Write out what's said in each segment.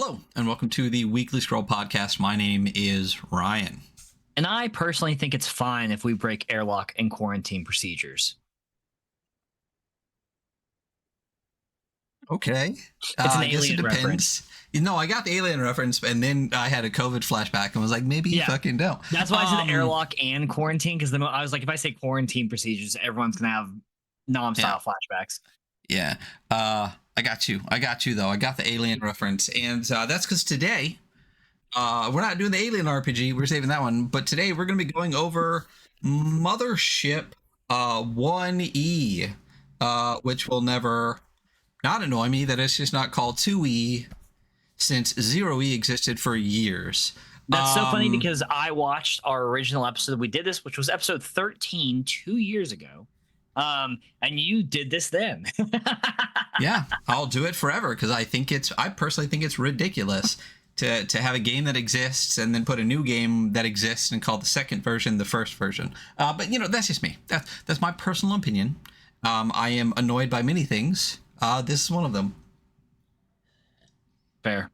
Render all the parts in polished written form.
Hello, and welcome to the Weekly Scroll Podcast. My name is Ryan. And I personally think it's fine if we break airlock and quarantine procedures. Okay. It's an I guess it alien depends. reference. You know, I got the alien reference, and then I had a COVID flashback and was like, maybe you fucking don't. That's why I said airlock and quarantine, because I was like, if I say quarantine procedures, everyone's going to have non-style flashbacks. Yeah. I got you, though. I got the alien reference. And that's because today, we're not doing the alien RPG. We're saving that one. But today, we're going to be going over Mothership 1E, which will never not annoy me that it's just not called 2E, since 0E existed for years. That's so funny because I watched our original episode. We did this, which was episode 13 2 years ago. And you did this then. Yeah, I'll do it forever because I personally think it's ridiculous to have a game that exists and then put a new game that exists and call the second version the first version. But you know, that's just me. That's my personal opinion. I am annoyed by many things. This is one of them. Fair.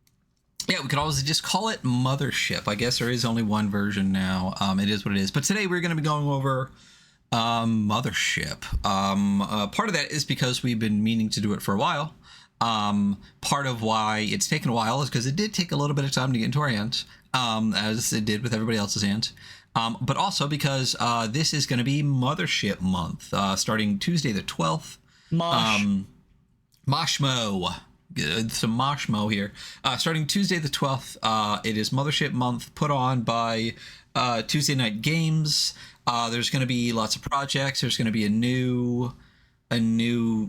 Yeah, we could always just call it Mothership. I guess there is only one version now. It is what it is. But today we're going to be going over Mothership. Part of that is because we've been meaning to do it for a while. Part of why it's taken a while is because it did take a little bit of time to get into our hands, as it did with everybody else's hands. But also because this is going to be Mothership month, starting Tuesday the 12th. Moshmo. Some Moshmo here. Starting Tuesday the 12th, it is Mothership month put on by Tuesday Night Games. There's going to be lots of projects. There's going to be a new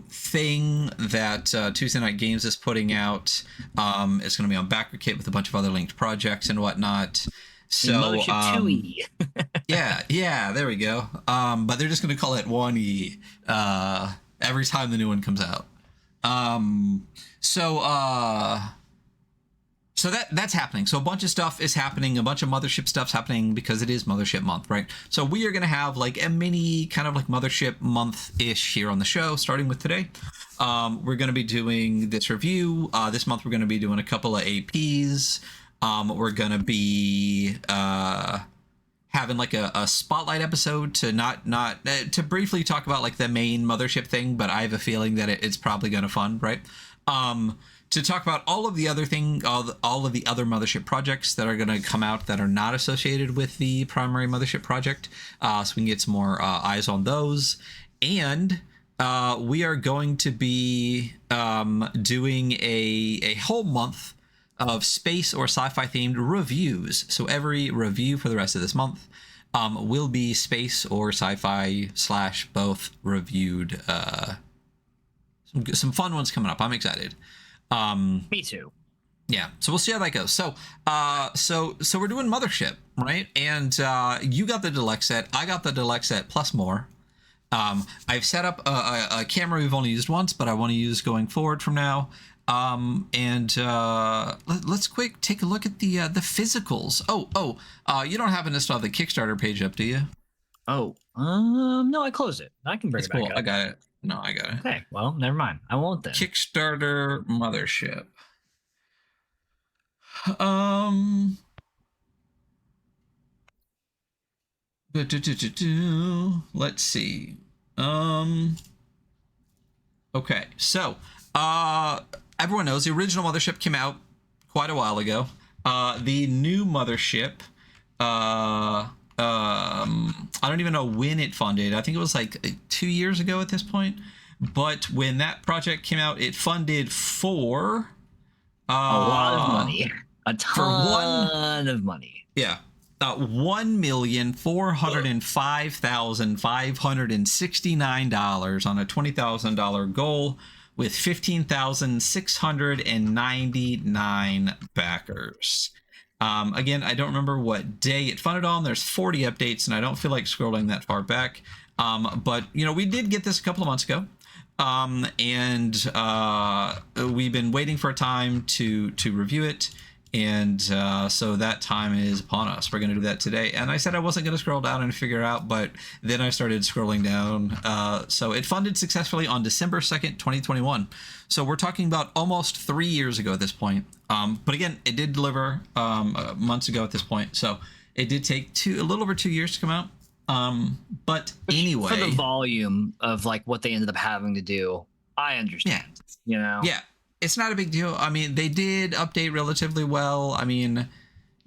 thing that Tuesday Night Games is putting out. It's going to be on BackerKit with a bunch of other linked projects and whatnot. So Mothership 2E. yeah, there we go. But they're just going to call it 1E every time the new one comes out. So that's happening. So a bunch of stuff is happening. A bunch of Mothership stuff's happening because it is Mothership month, right? So we are going to have like a mini kind of like Mothership month-ish here on the show, starting with today. We're going to be doing this review. This month we're going to be doing a couple of APs. We're going to be having like a spotlight episode to not to briefly talk about like the main Mothership thing, but I have a feeling that it's probably going to fund, right? To talk about all of the other all of the other Mothership projects that are going to come out that are not associated with the primary Mothership project, so we can get some more eyes on those. And we are going to be doing a whole month of space or sci-fi themed reviews. So every review for the rest of this month will be space or sci-fi / both reviewed. Some fun ones coming up. I'm excited. Me too. Yeah, so we'll see how that goes. So we're doing Mothership, right? And you got the deluxe set. I got the deluxe set plus more. I've set up a camera we've only used once, but I want to use going forward from now. And let's quick take a look at the physicals. You don't happen to still have the Kickstarter page up, do you? No, I closed it. I can bring it back up. I got it. No, I got it. Okay, well, never mind. I won't then. Kickstarter Mothership. Let's see. Okay, so everyone knows the original Mothership came out quite a while ago. The new Mothership, I don't even know when it funded. I think it was like 2 years ago at this point. But when that project came out, it funded for a lot of money. A ton of money. Yeah. $1,405,569 on a $20,000 goal with 15,699 backers. Again, I don't remember what day it funded on. There's 40 updates, and I don't feel like scrolling that far back. But, you know, we did get this a couple of months ago. And we've been waiting for a time to review it. And so that time is upon us. We're going to do that today. And I said I wasn't going to scroll down and figure out, but then I started scrolling down. So it funded successfully on December 2nd, 2021. So we're talking about almost 3 years ago at this point. But again, it did deliver months ago at this point. So it did take a little over 2 years to come out. But anyway, for the volume of like what they ended up having to do, I understand. Yeah, it's not a big deal. I mean, they did update relatively well. I mean,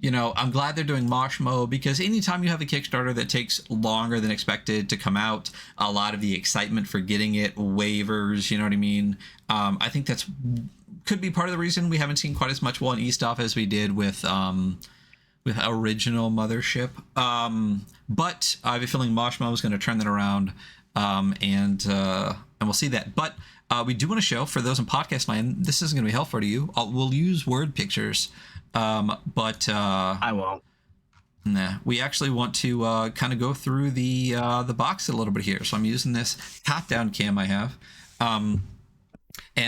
I'm glad they're doing Mosh Mo, because anytime you have a Kickstarter that takes longer than expected to come out, a lot of the excitement for getting it wavers. You know what I mean? I think that's could be part of the reason we haven't seen quite as much 1E stuff as we did with original Mothership. But I have a feeling Mosh Mo is going to turn that around, and we'll see that. But we do want to show, for those in podcast land, this isn't going to be helpful to you. We'll use word pictures, but I won't. Nah, we actually want to kind of go through the box a little bit here. So I'm using this top-down cam I have, and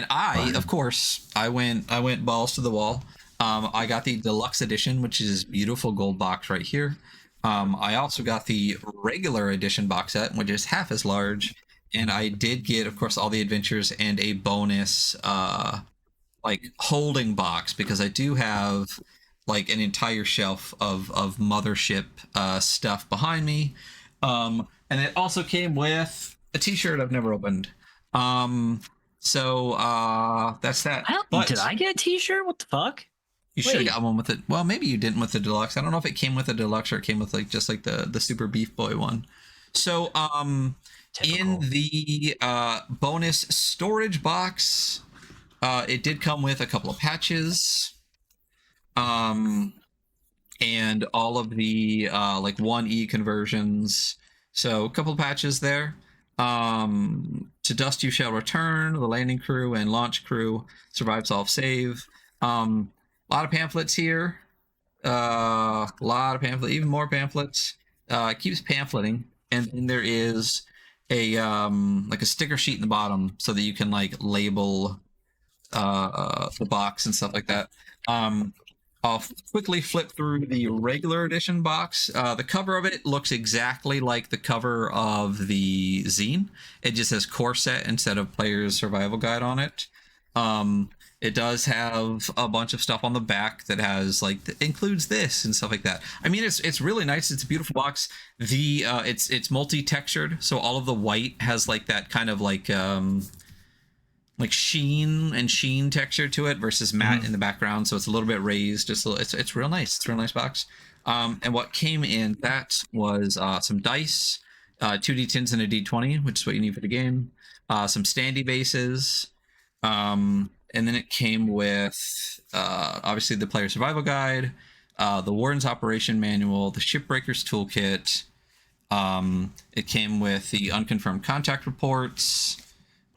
of course, I went balls to the wall. I got the deluxe edition, which is beautiful gold box right here. I also got the regular edition box set, which is half as large. And I did get, of course, all the adventures and a bonus like holding box, because I do have like an entire shelf of Mothership stuff behind me. And it also came with a t-shirt I've never opened. So that's that. Did I get a t-shirt? What the fuck? You should have got one with it. Well, maybe you didn't with the deluxe. I don't know if it came with the deluxe or it came with like just like the Super Beef Boy one. So typical. In the bonus storage box, it did come with a couple of patches, and all of the like 1E conversions. So a couple of patches there. To dust you shall return. The landing crew and launch crew survive, solve, save. A lot of pamphlets here. A lot of pamphlets, even more pamphlets. It keeps pamphleting, and then there is a like a sticker sheet in the bottom so that you can like label the box and stuff like that. I'll quickly flip through the regular edition box. The cover of it looks exactly like the cover of the zine. It just says core set instead of player's survival guide on it. It does have a bunch of stuff on the back that has like includes this and stuff like that. I mean, it's really nice. It's a beautiful box. The it's multi-textured, so all of the white has like that kind of like sheen texture to it versus matte in the background. So it's a little bit raised. It's real nice. It's a real nice box. And what came in that was some dice, 2d10s and a d20, which is what you need for the game. Some standy bases. And then it came with obviously the player survival guide, the Warden's operation manual, the shipbreaker's toolkit. It came with the unconfirmed contact reports.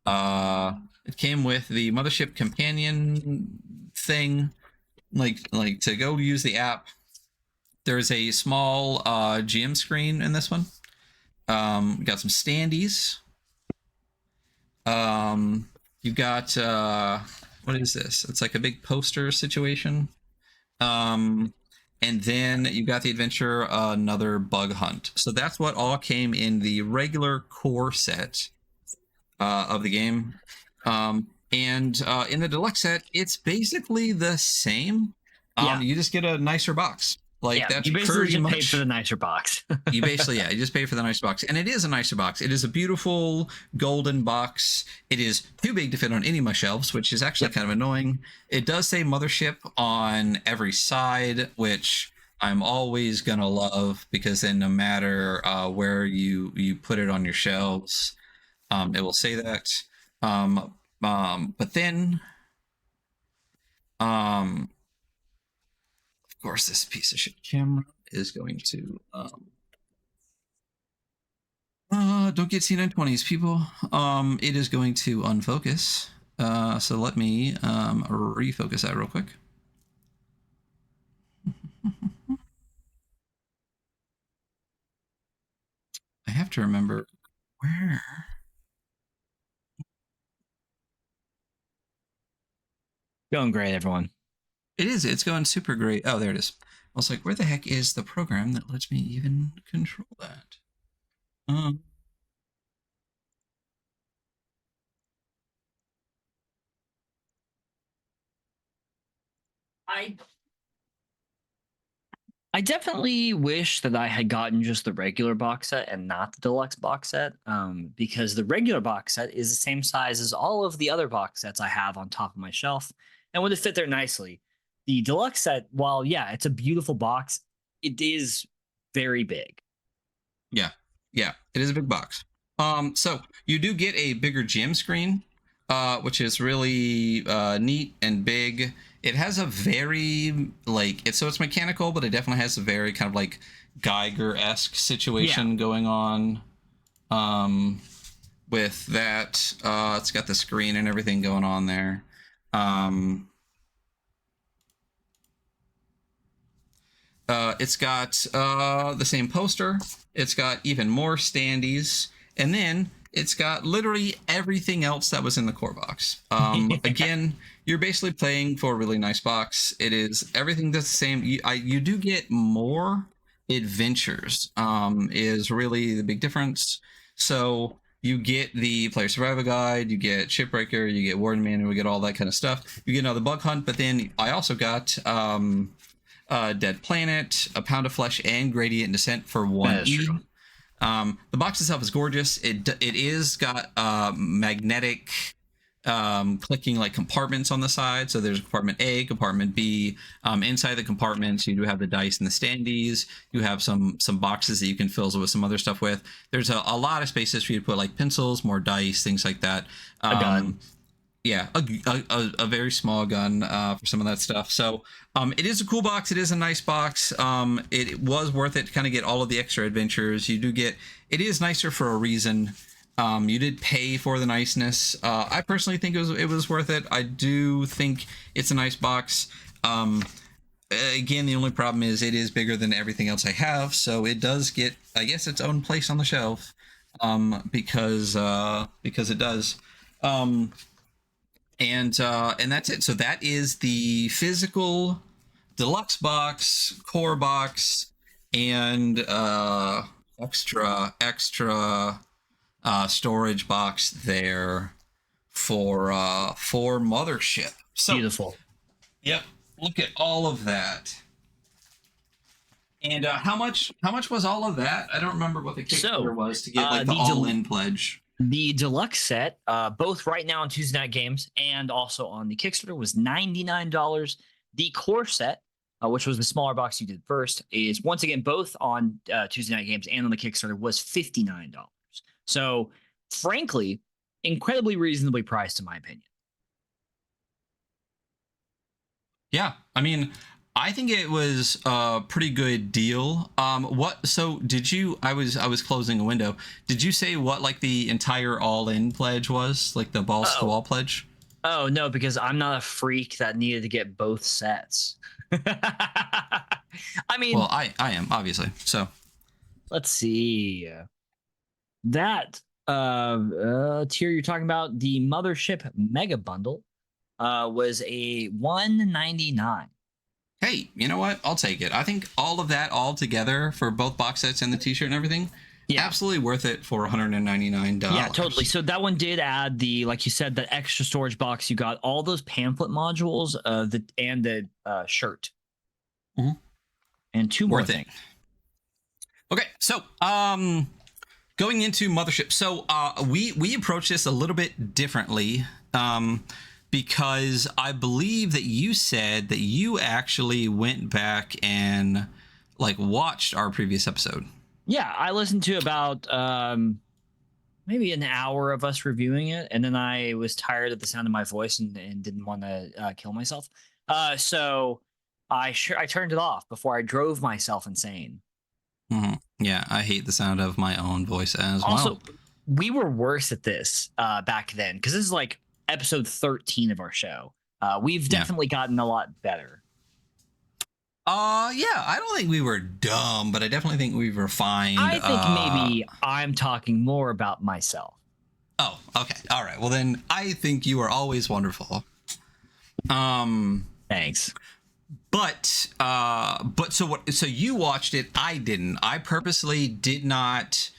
It came with the Mothership companion thing, like to go use the app. There's a small GM screen in this one. We got some standees. You got what is this? It's like a big poster situation. And then you got the adventure, another bug hunt. So that's what all came in the regular core set of the game. And in the deluxe set, it's basically the same. You just get a nicer box. Like that's you basically pretty much paid for the nicer box. you just pay for the nicer box, and it is a nicer box. It is a beautiful golden box. It is too big to fit on any of my shelves, which is actually kind of annoying. It does say Mothership on every side, which I'm always gonna love, because then no matter where you put it on your shelves, it will say that. But then of course, this piece of shit camera is going to don't get C920s, people. It is going to unfocus. So let me refocus that real quick. I have to remember where. Going great, everyone. It is. It's going super great. Oh, there it is. I was like, where the heck is the program that lets me even control that? Um, I I definitely wish that I had gotten just the regular box set and not the deluxe box set, because the regular box set is the same size as all of the other box sets I have on top of my shelf and would have fit there nicely. The deluxe set, while yeah, it's a beautiful box, it is very big. yeah, yeah, it is a big box. So you do get a bigger gym screen, which is really neat and big. It has a very like it's so it's mechanical, but it definitely has a very kind of like Geiger-esque situation going on. Um, with that, it's got the screen and everything going on there. It's got the same poster. It's got even more standees, and then it's got literally everything else that was in the core box. Again, you're basically playing for a really nice box. It is everything that's the same. You do get more adventures. Is really the big difference. So you get the player survival guide, you get shipbreaker, you get warden manual, you get all that kind of stuff. You get another bug hunt, but then I also got Dead Planet, A Pound of Flesh, and Gradient Descent for 1E. The box itself is gorgeous. It is got magnetic clicking like compartments on the side. So there's compartment A, compartment B. Inside the compartments, you do have the dice and the standees. You have some boxes that you can fill with some other stuff with. There's a lot of spaces for you to put like pencils, more dice, things like that. A gun. Yeah, a very small gun for some of that stuff. So it is a cool box. It is a nice box. It was worth it to kind of get all of the extra adventures. You do get. It is nicer for a reason. You did pay for the niceness. I personally think it was worth it. I do think it's a nice box. Again, the only problem is it is bigger than everything else I have, so it does get, I guess, its own place on the shelf. Because it does. And that's it. So that is the physical deluxe box, core box, and extra storage box there for Mothership. So Beautiful. Yep. Look at all of that. And how much was all of that? I don't remember what the Kickstarter was to get like the all-in pledge. The deluxe set, both right now on Tuesday Night Games and also on the Kickstarter, was $99. The core set, which was the smaller box you did first, is once again both on Tuesday Night Games and on the Kickstarter was $59. So, frankly, incredibly reasonably priced in my opinion. Yeah, I mean, I think it was a pretty good deal. So did you? I was closing a window. Did you say what like the entire all-in pledge was, like the balls to the wall pledge? Oh no, because I'm not a freak that needed to get both sets. I mean, well, I am obviously. So let's see. That tier you're talking about, the Mothership Mega Bundle, was a $199. Hey, you know what? I'll take it. I think all of that all together for both box sets and the T-shirt and everything, absolutely worth it for $199. Yeah, totally. So that one did add the, like you said, the extra storage box. You got all those pamphlet modules, and the shirt, and two more things. Okay, so going into Mothership, so we approached this a little bit differently. Because I believe that you said that you actually went back and like watched our previous episode. Yeah, I listened to about maybe an hour of us reviewing it, and then I was tired of the sound of my voice and didn't want to kill myself. So I turned it off before I drove myself insane. Mm-hmm. Yeah, I hate the sound of my own voice as well. Also, we were worse at this back then because this is like episode 13 of our show. We've definitely gotten a lot better. Yeah, I don't think we were dumb, but I definitely think we've refined. I think maybe I'm talking more about myself. Oh, okay. All right. Well, then I think you are always wonderful. Thanks. but so what? So you watched it. I didn't. I purposely did not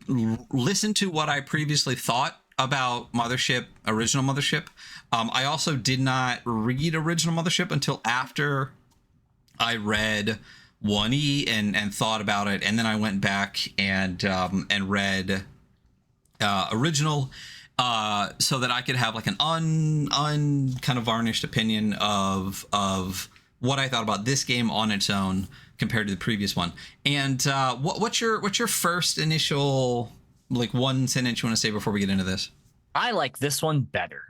listen to what I previously thought about Mothership, original Mothership. I also did not read original Mothership until after I read 1E and thought about it, and then I went back and read original, so that I could have like an kind of varnished opinion of what I thought about this game on its own compared to the previous one. And what's your first initial, like, one sentence you want to say before we get into this? I like this one better.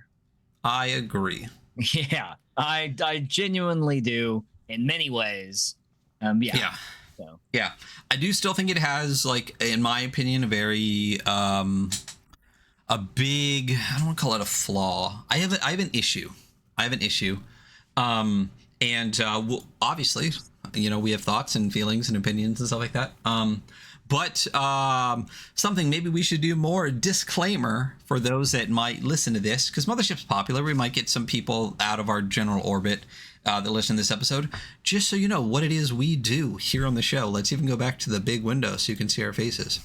I agree. Yeah, I genuinely do in many ways. Yeah. So. Yeah. I do still think it has, like, in my opinion, a very a big, I don't want to call it a flaw. I have an issue. And obviously, you know, we have thoughts and feelings and opinions and stuff like that. But something maybe we should do more, disclaimer for those that might listen to this, because Mothership's popular. We might get some people out of our general orbit that listen to this episode. Just so you know what it is we do here on the show. Let's even go back to the big window so you can see our faces.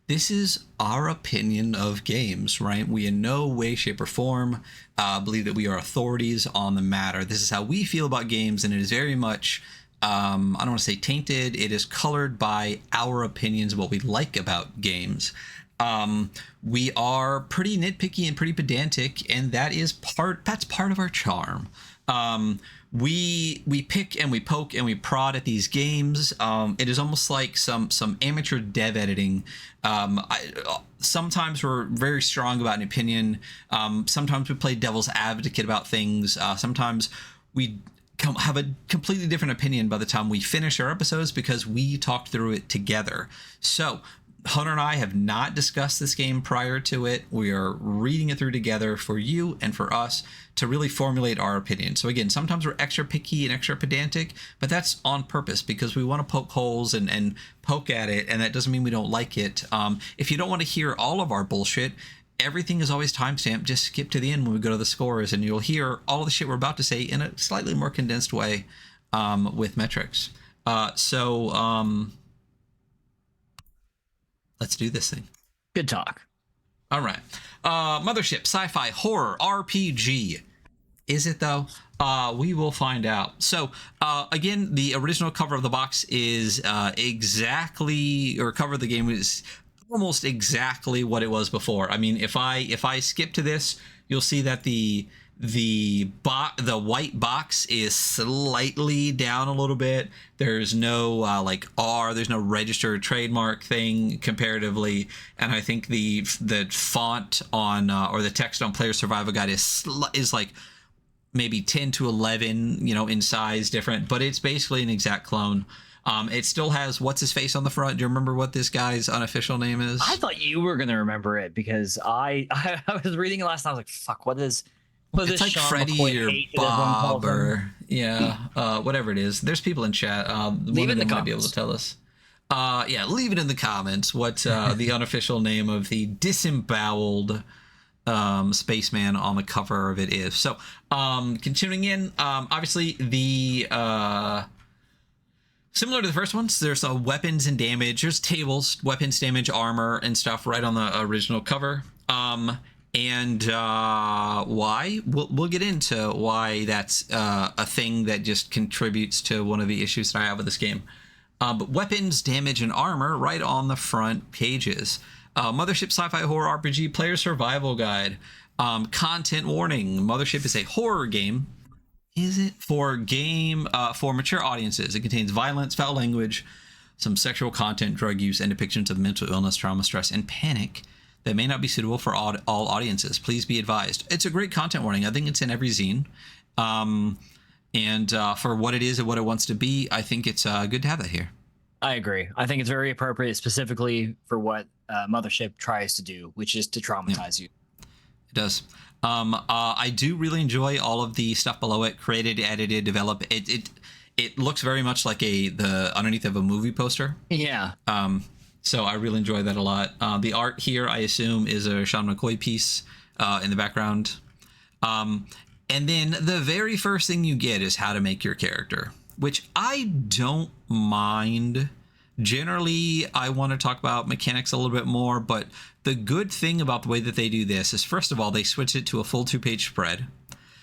This is our opinion of games, right? We in no way, shape, or form believe that we are authorities on the matter. This is how we feel about games, and it is very much, I don't want to say tainted. It is colored by our opinions of what we like about games. We are pretty nitpicky and pretty pedantic, and that's part of our charm. We pick and we poke and we prod at these games. It is almost like some amateur dev editing. Sometimes we're very strong about an opinion. Sometimes we play devil's advocate about things. Sometimes we have a completely different opinion by the time we finish our episodes because we talked through it together. So Hunter and I have not discussed this game prior to it. We are reading it through together for you and for us to really formulate our opinion. So again, sometimes we're extra picky and extra pedantic, but that's on purpose because we want to poke holes and poke at it, and that doesn't mean we don't like it. If you don't want to hear all of our bullshit, everything is always timestamped. Just skip to the end when we go to the scores, and you'll hear all the shit we're about to say in a slightly more condensed way with metrics. Let's do this thing. Good talk. All right. Mothership, sci-fi, horror, RPG. Is it, though? We will find out. So, again, the original cover of the box is cover of the game is almost exactly what it was before. I mean, if I skip to this, you'll see that the white box is slightly down a little bit. There's no there's no registered trademark thing comparatively, and I think the font on or the text on Player Survival Guide is like maybe 10 to 11 in size different, but it's basically an exact clone. It still has what's his face on the front. Do you remember what this guy's unofficial name is? I thought you were gonna remember it because I was reading it last night. I was like, fuck, what is it's like Sean Freddie McCoy or Bob or whatever it is. There's people in chat. Leave it in the comments. Might be able to tell us. Leave it in the comments what the unofficial name of the disemboweled spaceman on the cover of it is. So continuing in, obviously the similar to the first ones, there's weapons and damage. There's tables, weapons, damage, armor, and stuff right on the original cover. And why? We'll get into why that's a thing that just contributes to one of the issues that I have with this game. But weapons, damage, and armor right on the front pages. Mothership Sci-Fi Horror RPG Player Survival Guide. Content warning. Mothership is a horror game. Is it? For mature audiences. It contains violence, foul language, some sexual content, drug use, and depictions of mental illness, trauma, stress, and panic that may not be suitable for all audiences. Please be advised. It's a great content warning. I think it's in every zine. And for what it is and what it wants to be, I think it's good to have that here. I agree. I think it's very appropriate specifically for what Mothership tries to do, which is to traumatize you. It does. I do really enjoy all of the stuff below it. Created, edited, developed. It looks very much like the underneath of a movie poster. Yeah. So I really enjoy that a lot. The art here, I assume, is a Sean McCoy piece in the background. And then the very first thing you get is how to make your character, which I don't mind. Generally, I want to talk about mechanics a little bit more, but the good thing about the way that they do this is, first of all, they switch it to a full 2-page spread.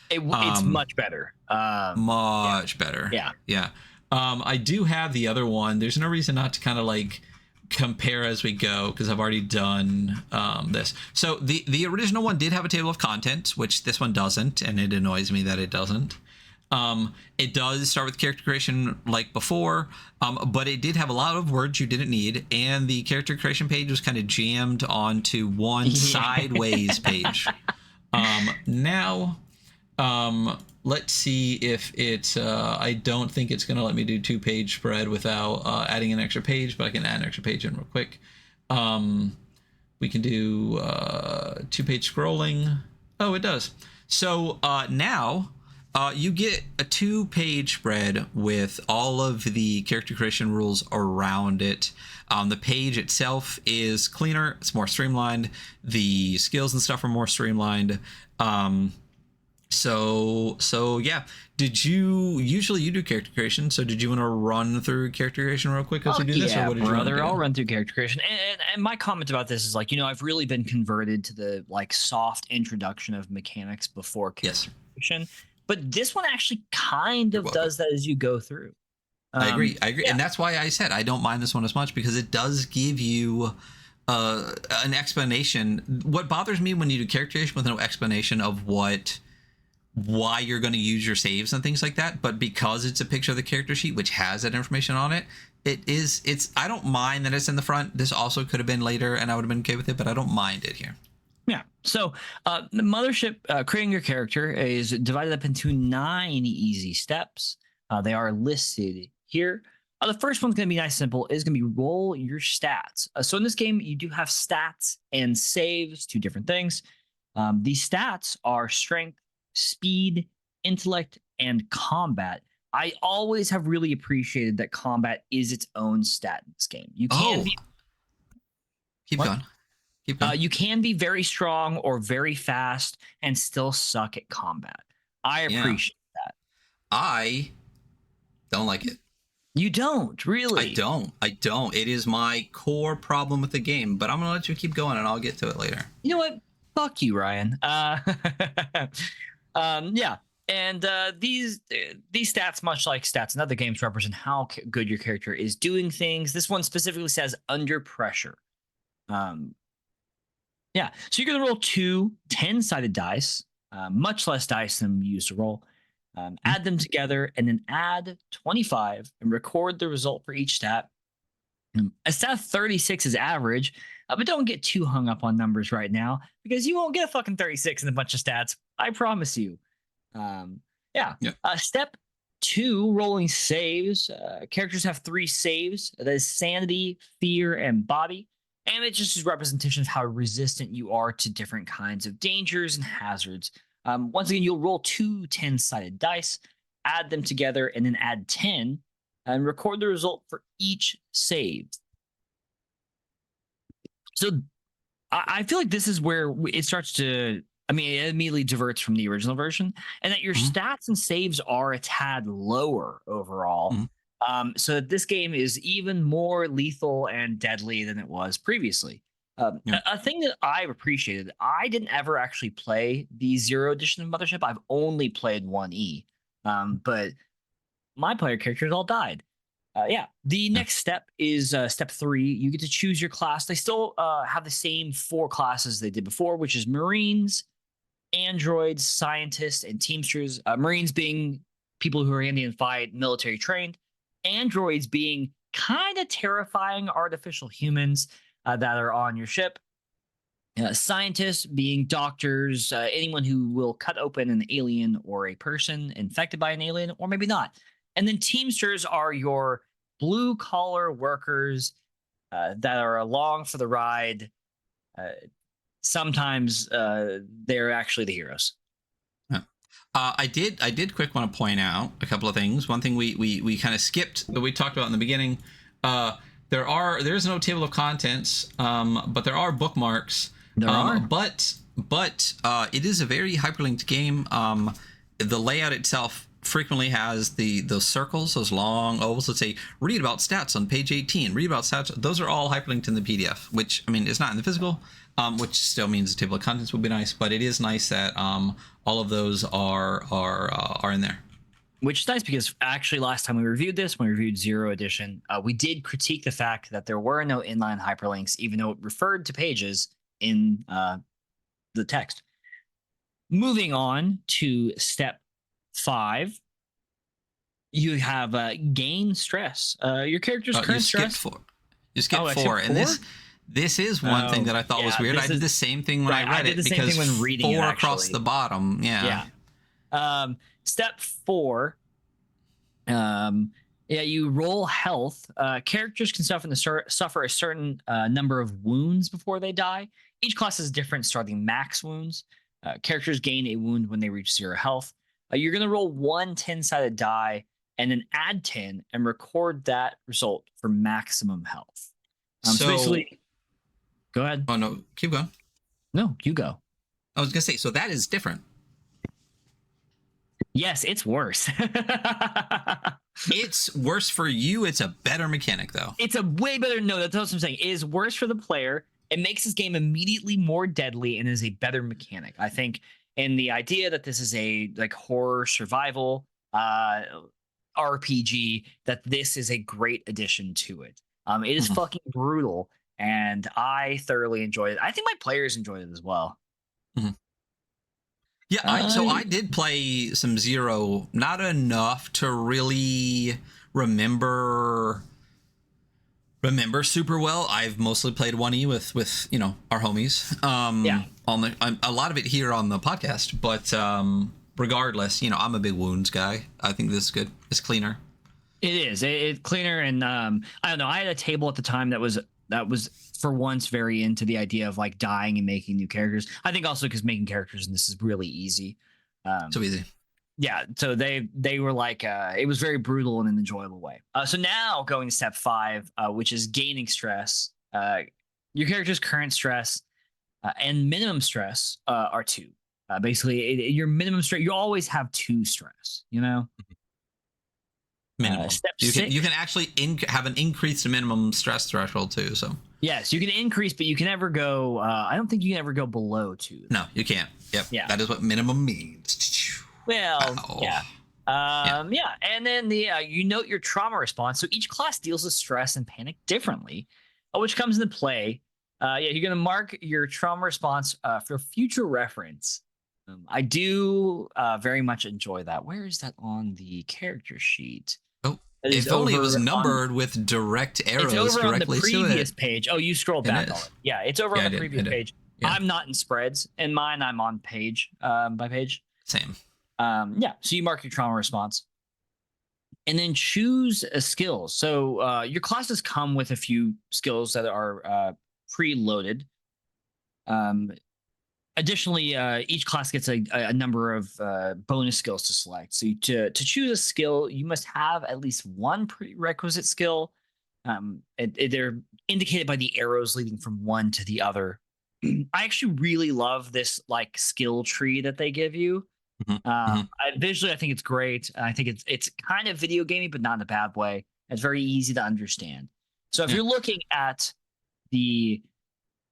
It's much better. Much better. Yeah. Yeah. I do have the other one. There's no reason not to kind of like compare as we go because I've already done this. So the original one did have a table of contents, which this one doesn't, and it annoys me that it doesn't. It does start with character creation like before, but it did have a lot of words you didn't need, and the character creation page was kind of jammed onto one sideways page. Now, let's see if it's I don't think it's going to let me do 2-page spread without adding an extra page, but I can add an extra page in real quick. We can do 2-page scrolling. Oh, it does. So now you get a 2-page spread with all of the character creation rules around it. The page itself is cleaner. It's more streamlined. The skills and stuff are more streamlined. So yeah. Did you usually do character creation? So did you want to run through character creation real quick as we do this? Yeah, or what did brother, you I'll run through character creation. And my comment about this is like, I've really been converted to the like soft introduction of mechanics before character creation. But this one actually kind of does that as you go through. I agree. Yeah. And that's why I said I don't mind this one as much, because it does give you an explanation. What bothers me when you do character creation with no explanation of why you're going to use your saves and things like that, but because it's a picture of the character sheet which has that information on it, it's I don't mind that it's in the front. This also could have been later and I would have been okay with it, but I don't mind it here. Yeah. So the Mothership, creating your character, is divided up into 9 easy steps. They are listed here. The first one's going to be nice and simple. Is going to be roll your stats. So in this game, you do have stats and saves, 2 different things. These stats are strength, speed, intellect, and combat. I always have really appreciated that combat is its own stat in this game. You can Keep going. You can be very strong or very fast and still suck at combat. I appreciate that. I don't like it. You don't, really? I don't. It is my core problem with the game, but I'm going to let you keep going and I'll get to it later. You know what? Fuck you, Ryan. Yeah. And these stats, much like stats in other games, represent how good your character is doing things. This one specifically says under pressure. Yeah, so you're going to roll 2 10-sided dice, much less dice than we used to roll. Add them together and then add 25 and record the result for each stat. A stat 36 is average, but don't get too hung up on numbers right now because you won't get a fucking 36 in a bunch of stats. I promise you. Step 2, rolling saves. Characters have 3 saves. That is sanity, fear, and body. And it just is representation of how resistant you are to different kinds of dangers and hazards. Once again, you'll roll 2 10-sided dice, add them together, and then add 10, and record the result for each save. So I feel like this is where it starts to, it immediately diverts from the original version, and that your stats and saves are a tad lower overall. So this game is even more lethal and deadly than it was previously. A thing that I've appreciated, I didn't ever actually play the 0 edition of Mothership. I've only played 1E. But my player characters all died. The next step is step 3. You get to choose your class. They still have the same 4 classes they did before, which is Marines, Androids, Scientists, and Teamsters. Marines being people who are handy in fight, military trained. Androids being kind of terrifying artificial humans that are on your ship. Scientists being doctors, anyone who will cut open an alien or a person infected by an alien, or maybe not. And then Teamsters are your blue-collar workers that are along for the ride. Sometimes they're actually the heroes. I did quick want to point out a couple of things. One thing we kind of skipped that we talked about in the beginning. There's no table of contents, but there are bookmarks. There are. But it is a very hyperlinked game. the layout itself frequently has those circles, those long ovals that say read about stats on page 18, read about stats. Those are all hyperlinked in the PDF, which I mean it's not in the physical, which still means the table of contents would be nice, but it is nice that all of those are in there. Which is nice because actually last time we reviewed this, when we reviewed Zero Edition, we did critique the fact that there were no inline hyperlinks, even though it referred to pages in the text. Moving on to step 5, you have gain stress. Your character's current stress. You skipped 4, and this is one thing that I thought was weird. I did the same thing when I read it because when reading 4 across the bottom. Yeah. Step 4, you roll health. Characters can suffer a certain number of wounds before they die. Each class has different starting max wounds. Characters gain a wound when they reach 0 health. You're going to roll 1 10-sided die and then add 10 and record that result for maximum health. So basically, go ahead. Oh, no, keep going. No, you go. I was going to say, so that is different. Yes, it's worse. It's worse for you. It's a better mechanic, though. It's a way better. No, that's what I'm saying. It is worse for the player. It makes this game immediately more deadly and is a better mechanic, I think. And the idea that this is a horror survival RPG, that this is a great addition to it. It is fucking brutal, and I thoroughly enjoyed it. I think my players enjoyed it as well. Yeah, so I did play some Zero, not enough to really remember super well. I've mostly played 1E with our homies. On a lot of it here on the podcast, but regardless, I'm a big wounds guy. I think this is good. It's cleaner. It is. It's cleaner, and I don't know. I had a table at the time that was for once very into the idea of dying and making new characters. I think also because making characters in this is really easy. So easy. Yeah, so they were it was very brutal in an enjoyable way. So now going to step 5, which is gaining stress. Your character's current stress and minimum stress are 2. Basically, your minimum stress, you always have 2 stress. Minimum. Step 6. You can actually have an increased minimum stress threshold too. So yes, you can increase, but you can never go. I don't think you can ever go below 2. No, you can't. Yep. Yeah. That is what minimum means. Well, yeah. And then you note your trauma response. So each class deals with stress and panic differently, which comes into play. You're going to mark your trauma response for future reference. I do very much enjoy that. Where is that on the character sheet? Oh, if only it was numbered with direct arrows it's over directly on the to previous it. page. Oh, you scrolled back on it. Yeah, it's over on the previous page. Yeah. I'm not in spreads. In mine, I'm on page by page. Same. So you mark your trauma response and then choose a skill. So your classes come with a few skills that are preloaded. Additionally, each class gets a number of bonus skills to select. So to choose a skill, you must have at least one prerequisite skill. They're indicated by the arrows leading from one to the other. I actually really love this skill tree that they give you. Visually, I think it's great. I think it's kind of video gamey, but not in a bad way. It's very easy to understand. So if you're looking at the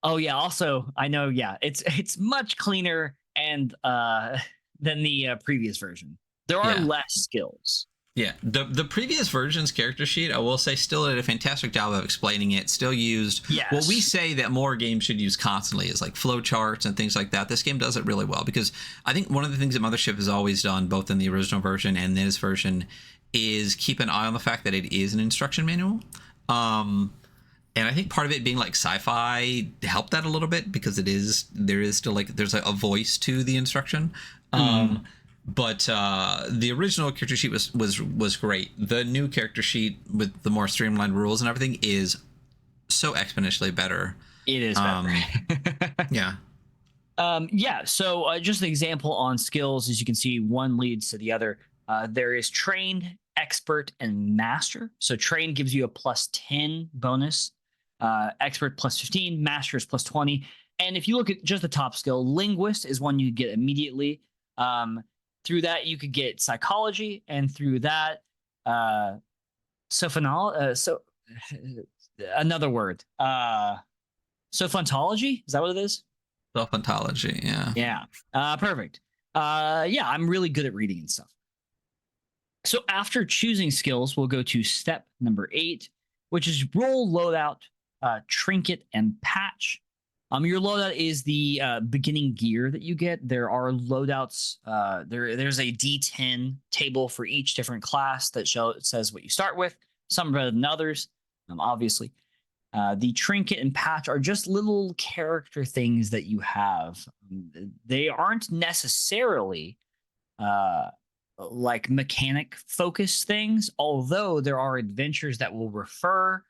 also, I know, it's much cleaner and than the previous version. There are less skills. Yeah, the previous version's character sheet, I will say, still did a fantastic job of explaining it. Still used what we say that more games should use constantly is flow charts and things like that. This game does it really well because I think one of the things that Mothership has always done, both in the original version and this version, is keep an eye on the fact that it is an instruction manual. And I think part of it being sci-fi helped that a little bit because there is still there's a voice to the instruction. But the original character sheet was great. The new character sheet with the more streamlined rules and everything is so exponentially better. It is better. So just an example on skills, as you can see, one leads to the other. There is trained, expert, and master. So trained gives you a +10 bonus. Expert +15, master is +20. And if you look at just the top skill, linguist is one you get immediately. Through that, you could get psychology, and through that, so another word, sophontology. Is that what it is? Self-ontology, yeah. Yeah. Perfect. Yeah, I'm really good at reading and stuff. So after choosing skills, we'll go to step number 8, which is roll, loadout, trinket, and patch. Your loadout is the beginning gear that you get. There are loadouts. There's a D10 table for each different class that says what you start with. Some are better than others, obviously. The trinket and patch are just little character things that you have. They aren't necessarily like mechanic focused things, although there are adventures that will refer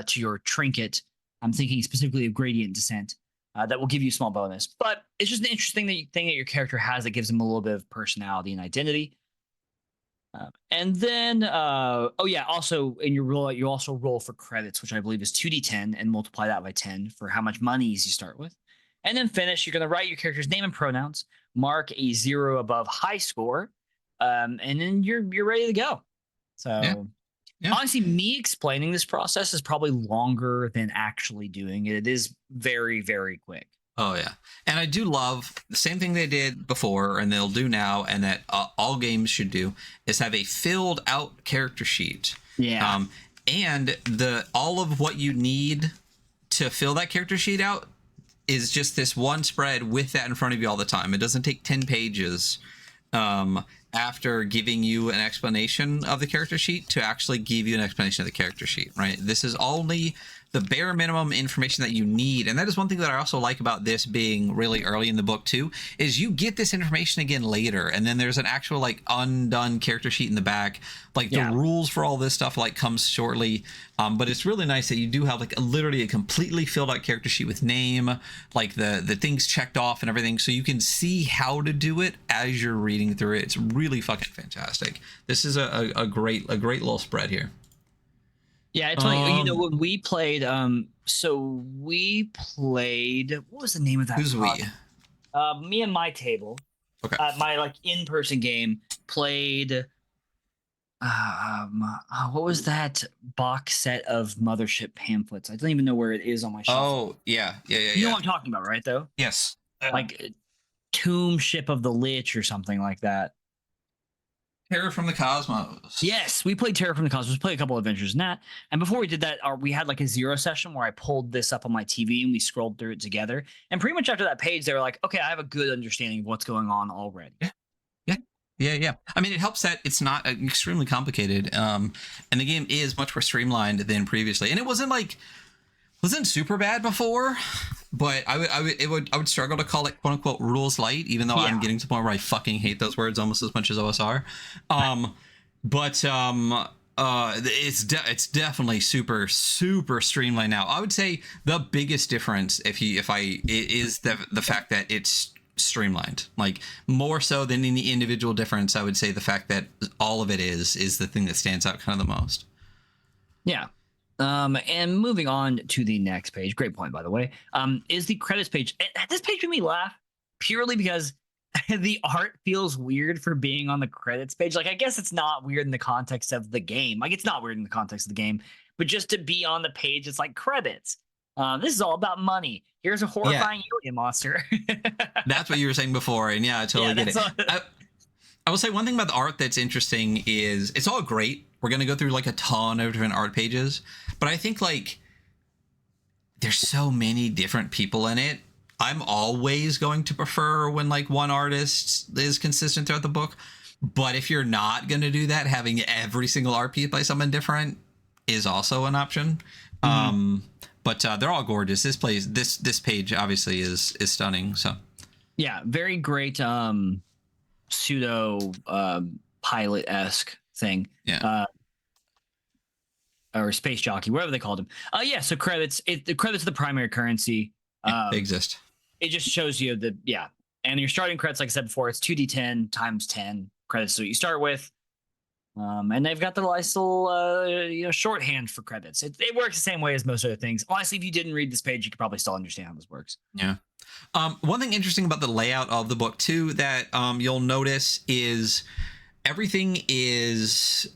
to your trinket. I'm thinking specifically of gradient descent that will give you a small bonus, but it's just an interesting thing that your character has that gives them a little bit of personality and identity. And then, oh yeah, also in your roll, you also roll for credits, which I believe is 2d10, and multiply that by 10 for how much monies you start with. And then finish, you're going to write your character's name and pronouns, mark a 0 above high score, and then you're ready to go. So Yeah. honestly, me explaining this process is probably longer than actually doing it. It is very, very quick. Oh yeah, and I do love the same thing they did before, and they'll do now, and that all games should do is have a filled out character sheet. Yeah. And all of what you need to fill that character sheet out is just this one spread with that in front of you all the time. It doesn't take 10 pages after giving you an explanation of the character sheet to actually give you an explanation of the character sheet, right? This is only the bare minimum information that you need. And that is one thing that I also like about this being really early in the book too, is you get this information again later. And then there's an actual like undone character sheet in the back. Like the rules for all this stuff like comes shortly. But it's really nice that you do have like literally a completely filled out character sheet with name, like the things checked off and everything. So you can see how to do it as you're reading through it. It's really fucking fantastic. This is a great little spread here. Yeah, it's funny. You know, when we played, so we played. What was the name of that? Who's we? Me and my table. Okay. My like in-person game played. What was that box set of Mothership pamphlets? I don't even know where it is on my shelf. Oh yeah. You know what I'm talking about, right? Though. Yes. Like Tomb Ship of the Lich or something like that. Terror from the Cosmos. Yes, we played Terror from the Cosmos. We played a couple of adventures in that. And before we did that, we had like a 0 session where I pulled this up on my TV and we scrolled through it together. And pretty much after that page, they were like, okay, I have a good understanding of what's going on already. Yeah. I mean, it helps that it's not extremely complicated. And the game is much more streamlined than previously. And it wasn't super bad before, but I would struggle to call it quote unquote rules light, even though I'm getting to the point where I fucking hate those words almost as much as OSR. It's definitely super streamlined now. I would say the biggest difference is the fact that it's streamlined, like more so than any individual difference. I would say the fact that all of it is the thing that stands out kind of the most. Yeah. And moving on to the next page, great point, by the way, is the credits page. This page made me laugh purely because the art feels weird for being on the credits page. Like, I guess it's not weird in the context of the game. Like, it's not weird in the context of the game, but just to be on the page, it's like credits. This is all about money. Here's a horrifying alien monster. That's what you were saying before, and I totally get it. I will say one thing about the art that's interesting is it's all great. We're going to go through like a ton of different art pages, but I think like there's so many different people in it. I'm always going to prefer when like one artist is consistent throughout the book. But if you're not going to do that, having every single art piece by someone different is also an option. Mm-hmm. But they're all gorgeous. This page obviously is stunning. So yeah, very great pseudo pilot-esque thing. Yeah. Or space jockey, whatever they called him. So credits. The credits are the primary currency. They exist. It just shows you and your starting credits, like I said before, it's 2d10 times 10 credits. So you start with, and they've got the nice little shorthand for credits. It works the same way as most other things. Honestly, if you didn't read this page, you could probably still understand how this works. Yeah. One thing interesting about the layout of the book too that you'll notice is everything is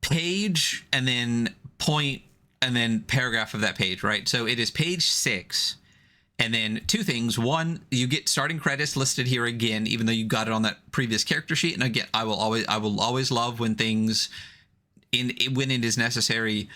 page and then point and then paragraph of that page, right? So it is page 6. And then two things. One, you get starting credits listed here again, even though you got it on that previous character sheet. And again, I will always love when things when it is necessary,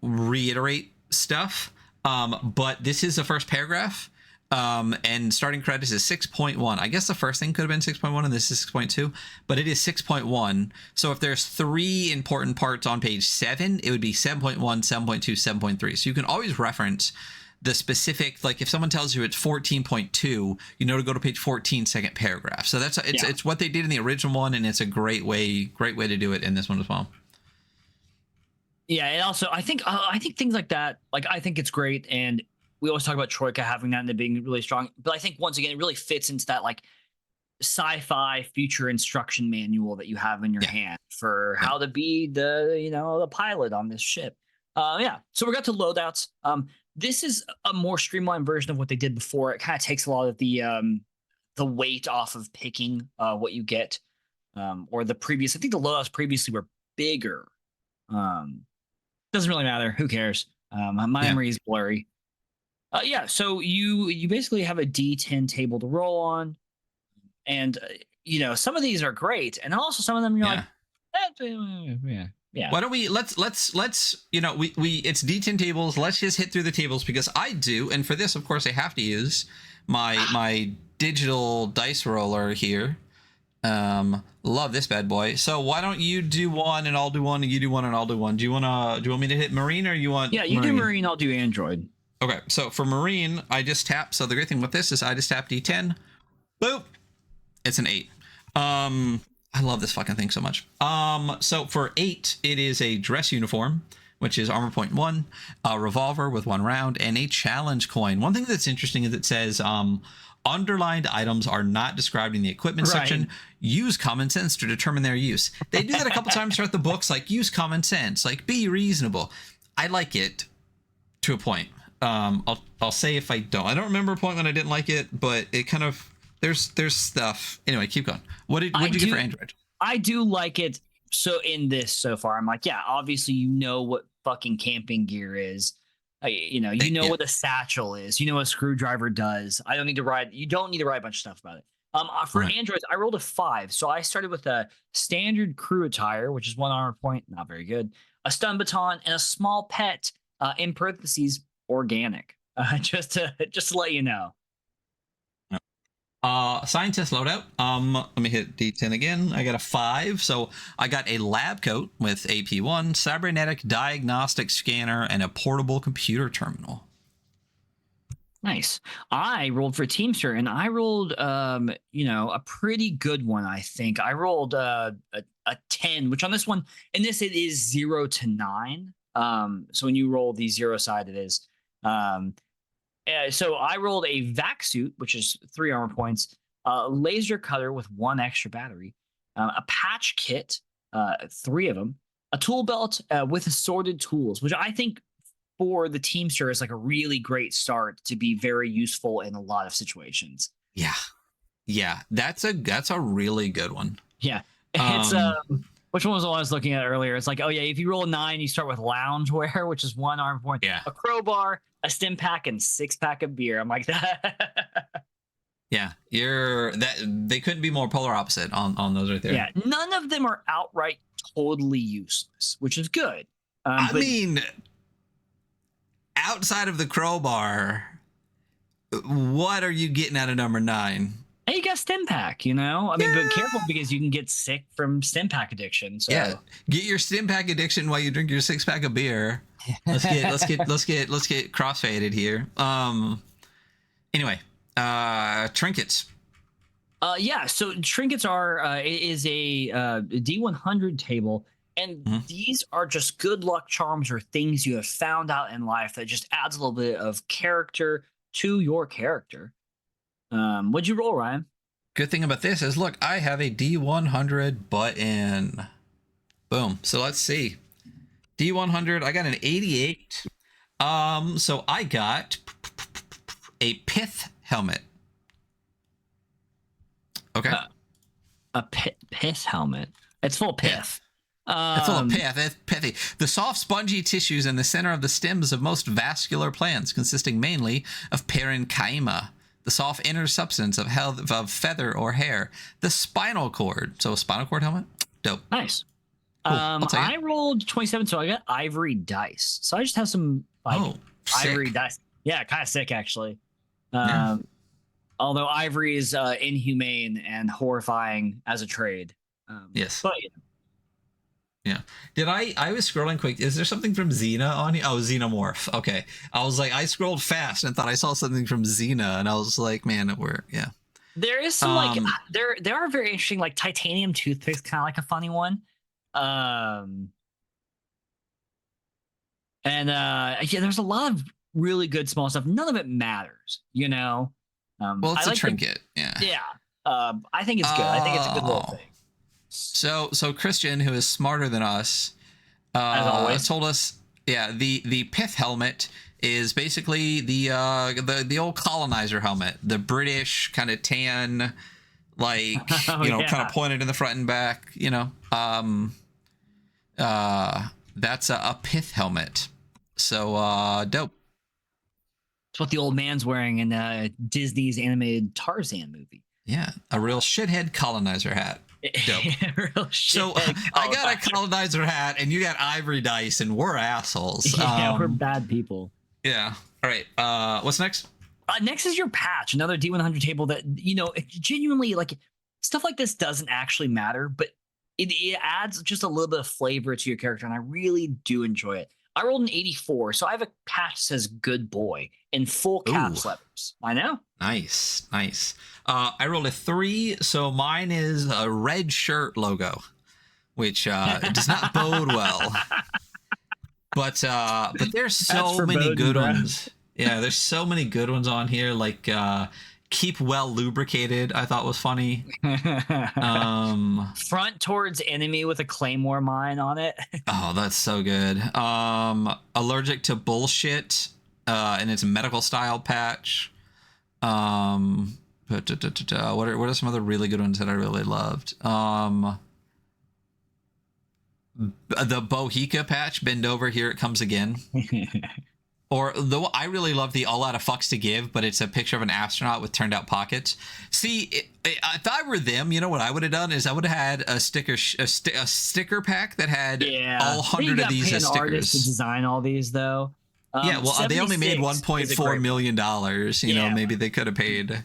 reiterate stuff. But this is the first paragraph. And starting credits is 6.1. I guess the first thing could have been 6.1 and this is 6.2, but it is 6.1. So if there's 3 important parts on page 7, it would be 7.1, 7.2, 7.3. So you can always reference the specific, like if someone tells you it's 14.2, you know to go to page 14, second paragraph. So that's it's what they did in the original one, and it's a great way to do it in this one as well. Yeah, and also I think things like that, like I think it's great, and we always talk about Troika having that and it being really strong. But I think once again, it really fits into that like sci-fi future instruction manual that you have in your hand for how to be the pilot on this ship. So we got to loadouts. This is a more streamlined version of what they did before. It kind of takes a lot of the weight off of picking what you get, or the previous. I think the loadouts previously were bigger. Doesn't really matter. Who cares? My memory is blurry. So you basically have a D10 table to roll on, and some of these are great, and also some of them you're like, yeah. Why don't we let's we it's D10 tables. Let's just hit through the tables because I do, and for this, of course, I have to use my digital dice roller here. Love this bad boy. So why don't you do one and I'll do one, and you do one and I'll do one. Do you want me to hit Marine, or you want? Yeah, you do Marine. I'll do Android. Okay, so for Marine, I just tap. So the great thing with this is I just tap D10. Boop. It's an 8. I love this fucking thing so much. So for 8, it is a dress uniform, which is armor point 1, a revolver with 1 round, and a challenge coin. One thing that's interesting is it says underlined items are not described in the equipment section. Use common sense to determine their use. They do that a couple times throughout the books, like use common sense, like be reasonable. I like it to a point. I'll say if I don't. I don't remember a point when I didn't like it, but it kind of there's stuff. Anyway, keep going. What did you get for Android? I do like it. So in this so far, I'm like, yeah, obviously what fucking camping gear is. What a satchel is. You know what a screwdriver does. I don't need to write. You don't need to write a bunch of stuff about it. For Androids, I rolled a 5. So I started with a standard crew attire, which is 1 armor point, not very good, a stun baton, and a small pet, in parentheses, organic. Just to let you know. Scientist loadout. Let me hit D10 again. I got a 5. So I got a lab coat with AP1, cybernetic diagnostic scanner, and a portable computer terminal. Nice. I rolled for Teamster, and I rolled a pretty good one, I think. I rolled a 10, which on this one, in this it is 0 to 9. So when you roll the 0 side, it is. So I rolled a vac suit, which is 3 armor points, a laser cutter with 1 extra battery, a patch kit, 3 of them, a tool belt with assorted tools, which I think for the Teamster is like a really great start to be very useful in a lot of situations. Yeah, that's a really good one. Yeah, it's which one was the one I was looking at earlier? It's like, oh yeah, if you roll a 9, you start with loungewear, which is 1 armor point, a crowbar, a stim pack, and 6-pack of beer. I'm like that. Yeah, they couldn't be more polar opposite on those right there. Yeah, none of them are outright totally useless, which is good. I mean, outside of the crowbar, what are you getting out of number 9? Hey, you got stim pack, but careful because you can get sick from stim pack addiction. So yeah, get your stim pack addiction while you drink your 6-pack of beer. Let's get crossfaded here. Anyway, trinkets. So trinkets is a D100 table, and these are just good luck charms or things you have found out in life that just adds a little bit of character to your character. What'd you roll, Ryan? Good thing about this is, look, I have a D100 button. Boom. So let's see. D100, I got an 88. So I got a pith helmet. Okay. A pith helmet. It's full of pith. It's full of pith. It's pithy. The soft, spongy tissues in the center of the stems of most vascular plants, consisting mainly of parenchyma, the soft inner substance of feather or hair. The spinal cord. So a spinal cord helmet? Dope. Nice. Cool. I rolled 27, so I got ivory dice. So I just have some ivory dice. Yeah, kind of sick actually. Although ivory is inhumane and horrifying as a trade. Yes. But yeah. Did I was scrolling quick. Is there something from Xena on here? Oh, Xenomorph. Okay. I was like, I scrolled fast and thought I saw something from Xena, and I was like, man, yeah. There is some like there are very interesting like titanium toothpicks, kind of like a funny one. And yeah, there's a lot of really good small stuff. None of it matters, you know. Well, it's a trinket. Yeah. I think it's good. I think it's a good little thing. So Christian, who is smarter than us, as always, told us, the pith helmet is basically the old colonizer helmet, the British kind of tan, like kind of pointed in the front and back, that's a pith helmet. So dope. It's what the old man's wearing in Disney's animated Tarzan movie. Yeah, a real shithead colonizer hat. Dope. So I got a colonizer hat, and you got ivory dice, and we're assholes. Yeah, we're bad people. Yeah. All right. What's next? Next is your patch, another D100 table that genuinely like stuff like this doesn't actually matter, but it adds just a little bit of flavor to your character, and I really do enjoy it. I rolled an 84, so I have a patch that says "Good Boy" in full caps letters. I know. Nice. I rolled a 3, so mine is a red shirt logo, which does not bode well. But there's so many good ones. Yeah, there's so many good ones on here. Like keep well lubricated, I thought was funny. Front towards enemy with a claymore mine on it. Oh, that's so good. Allergic to bullshit, and it's a medical style patch. What are some other really good ones that I really loved? The Bohica patch, bend over, here it comes again. Or though I really love the all out of fucks to give, but it's a picture of an astronaut with turned out pockets. See, if I were them, you know what I would have done is I would have had a sticker pack that had all 100 of these as stickers. Artists to design all these though. Yeah, well, they only made $1.4 million. You know, maybe they could have paid.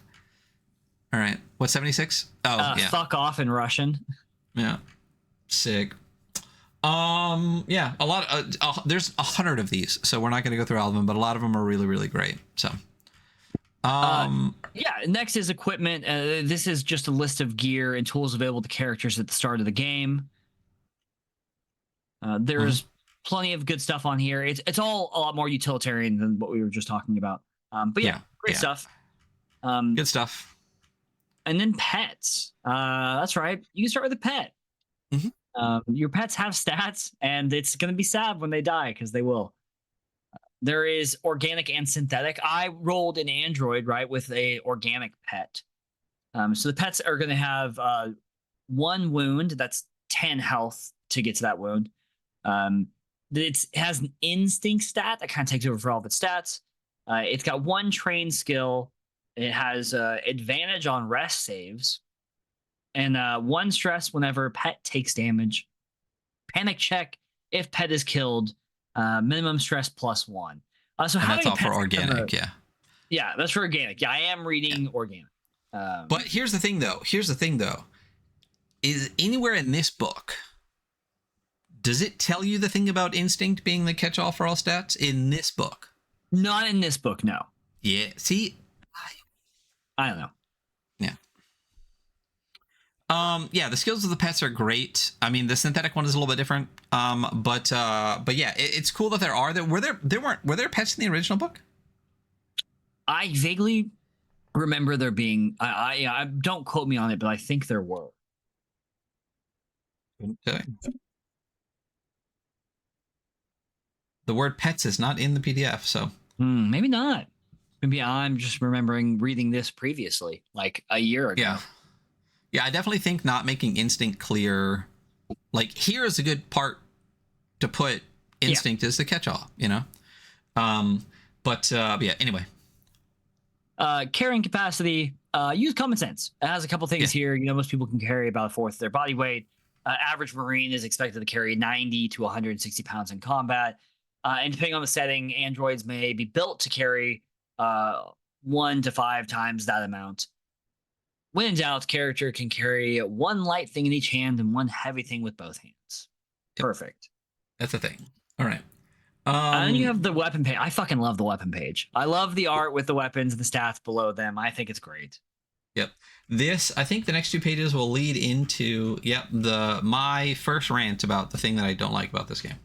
All right, what, 76? Oh, yeah. Fuck off in Russian. Yeah, sick. Yeah, a lot of, there's 100 of these, so we're not going to go through all of them, but a lot of them are really, really great. So, yeah, next is equipment. This is just a list of gear and tools available to characters at the start of the game. There's plenty of good stuff on here. It's all a lot more utilitarian than what we were just talking about. But yeah, great stuff. Good stuff. And then pets. That's right. You can start with a pet. Mm-hmm. Your pets have stats, and it's going to be sad when they die, because they will. There is organic and synthetic. I rolled an android, right, with a organic pet. So the pets are going to have 1 wound. That's 10 health to get to that wound. It has an instinct stat that kind of takes over for all of its stats. It's got 1 trained skill. It has advantage on rest saves. And 1 stress whenever pet takes damage. Panic check if pet is killed. Minimum stress +1. So and that's all for organic, yeah. Yeah, that's for organic. Yeah, I am reading organic. But here's the thing, though. Is anywhere in this book, does it tell you the thing about instinct being the catch-all for all stats in this book? Not in this book, no. Yeah, see? I don't know. Yeah. Yeah, the skills of the pets are great. I mean, the synthetic one is a little bit different. But yeah, it's cool that there are. Were there pets in the original book? I vaguely remember there being. I don't quote me on it, but I think there were. Okay. The word pets is not in the PDF, so maybe not. Maybe I'm just remembering reading this previously, like a year ago. Yeah, I definitely think not making instinct clear. Like, here is a good part to put instinct as the catch-all, you know? But yeah, anyway. Carrying capacity, use common sense. It has a couple things here. You know, most people can carry about a fourth of their body weight. Average Marine is expected to carry 90 to 160 pounds in combat. And depending on the setting, androids may be built to carry 1 to 5 times that amount. When in doubt, character can carry one light thing in each hand and one heavy thing with both hands. Perfect. That's the thing. All right. And then you have the weapon page. I fucking love the weapon page. I love the art with the weapons and the stats below them. I think it's great. Yep. I think the next 2 pages will lead into, my first rant about the thing that I don't like about this game.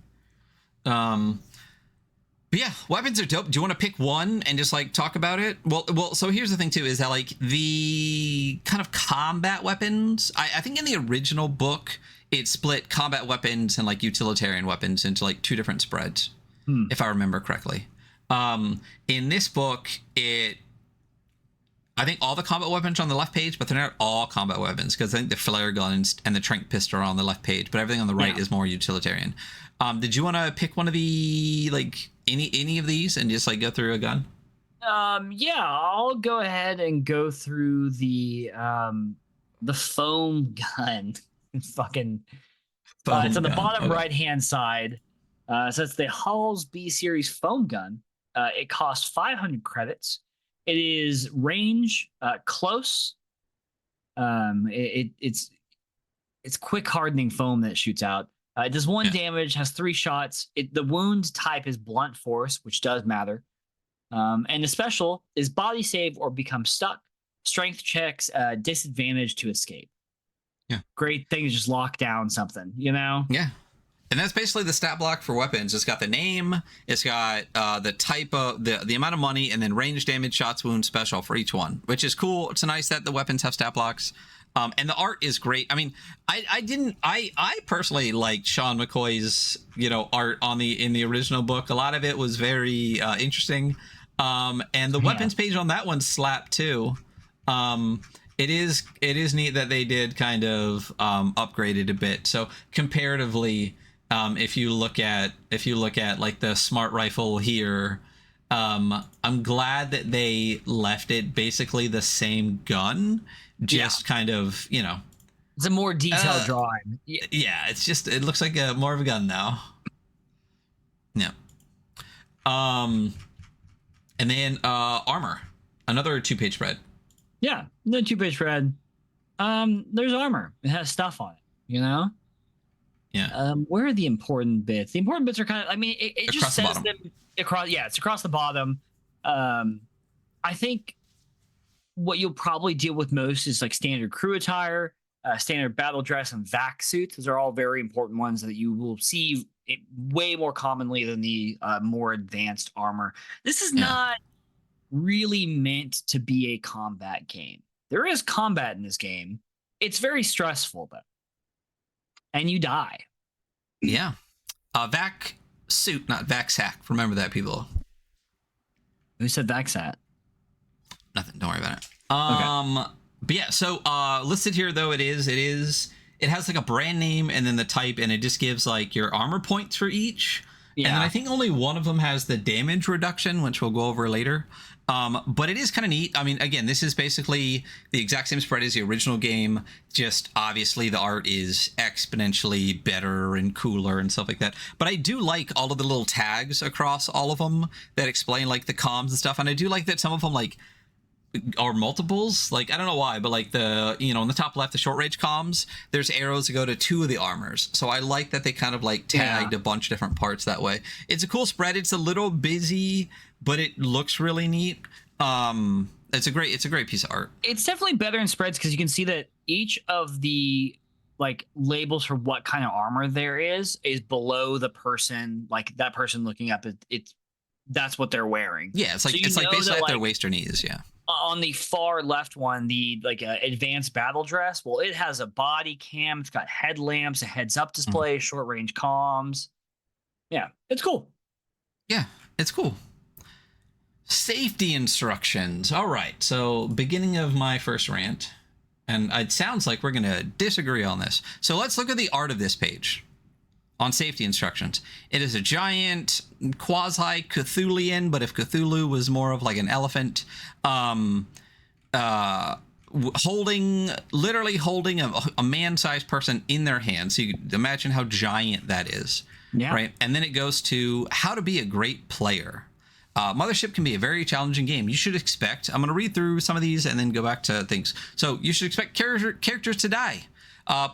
But yeah, weapons are dope. Do you want to pick one and just like talk about it? Well. So here's the thing too, is that like the kind of combat weapons, I think in the original book, it split combat weapons and like utilitarian weapons into like 2 different spreads, if I remember correctly. In this book, I think all the combat weapons are on the left page, but they're not all combat weapons, because I think the flare guns and the tranq pistol are on the left page, but everything on the right is more utilitarian. Did you want to pick one of the, like, any of these and just like go through a gun? Yeah, I'll go ahead and go through the foam gun. Fucking it's on the bottom right hand side. So it's the Hall's B series foam gun. It costs 500 credits. It is range close. It's quick hardening foam that shoots out. It does 1 damage, has 3 shots. The wound type is blunt force, which does matter. And the special is body save or become stuck. Strength checks, disadvantage to escape. Yeah. Great thing to just lock down something, you know? Yeah. And that's basically the stat block for weapons. It's got the name, it's got the type of the amount of money, and then range, damage, shots, wound, special for each one, which is cool. It's nice that the weapons have stat blocks. And the art is great. I mean, I personally liked Sean McCoy's, art in the original book. A lot of it was very interesting. And the weapons page on that one slapped too. It is neat that they did kind of upgrade it a bit. So comparatively, if you look at like the smart rifle here, I'm glad that they left it basically the same gun, just kind of, it's a more detailed drawing. Yeah, it looks like more of a gun now. Yeah. And then armor, another 2-page spread. Yeah, the 2-page spread. There's armor. It has stuff on it, Yeah. Where are the important bits? The important bits are kind of, it just says the them across. Yeah, it's across the bottom. I think what you'll probably deal with most is like standard crew attire, standard battle dress, and vac suits. Those are all very important ones that you will see way more commonly than the more advanced armor. This is not really meant to be a combat game. There is combat in this game. It's very stressful though, and you die. Yeah. Vac suit, not vac sack. Remember that, people. Who said vac sat? Nothing. Don't worry about it. Okay. But yeah, so listed here though, it has like a brand name and then the type, and it just gives like your armor points for each. Yeah. And then I think only one of them has the damage reduction, which we'll go over later. But it is kind of neat. I mean, again, this is basically the exact same spread as the original game, just obviously the art is exponentially better and cooler and stuff like that. But I do like all of the little tags across all of them that explain like the comms and stuff. And I do like that some of them like are multiples. Like, I don't know why, but like the, in the top left, the short range comms, there's arrows to go to 2 of the armors. So I like that they kind of like tagged a bunch of different parts that way. It's a cool spread. It's a little busy, but it looks really neat. It's a great piece of art. It's definitely better in spreads because you can see that each of the like labels for what kind of armor there is below the person, like that person looking up. That's what they're wearing. Yeah, it's like basically at their waist or knees. Yeah. On the far left one, the advanced battle dress, well, it has a body cam. It's got headlamps, a heads-up display, short-range comms. Yeah, it's cool. Yeah, it's cool. Safety instructions. All right. So, beginning of my first rant, and it sounds like we're going to disagree on this. So, let's look at the art of this page on safety instructions. It is a giant quasi Cthulhian, but if Cthulhu was more of like an elephant, literally holding a man-sized person in their hands. So you can imagine how giant that is. Yeah. Right. And then it goes to how to be a great player. Mothership can be a very challenging game. You should expect, I'm going to read through some of these and then go back to things. So you should expect characters to die,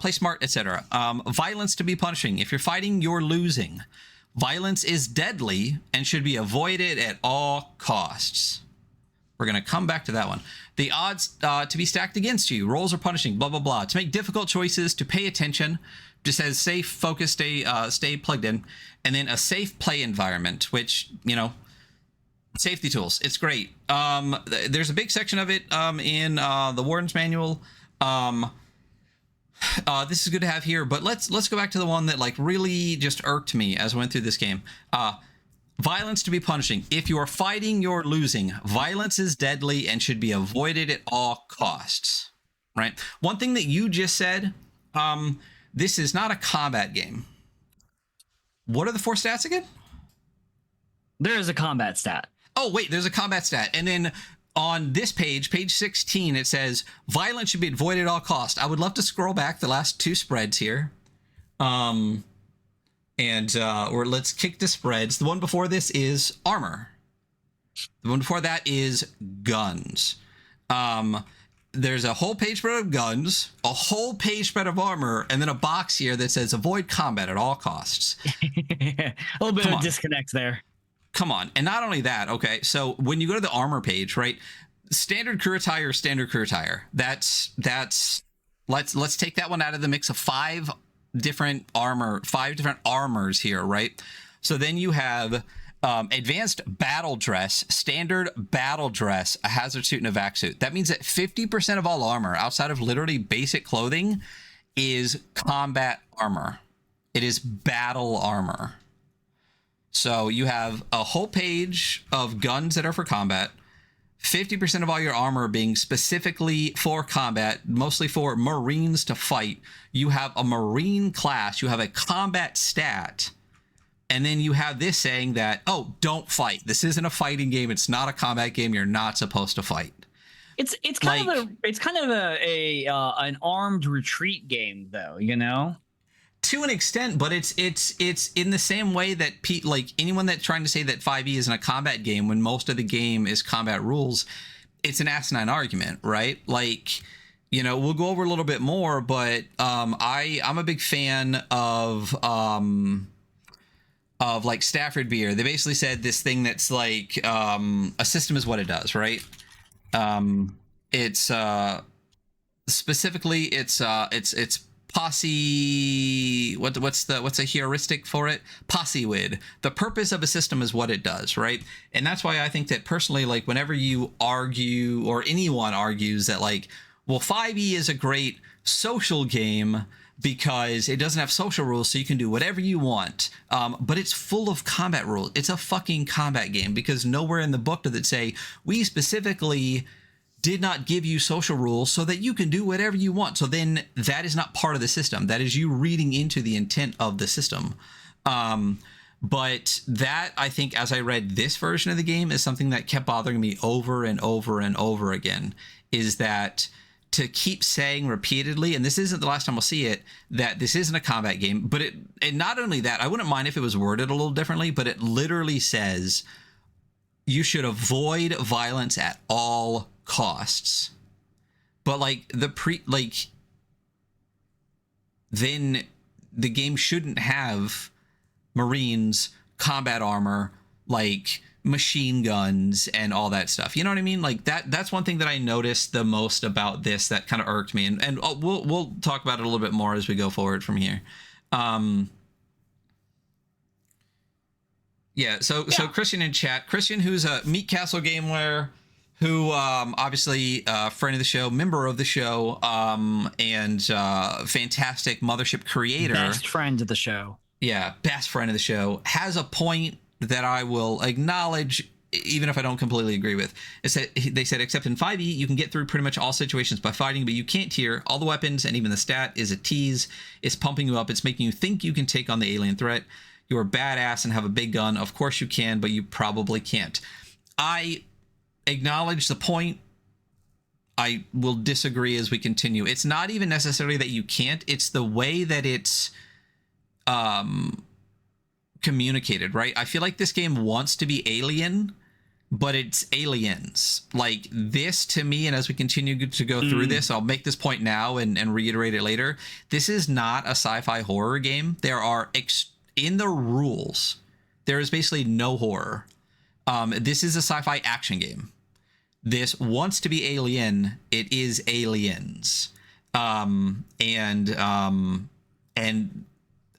play smart, etc. Violence to be punishing. If you're fighting, you're losing. Violence is deadly and should be avoided at all costs. We're going to come back to that one. The odds to be stacked against you. Rolls are punishing, blah, blah, blah. To make difficult choices, to pay attention. Just says safe, focus, stay plugged in. And then a safe play environment, which, you know, safety tools. It's great. There's a big section of it in the Warden's Manual. This is good to have here, but let's go back to the one that like really just irked me as I went through this game. Violence to be punishing. If you're fighting, you're losing. Violence is deadly and should be avoided at all costs. Right? One thing that you just said, this is not a combat game. What are the 4 stats again? There is a combat stat. Oh, wait, there's a combat stat. And then on this page, page 16, it says violence should be avoided at all costs. I would love to scroll back the last 2 spreads here. Or let's kick the spreads. The one before this is armor. The one before that is guns. There's a whole page spread of guns, a whole page spread of armor, and then a box here that says avoid combat at all costs. A little bit of disconnect there. Come on. And not only that, okay, so when you go to the armor page, right, standard crew attire, that's let's take that one out of the mix of 5 different armors here, right? So then you have advanced battle dress, standard battle dress, a hazard suit, and a vac suit. That means that 50% of all armor outside of literally basic clothing is combat armor. It is battle armor. So you have a whole page of guns that are for combat, 50% of all your armor being specifically for combat, mostly for Marines to fight. You have a Marine class, you have a combat stat, and then you have this saying that, oh, don't fight. This isn't a fighting game. It's not a combat game. You're not supposed to fight. It's kind of an armed retreat game, though, you know? To an extent, but it's in the same way that like anyone that's trying to say that 5e isn't a combat game when most of the game is combat rules, it's an asinine argument, right? Like, you know, we'll go over a little bit more, but I'm a big fan of like Stafford beer. They basically said this thing that's like a system is what it does, right? It's specifically it's posse, what's a heuristic for it? Posse-wid. The purpose of a system is what it does, right? And that's why I think that personally, like whenever you argue or anyone argues that like, well, 5e is a great social game because it doesn't have social rules, so you can do whatever you want. But it's full of combat rules. It's a fucking combat game because nowhere in the book does it say, we specifically did not give you social rules so that you can do whatever you want. So then that is not part of the system. That is you reading into the intent of the system. But that, I think, as I read this version of the game, is something that kept bothering me over and over and over again, is that to keep saying repeatedly, and this isn't the last time we'll see it, that this isn't a combat game, but and not only that, I wouldn't mind if it was worded a little differently, but it literally says you should avoid violence at all costs. But like then the game shouldn't have Marines, combat armor, like machine guns and all that stuff. You know what I mean? Like that's one thing that I noticed the most about this that kind of irked me, and we'll talk about it a little bit more as we go forward from here. So Christian in chat, Christian, who's a Meat Castle Gameware, who obviously friend of the show, member of the show, and fantastic Mothership creator, best friend of the show. Yeah, best friend of the show, has a point that I will acknowledge even if I don't completely agree with. They said, except in 5e, you can get through pretty much all situations by fighting, but you can't here. All the weapons and even the stat is a tease. It's pumping you up. It's making you think you can take on the alien threat. You're badass and have a big gun. Of course you can, but you probably can't. I acknowledge the point. I will disagree as we continue. It's not even necessarily that you can't. It's the way that it's communicated, right? I feel like this game wants to be alien, but it's aliens. Like this to me, and as we continue to go through this, I'll make this point now and reiterate it later. This is not a sci-fi horror game. There are in the rules, there is basically no horror. This is a sci-fi action game. This wants to be alien. It is aliens. And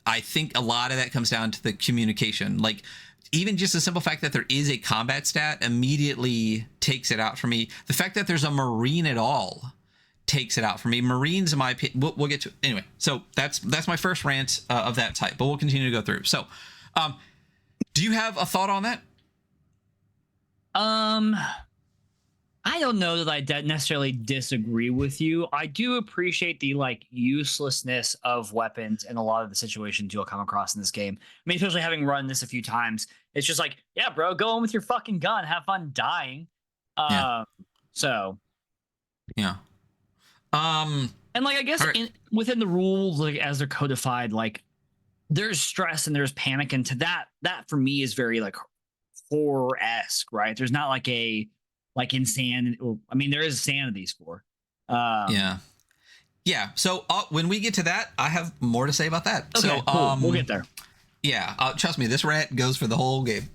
I think a lot of that comes down to the communication. Like even just the simple fact that there is a combat stat immediately takes it out for me. The fact that there's a Marine at all takes it out for me. Marines, in my opinion, we'll get to it. Anyway. So that's my first rant of that type, but we'll continue to go through. So, do you have a thought on that? I don't know that I necessarily disagree with you. I do appreciate the like uselessness of weapons in a lot of the situations you'll come across in this game. I mean, especially having run this a few times, it's just like, yeah, bro, go in with your fucking gun, have fun dying. So, yeah. And like I guess within the rules, like as they're codified, like there's stress and there's panic, and to that for me is very like horror-esque, right? There's not like a insane, or I mean, there is sanity score. Yeah. So when we get to that, I have more to say about that. Okay, so cool. We'll get there. Yeah, trust me, this rant goes for the whole game,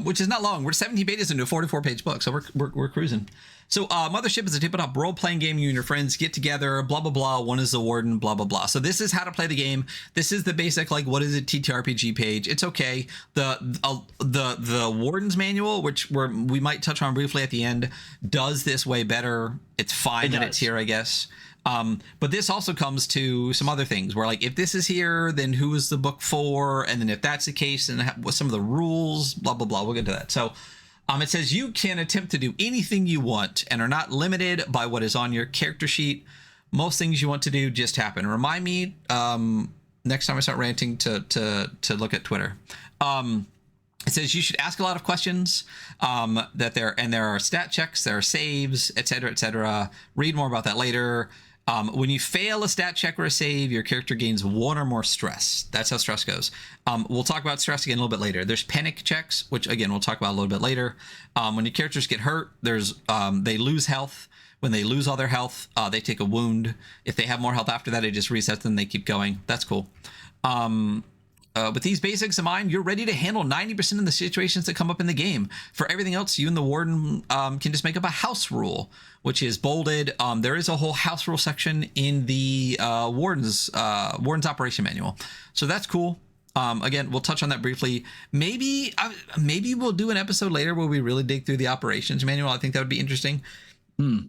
which is not long. We're 17 pages into a 44-page book, so we're cruising. So Mothership is a tabletop role-playing game. You and your friends get together, blah, blah, blah. One is the warden, blah, blah, blah. So this is how to play the game. This is the basic, like, what is it, TTRPG page. It's okay. The warden's manual, which we might touch on briefly at the end, does this way better. It's fine that it's here, I guess. But this also comes to some other things where, like, if this is here, then who is the book for? And then if that's the case, then what some of the rules, blah, blah, blah. We'll get to that. So it says you can attempt to do anything you want and are not limited by what is on your character sheet. Most things you want to do just happen. Remind me next time I start ranting to look at Twitter. It says you should ask a lot of questions, there are stat checks, there are saves, etc., etc. Read more about that later. When you fail a stat check or a save, your character gains 1 or more stress. That's how stress goes. We'll talk about stress again a little bit later. There's panic checks, which again we'll talk about a little bit later. When your characters get hurt, they lose health. When they lose all their health, they take a wound. If they have more health after that, it just resets them. They keep going. That's cool. With these basics in mind, you're ready to handle 90% of the situations that come up in the game. For everything else, you and the warden can just make up a house rule, which is bolded. There is a whole house rule section in the warden's operation manual, so that's cool. Again, we'll touch on that briefly. Maybe we'll do an episode later where we really dig through the operations manual. I think that would be interesting.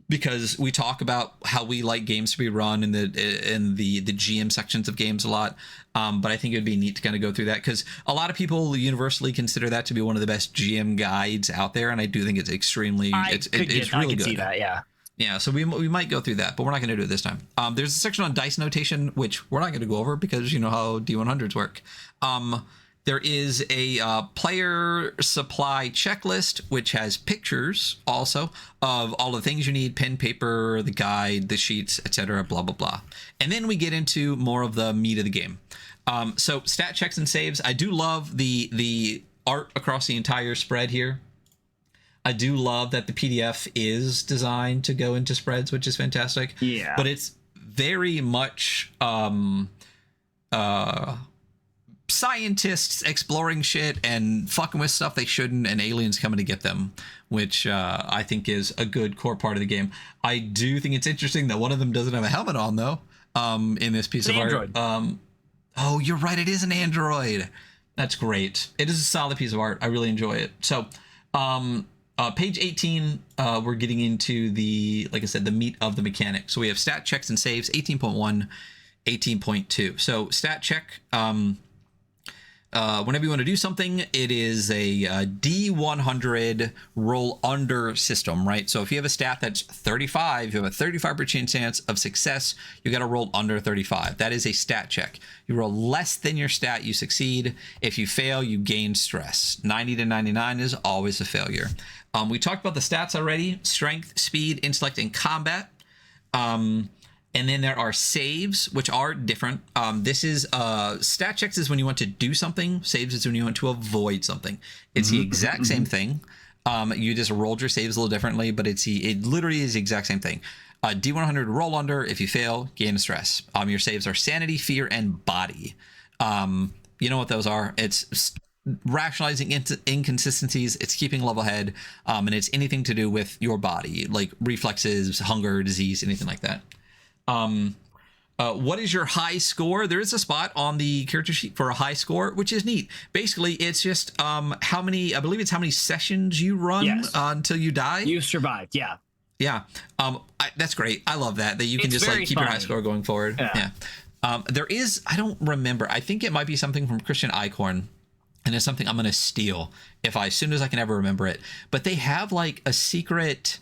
Because we talk about how we like games to be run in the GM sections of games a lot, but I think it would be neat to kind of go through that because a lot of people universally consider that to be one of the best GM guides out there, and I do think it's extremely it's really good. See that, yeah. So we might go through that, but we're not going to do it this time. There's a section on dice notation, which we're not going to go over because you know how D100s work. There is a player supply checklist, which has pictures also of all the things you need, pen, paper, the guide, the sheets, etc., blah, blah, blah. And then we get into more of the meat of the game. So stat checks and saves. I do love the art across the entire spread here. I do love that the PDF is designed to go into spreads, which is fantastic. Yeah. But it's very much scientists exploring shit and fucking with stuff they shouldn't, and aliens coming to get them, which I think is a good core part of the game. I do think it's interesting that one of them doesn't have a helmet on though. In this piece of art. Oh, you're right. It is an android. That's great. It is a solid piece of art. I really enjoy it. So, page 18, we're getting into like I said, the meat of the mechanic. So we have stat checks and saves, 18.1, 18.2. So stat check. whenever you want to do something, it is a D100 roll under system, right? So if you have a stat that's 35, you have a 35% chance of success. You got to roll under 35. That is a stat check. You roll less than your stat, you succeed. If you fail, you gain stress. 90 to 99 is always a failure. We talked about the stats already: strength, speed, intellect, and combat. And then there are saves, which are different. This is stat checks is when you want to do something. Saves is when you want to avoid something. It's the exact same thing. You just rolled your saves a little differently, but it literally is the exact same thing. D100 roll under. If you fail, gain stress. Your saves are sanity, fear, and body. You know what those are? It's rationalizing inconsistencies. It's keeping level head, and it's anything to do with your body, like reflexes, hunger, disease, anything like that. What is your high score? There is a spot on the character sheet for a high score, which is neat. Basically, it's just how many sessions you run until you die. You survived, yeah. Yeah. That's great. I love that you can just like keep your high score going forward. Yeah. There is, I don't remember, I think it might be something from Christian Eichhorn, and it's something I'm going to steal as soon as I can ever remember it. But they have like a secret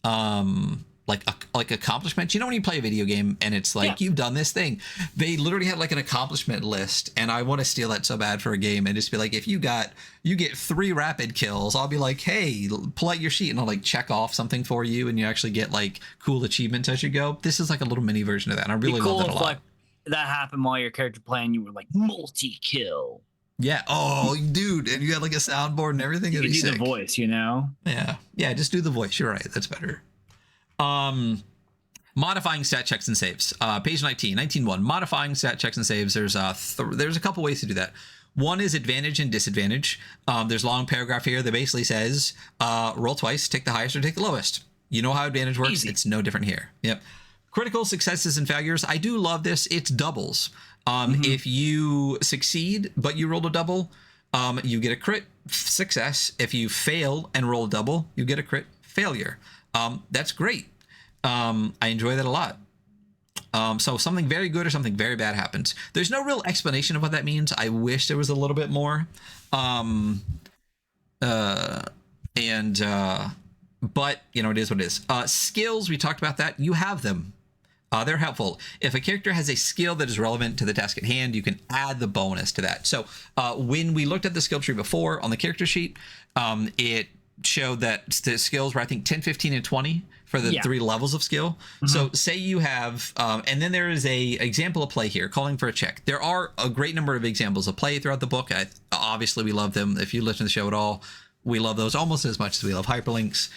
like accomplishments. You know when you play a video game and it's like you've done this thing, they literally have like an accomplishment list, and I want to steal that so bad for a game and just be like, if you get 3 rapid kills, I'll be like, hey, pull out your sheet and I'll like check off something for you, and you actually get like cool achievements as you go. This is like a little mini version of that, and I really love that a lot. Like that happened while your character playing, you were like multi-kill. Yeah. Oh, dude, and you had like a soundboard and everything. You can do the voice, you know? Yeah, just do the voice. You're right. That's better. Modifying stat checks and saves. Page 19.1. Modifying stat checks and saves. There's a couple ways to do that. One is advantage and disadvantage. There's a long paragraph here that basically says roll twice, take the highest or take the lowest. You know how advantage works. Easy. It's no different here. Yep. Critical successes and failures. I do love this. It's doubles. If you succeed but you rolled a double, you get a crit success. If you fail and roll a double, you get a crit failure. That's great. I enjoy that a lot. So something very good or something very bad happens. There's no real explanation of what that means. I wish there was a little bit more. But you know, it is what it is. Skills, we talked about that. You have them. They're helpful. If a character has a skill that is relevant to the task at hand, you can add the bonus to that. So when we looked at the skill tree before on the character sheet, it showed that the skills were, I think, 10, 15, and 20 for the 3 levels of skill. So say you have, and then there is a example of play here, calling for a check. There are a great number of examples of play throughout the book. Obviously, we love them. If you listen to the show at all, we love those almost as much as we love hyperlinks.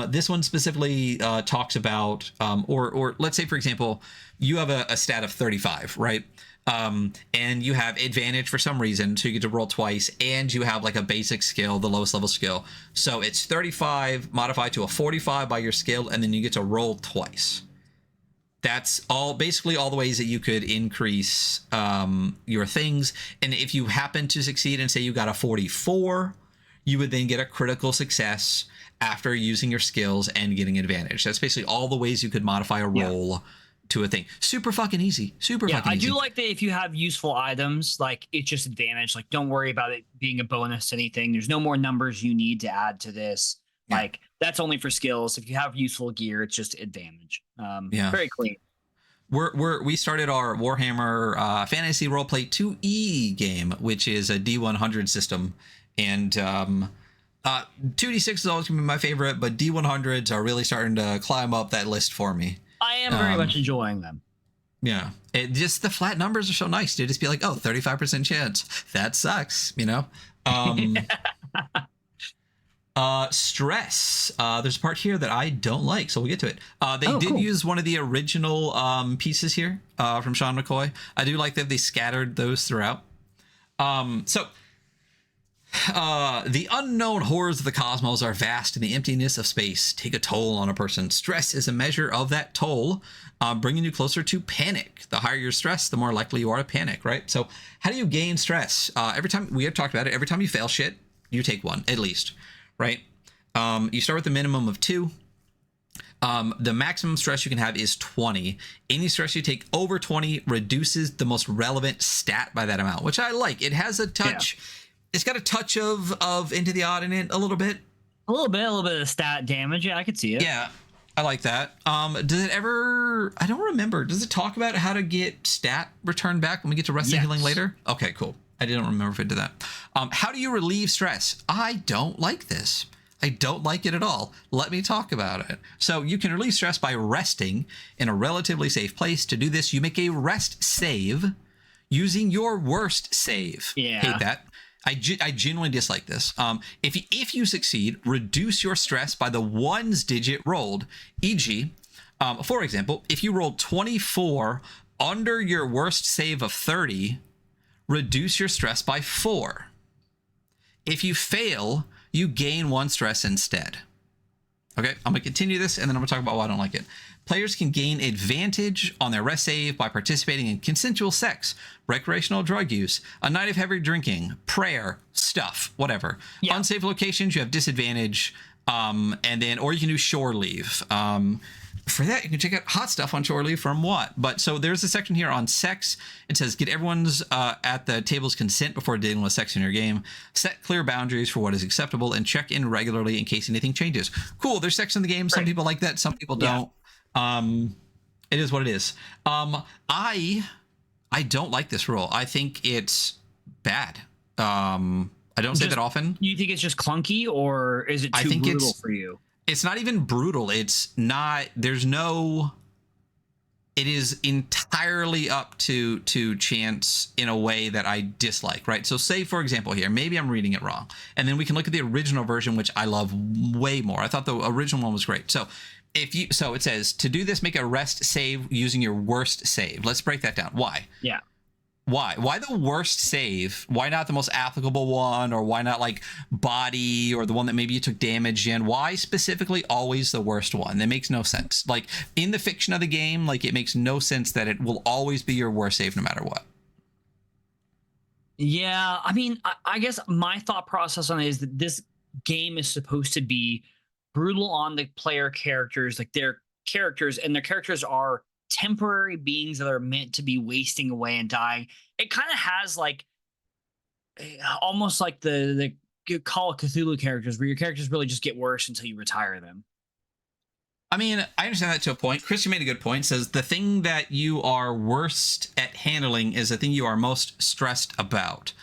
This one specifically talks about, or let's say, for example, you have a stat of 35, right? And you have advantage for some reason, so you get to roll twice, and you have like a basic skill, the lowest level skill. So it's 35 modified to a 45 by your skill, and then you get to roll twice. That's basically all the ways that you could increase your things. And if you happen to succeed and say you got a 44, you would then get a critical success after using your skills and getting advantage. That's basically all the ways you could modify a roll to a thing. Super fucking easy. Fucking easy. I do like that if you have useful items, like it's just advantage. Like don't worry about it being a bonus to anything. There's no more numbers you need to add to this. Like that's only for skills. If you have useful gear, it's just advantage. Very clean. We started our Warhammer Fantasy Roleplay 2E game, which is a D100 system. And 2D6 is always gonna be my favorite, but D100s are really starting to climb up that list for me. I am very much enjoying them. Yeah. Just the flat numbers are so nice to just be like, oh, 35% chance. That sucks, you know? Stress. There's a part here that I don't like, so we'll get to it. They did use one of the original pieces here from Sean McCoy. I do like that they scattered those throughout. The unknown horrors of the cosmos are vast, and the emptiness of space take a toll on a person. Stress is a measure of that toll, bringing you closer to panic. The higher your stress, the more likely you are to panic, right? So how do you gain stress? Every time, we have talked about it, every time you fail shit, you take 1, at least, right? You start with a minimum of 2. The maximum stress you can have is 20. Any stress you take over 20 reduces the most relevant stat by that amount, which I like. It has a touch. It's got a touch of Into the Odd in it a little bit. A little bit of stat damage. Yeah, I could see it. Yeah, I like that. Does it ever? I don't remember. Does it talk about how to get stat returned back when we get to rest and healing later? Okay, cool. I didn't remember if it did that. How do you relieve stress? I don't like this. I don't like it at all. Let me talk about it. So you can relieve stress by resting in a relatively safe place. To do this, you make a rest save using your worst save. Yeah. Hate that. I genuinely dislike this. If you succeed, reduce your stress by the ones digit rolled. E.g., for example, if you roll 24 under your worst save of 30, reduce your stress by 4. If you fail, you gain 1 stress instead. Okay, I'm going to continue this, and then I'm going to talk about why I don't like it. Players can gain advantage on their rest save by participating in consensual sex, recreational drug use, a night of heavy drinking, prayer, stuff, whatever. Yeah. Unsafe locations, you have disadvantage, and then, or you can do shore leave. For that, you can check out hot stuff on shore leave from what. But so there's a section here on sex. It says get everyone's at the table's consent before dealing with sex in your game. Set clear boundaries for what is acceptable and check in regularly in case anything changes. Cool. There's sex in the game. Some people like that. Some people don't. It is what it is. I don't like this rule. I think it's bad. I don't say that often. You think it's just clunky, or is it too brutal for you? It's not even brutal. It's not, there's no, it is entirely up to chance in a way that I dislike, right? So say, for example, here, maybe I'm reading it wrong. And then we can look at the original version, which I love way more. I thought the original one was great. So so it says to do this, make a rest save using your worst save. Let's break that down. Why? Yeah. Why the worst save? Why not the most applicable one? Or why not like body, or the one that maybe you took damage in? Why specifically always the worst one? That makes no sense. Like in the fiction of the game, like it makes no sense that it will always be your worst save no matter what. Yeah, I mean, I guess my thought process on it is that this game is supposed to be brutal on the player characters, like their characters, and their characters are temporary beings that are meant to be wasting away and dying. It kind of has like almost like the Call of Cthulhu characters, where your characters really just get worse until you retire them. I mean, I understand that to a point. Christian made a good point. Says the thing that you are worst at handling is the thing you are most stressed about.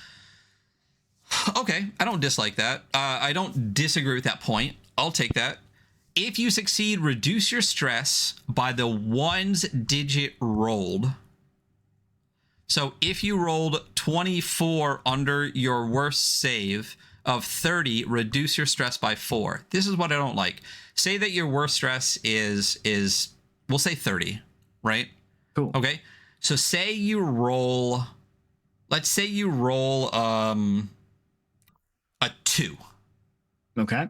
Okay, I don't dislike that. I don't disagree with that point. I'll take that. If you succeed, reduce your stress by the ones digit rolled. So if you rolled 24 under your worst save of 30, reduce your stress by 4. This is what I don't like. Say that your worst stress is we'll say 30, right? Cool. Okay. So say you roll, let's say you roll a 2. Okay.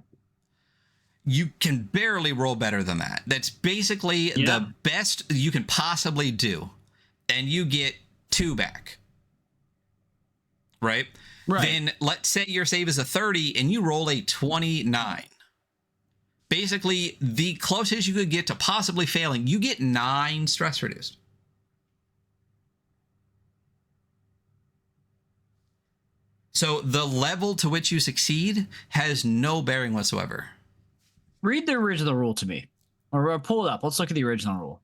You can barely roll better than that. That's basically the best you can possibly do. And you get 2 back. Right? Then let's say your save is a 30 and you roll a 29. Basically, the closest you could get to possibly failing, you get 9 stress reduced. So the level to which you succeed has no bearing whatsoever. Read the original rule to me, or pull it up. Let's look at the original rule.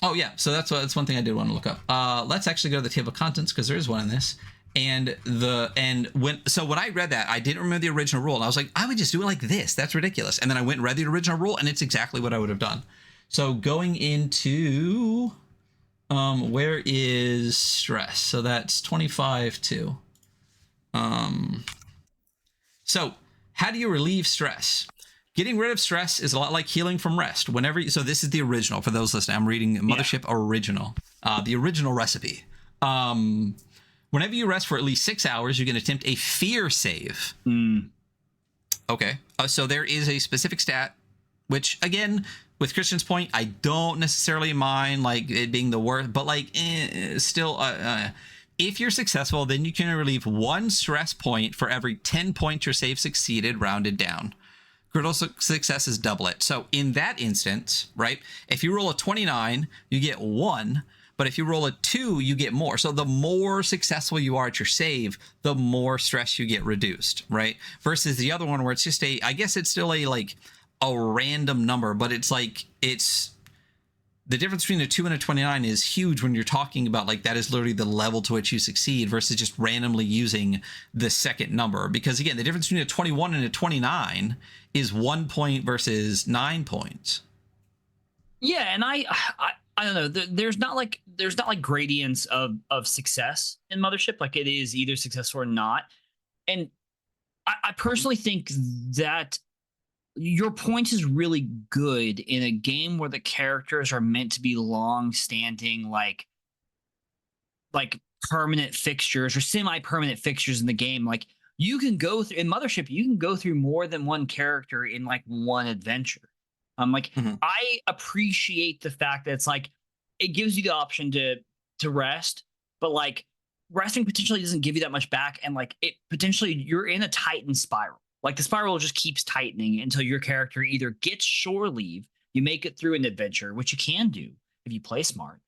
Oh yeah, so that's one thing I did want to look up. Let's actually go to the table of contents because there is one in this. And when I read that, I didn't remember the original rule, and I was like, I would just do it like this. That's ridiculous. And then I went and read the original rule, and it's exactly what I would have done. So going into where is stress? So that's 25 So how do you relieve stress? Getting rid of stress is a lot like healing from rest. So this is the original. For those listening, I'm reading Mothership original, the original recipe. Whenever you rest for at least 6 hours, you can attempt a fear save. Okay. So there is a specific stat, which again, with Christian's point, I don't necessarily mind like it being the worst, but like still, if you're successful, then you can relieve 1 stress point for every 10 points your save succeeded, rounded down. critical success is double it. So in that instance, right, if you roll a 29, you get 1, but if you roll a 2, you get more. So the more successful you are at your save, the more stress you get reduced, right? Versus the other one where it's just I guess it's still a random number, but it's the difference between a 2 and a 29 is huge when you're talking about that is literally the level to which you succeed versus just randomly using the second number. Because again, the difference between a 21 and a 29 is 1 point versus 9 points. Yeah, and I don't know. There's not gradients of success in Mothership. Like it is either success or not. And I personally think that your point is really good in a game where the characters are meant to be long-standing, like permanent fixtures or semi-permanent fixtures in the game. Like you can go through in Mothership, you can go through more than one character in one adventure. I appreciate the fact that it's it gives you the option to rest, but resting potentially doesn't give you that much back, and it potentially you're in a Titan spiral. The spiral just keeps tightening until your character either gets shore leave, you make it through an adventure, which you can do if you play smart,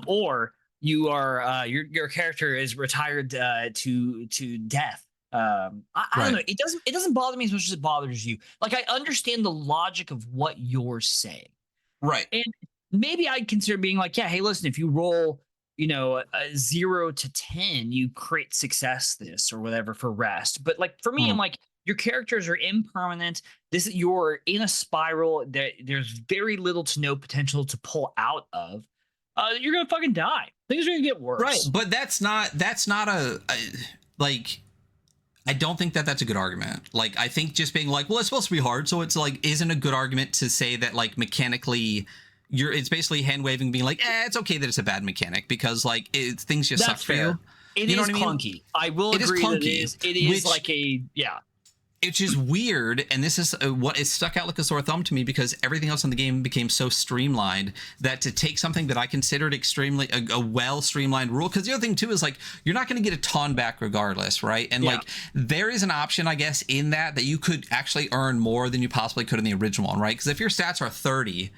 or you are your character is retired to death. I don't know. It doesn't bother me as much as it bothers you. I understand the logic of what you're saying, right? And maybe I'd consider being yeah, hey, listen, if you roll, a 0 to 10, you create success this or whatever for rest. But for me, I'm your characters are impermanent. You're in a spiral that there's very little to no potential to pull out of. You're gonna fucking die. Things are gonna get worse. Right, but that's not a I don't think that that's a good argument. I think just being well, it's supposed to be hard, so it's isn't a good argument to say that mechanically it's basically hand waving, being it's okay that it's a bad mechanic because things just suck for you. It is clunky. I will agree that it is yeah. It's just weird, and this is what is stuck out like a sore thumb to me because everything else in the game became so streamlined that to take something that I considered extremely a well streamlined rule, because the other thing too is you're not going to get a ton back regardless, right? And there is an option, I guess, in that you could actually earn more than you possibly could in the original one, right? Because if your stats are 30,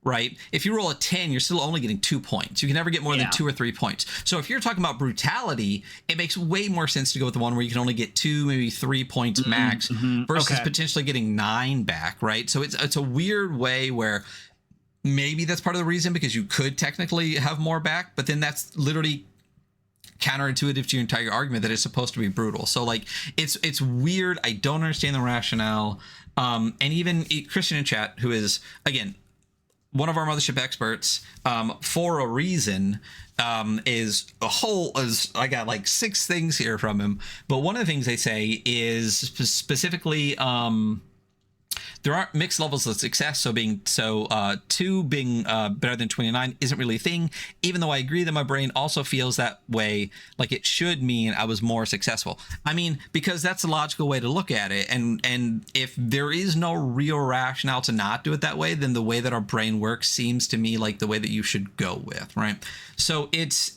right, if you roll a 10, you're still only getting 2 points. You can never get more than 2 or 3 points. So if you're talking about brutality, it makes way more sense to go with the one where you can only get 2, maybe 3 points max versus potentially getting 9 back, right? So it's a weird way where maybe that's part of the reason, because you could technically have more back, but then that's literally counterintuitive to your entire argument that it's supposed to be brutal. So it's weird. I don't understand the rationale. And even Christian in chat, who is again one of our Mothership experts, for a reason, is I got 6 things here from him, but one of the things they say is specifically there aren't mixed levels of success, so 2 being better than 29 isn't really a thing, even though I agree that my brain also feels that way, it should mean I was more successful. I mean, because that's a logical way to look at it, and if there is no real rationale to not do it that way, then the way that our brain works seems to me like the way that you should go with, right? So it's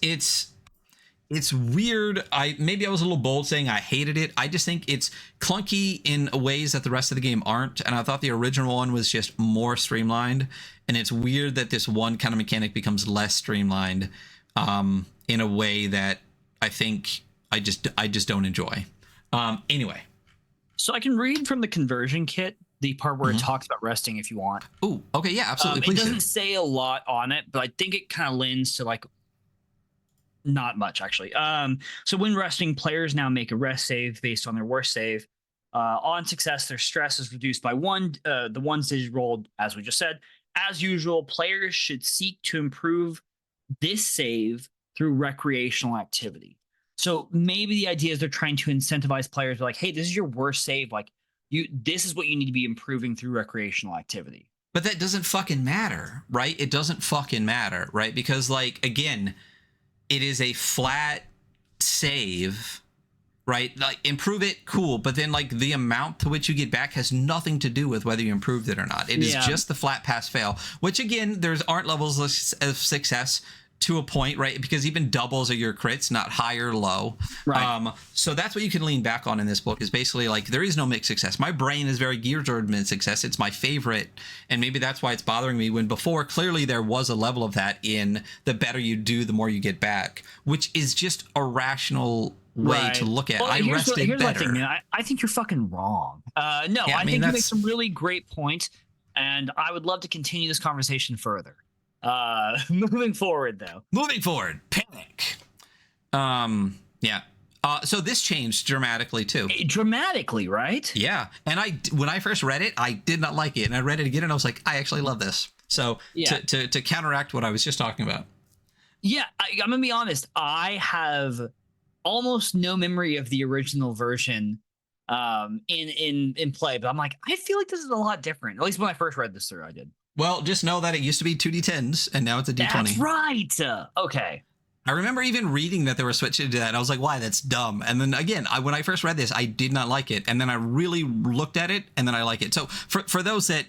weird. Maybe I was a little bold saying I hated it. I just think it's clunky in ways that the rest of the game aren't. And I thought the original one was just more streamlined. And it's weird that this one kind of mechanic becomes less streamlined in a way that I think I just don't enjoy. Anyway. So I can read from the conversion kit the part where it talks about resting if you want. Oh, okay. Yeah, absolutely. It doesn't say a lot on it, but I think it kind of lends to not much actually. So when resting, players now make a rest save based on their worst save. On success, their stress is reduced by 1. The ones they rolled, as we just said. As usual, players should seek to improve this save through recreational activity. So maybe the idea is they're trying to incentivize players, hey, this is your worst save. This is what you need to be improving through recreational activity. But that doesn't fucking matter, right? It doesn't fucking matter, right? Because again, it is a flat save, right? Improve it, cool. But then the amount to which you get back has nothing to do with whether you improved it or not. It is just the flat pass fail, which again, aren't levels of success to a point, right? Because even doubles are your crits, not high or low. Right. So that's what you can lean back on in this book, is basically like there is no mixed success. My brain is very geared toward mixed success. It's my favorite, and maybe that's why it's bothering me, when before clearly there was a level of that in the better you do, the more you get back, which is just a rational way to look at. Well, I here's rested my better. thing, man. I think you're fucking wrong. No, Yeah, I mean, think you make some really great points, and I would love to continue this conversation further. Moving forward, though. Moving forward, Panic. Yeah. So this changed dramatically too. Dramatically, right? Yeah. And when I first read it, I did not like it, and I read it again, and I was like, I actually love this. So Yeah. to counteract what I was just talking about. Yeah, I'm gonna be honest. I have almost no memory of the original version in play, but I'm like, I feel like this is a lot different. At least when I first read this through, I did. Well, just know that it used to be 2d10s, and now it's a d20. That's right. Okay. I remember even reading that they were switching to that, and I was like, why? That's dumb. And then again, when I first read this, I did not like it. And then I really looked at it, and then I like it. So for those that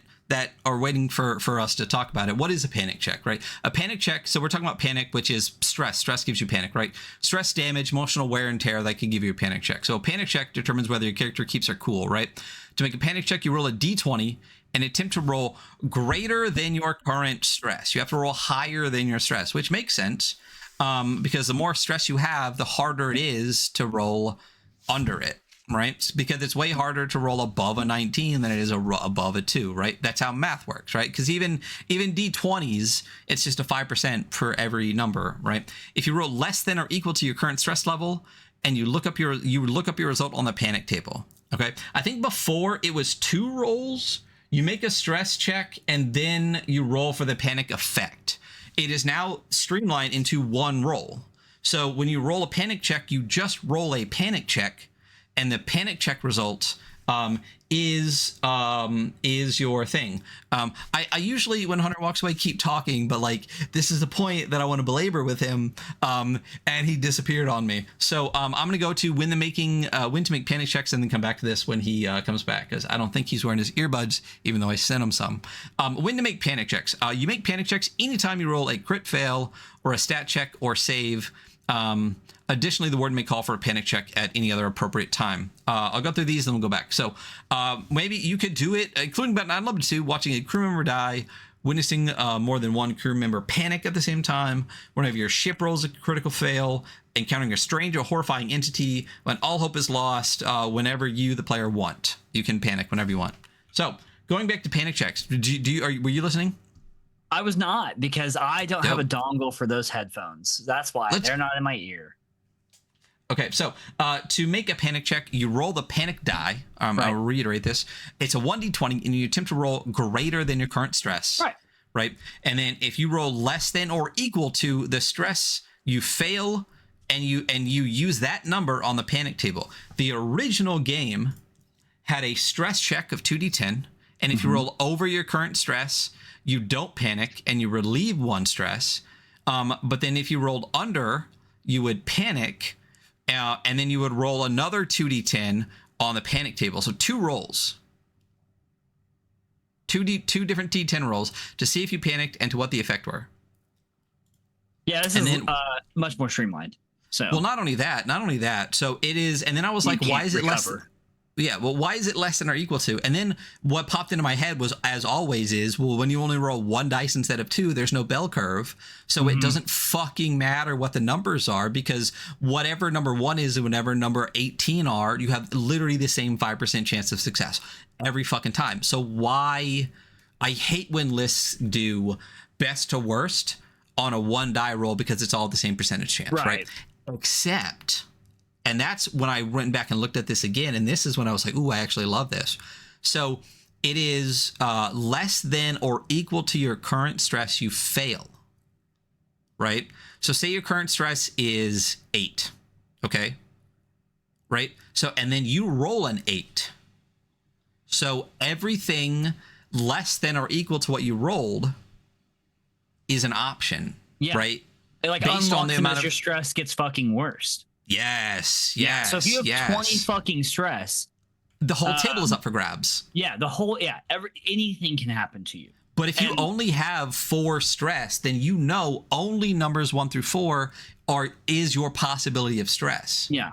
are waiting for us to talk about it, what is a panic check, right? A panic check, so we're talking about panic, which is stress. Stress gives you panic, right? Stress, damage, emotional wear and tear, that can give you a panic check. So a panic check determines whether your character keeps her cool, right? To make a panic check, you roll a d20 and attempt to roll greater than your current stress. You have to roll higher than your stress, which makes sense, because the more stress you have, the harder it is to roll under it, right? Because it's way harder to roll above a 19 than it is above a 2, right? That's how math works, right? Because even d20s, it's just a 5% for every number, right? If you roll less than or equal to your current stress level, and you look up your result on the panic table, okay? I think before it was 2 rolls. You make a stress check, and then you roll for the panic effect. It is now streamlined into 1 roll. So when you roll a panic check, you just roll a panic check, and the panic check result is your thing. I usually, when Hunter walks away, keep talking, but like this is the point that I want to belabor with him, and he disappeared on me. So I'm gonna go to when to make panic checks, and then come back to this when he comes back, because I don't think he's wearing his earbuds, even though I sent him some. When to make panic checks. You make panic checks anytime you roll a crit fail or a stat check or save. Additionally, the warden may call for a panic check at any other appropriate time. I'll go through these, then we'll go back. So maybe you could do it, including but not limited to watching a crew member die, witnessing more than one crew member panic at the same time, whenever your ship rolls a critical fail, encountering a strange or horrifying entity, when all hope is lost, whenever you, the player, want. You can panic whenever you want. So going back to panic checks, were you listening? I was not, because I don't have a dongle for those headphones. That's why they're not in my ear. Okay, so to make a panic check, you roll the panic die. Right. I'll reiterate this. It's a 1d20, and you attempt to roll greater than your current stress. Right. And then if you roll less than or equal to the stress, you fail, and you use that number on the panic table. The original game had a stress check of 2d10, and if you roll over your current stress, you don't panic, and you relieve 1 stress. But then if you rolled under, you would panic, and then you would roll another 2d10 on the panic table. So 2 rolls. Two different d10 rolls to see if you panicked and to what the effect were. Yeah, this is much more streamlined. So well, not only that. So it is, and then I was like, why is it less? Yeah, well, why is it less than or equal to? And then what popped into my head was, as always is, well, when you only roll 1 dice instead of 2, there's no bell curve. So it doesn't fucking matter what the numbers are, because whatever number 1 is and whatever number 18 are, you have literally the same 5% chance of success every fucking time. So why? I hate when lists do best to worst on a 1 die roll, because it's all the same percentage chance, right? Except... And that's when I went back and looked at this again. And this is when I was like, ooh, I actually love this. So it is less than or equal to your current stress, you fail. Right? So say your current stress is 8. Okay? Right? So, and then you roll an 8. So everything less than or equal to what you rolled is an option. Yeah. Right? Like, based on the amount of your stress gets fucking worse. Yes. So if you have 20 fucking stress, the whole table is up for grabs. Yeah, anything can happen to you. But if you only have 4 stress, then you know only numbers 1 through 4 is your possibility of stress. Yeah.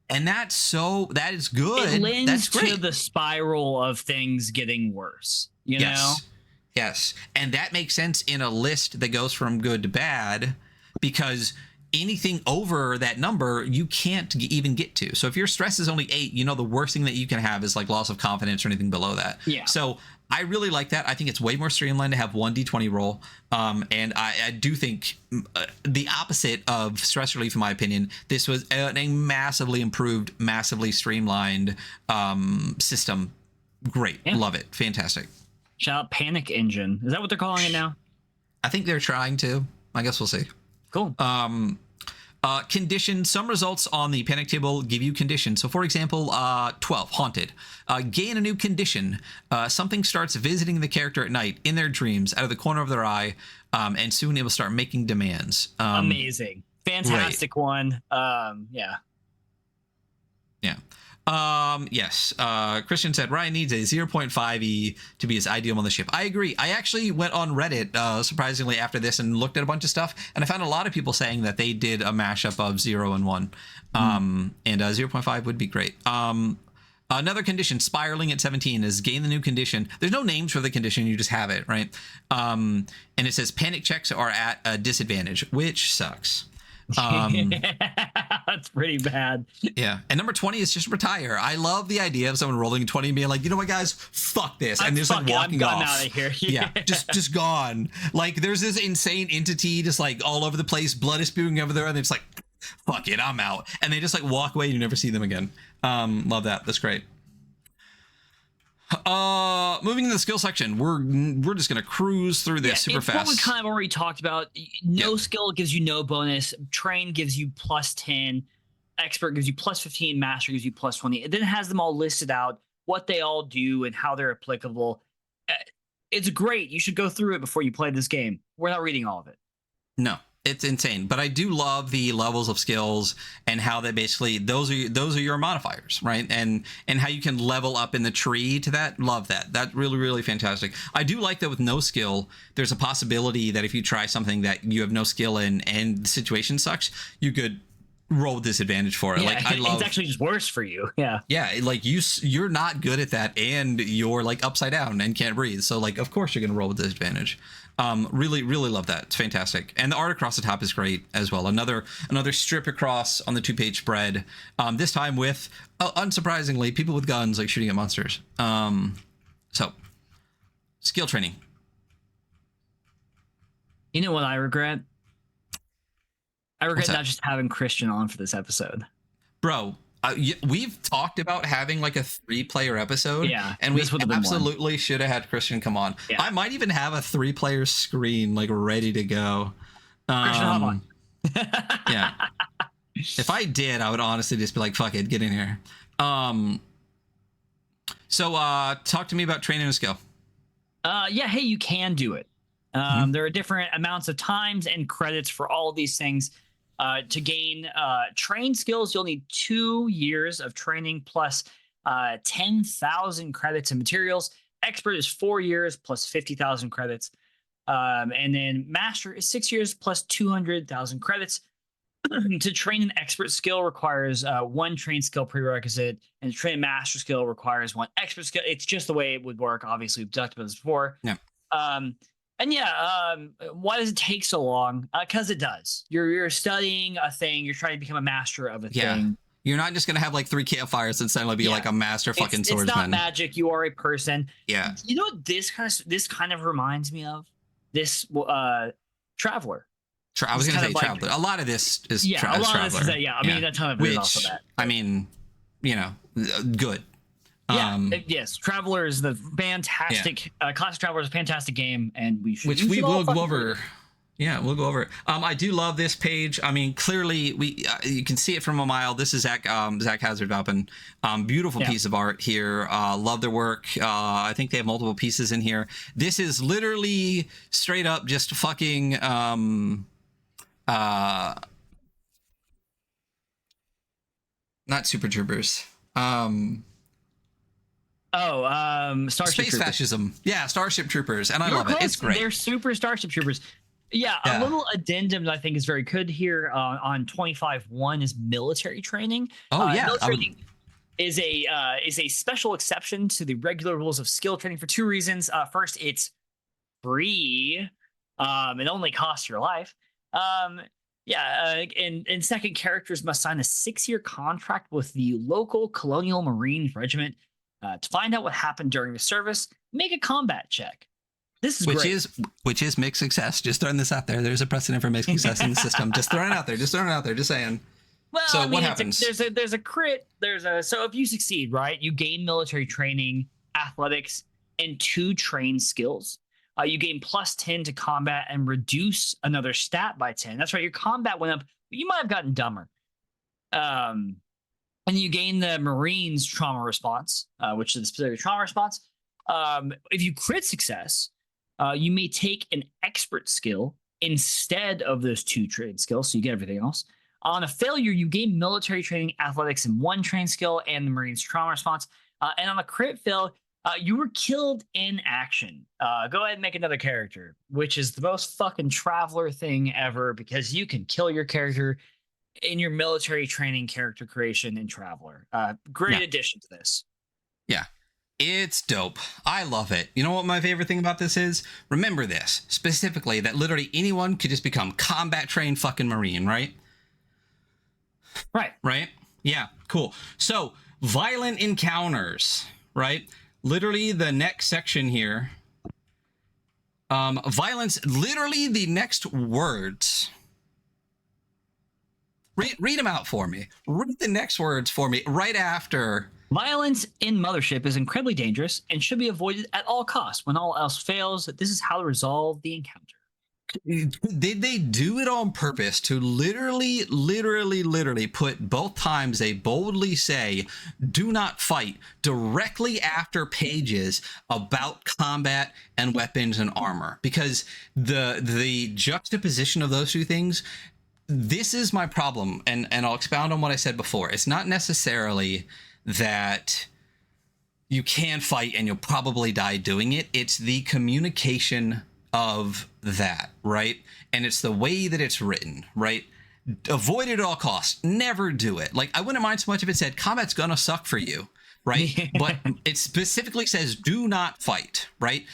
And that is good. It lends That's great. to the spiral of things getting worse, you know? Yes. And that makes sense in a list that goes from good to bad, because anything over that number you can't even get to. So if your stress is only 8, the worst thing that you can have is like loss of confidence or anything below that. Yeah. So I really like that. I think it's way more streamlined to have one d20 roll. And I do think the opposite of stress relief, in my opinion, this was a massively improved, massively streamlined system. Great. Yeah. Love it. Fantastic. Shout out Panic Engine. Is that what they're calling it now? I think they're trying to. I guess we'll see. Cool. Condition. Some results on the panic table give you conditions. So, for example, 12, haunted. Gain a new condition. Something starts visiting the character at night in their dreams out of the corner of their eye, and soon it will start making demands. Amazing. Fantastic one. Yeah. Yes. Christian said Ryan needs a 0.5e to be his ideal Mothership. I agree. I actually went on Reddit, surprisingly, after this and looked at a bunch of stuff, and I found a lot of people saying that they did a mashup of 0 and 1. And 0.5 would be great. Another condition, spiraling at 17, is gain the new condition. There's no names for the condition, you just have it, right? And it says panic checks are at a disadvantage, which sucks. That's pretty bad. Yeah. And number 20 is just retire. I love the idea of someone rolling 20 and being like, you know what, guys, fuck this, and just like walking off. Out of here. Yeah, just gone. Like there's this insane entity just like all over the place, blood is spewing over there, and it's like, fuck it, I'm out, and they just like walk away and you never see them again. Love that. That's great. Moving into the skill section, we're just gonna cruise through this super fast. What we kind of already talked about. No skill gives you no bonus. Train gives you +10. Expert gives you +15. Master gives you +20. It then has them all listed out, what they all do and how they're applicable. It's great. You should go through it before you play this game. We're not reading all of it. No. It's insane, but I do love the levels of skills and how they basically those are your modifiers, right? And how you can level up in the tree to that. Love that. That's really, really fantastic. I do like that with no skill, there's a possibility that if you try something that you have no skill in and the situation sucks, you could roll disadvantage for it. Yeah, like I love, it's actually just worse for you. Yeah. Yeah, like you're not good at that, and you're like upside down and can't breathe. So like, of course you're gonna roll with disadvantage. Really, really love that. It's fantastic. And the art across the top is great as well. Another strip across on the 2-page spread. This time with, unsurprisingly, people with guns like shooting at monsters. So, skill training. You know what I regret? I regret not just having Christian on for this episode. Bro, we've talked about having like a 3-player episode, and we absolutely should have had Christian come on. Yeah. I might even have a 3-player screen like ready to go. Christian, hop on. Yeah. If I did, I would honestly just be like, fuck it, get in here. So talk to me about training a skill. Yeah, hey, you can do it. There are different amounts of times and credits for all of these things. To gain trained skills, you'll need 2 years of training plus 10,000 credits and materials. Expert is 4 years plus 50,000 credits. And then master is 6 years plus 200,000 credits. To train an expert skill requires 1 trained skill prerequisite, and to train a master skill requires 1 expert skill. It's just the way it would work. Obviously, we've talked about this before. Yeah. And yeah, why does it take so long? Because it does. You're studying a thing. You're trying to become a master of a thing. You're not just gonna have like 3 campfires and suddenly be like a master fucking swordsman. It's not magic. You are a person. Yeah. You know what this kind of reminds me of? This Traveler. I was gonna say Traveler. A lot of this is Traveler. Of this is that. Yeah, I mean, a ton of it is also that. I mean, good. Yes, Traveler is the fantastic Classic Traveler is a fantastic game, and we will go over. Yeah, we'll go over it. I do love this page. I mean, clearly you can see it from a mile. This is Zach Hazardvapen. Beautiful piece of art here. Love their work. I think they have multiple pieces in here. This is literally straight up just fucking not Super Troopers. Starship Space Troopers. fascism. Yeah, Starship Troopers, and I You're love it. It's close. great. They're super Starship Troopers. Yeah, a Yeah. little addendum that I think is very good here on 25.1 is military training. Oh yeah. Military training is a special exception to the regular rules of skill training for two reasons. First, it's free. It only costs your life. And second, characters must sign a 6-year contract with the local Colonial Marine Regiment to find out what happened during the service. Make a combat check. This is great. Which is mixed success. Just throwing this out there. There's a precedent for mixed success in the system. Just throwing it out there. Just saying. Well, so I mean, what happens? There's a crit. So if you succeed, right, you gain military training, athletics, and 2 trained skills. You gain +10 to combat and reduce another stat by 10. That's right. Your combat went up, but you might have gotten dumber. And you gain the Marines trauma response, which is the specific trauma response. If you crit success, you may take an expert skill instead of those 2 trained skills, so you get everything else. On a failure, you gain military training, athletics, and 1 trained skill, and the Marines trauma response. And on a crit fail, you were killed in action. Go ahead and make another character, which is the most fucking Traveler thing ever, because you can kill your character in your military training character creation in Traveler. Great addition to this. Yeah. It's dope. I love it. You know what my favorite thing about this is? Remember this, specifically, that literally anyone could just become combat trained fucking Marine, right? Right? Yeah, cool. So, violent encounters, right? Literally the next section here. Violence, literally the next words. Read them out for me. Read the next words for me right after. Violence in Mothership is incredibly dangerous and should be avoided at all costs. When all else fails, this is how to resolve the encounter. Did they do it on purpose to literally put both times they boldly say do not fight directly after pages about combat and weapons and armor? Because the juxtaposition of those two things, this is my problem, and I'll expound on what I said before. It's not necessarily that you can fight and you'll probably die doing it. It's the communication of that, right? And it's the way that it's written, right? Avoid it at all costs. Never do it. Like, I wouldn't mind so much if it said combat's gonna suck for you, right? But it specifically says do not fight, right?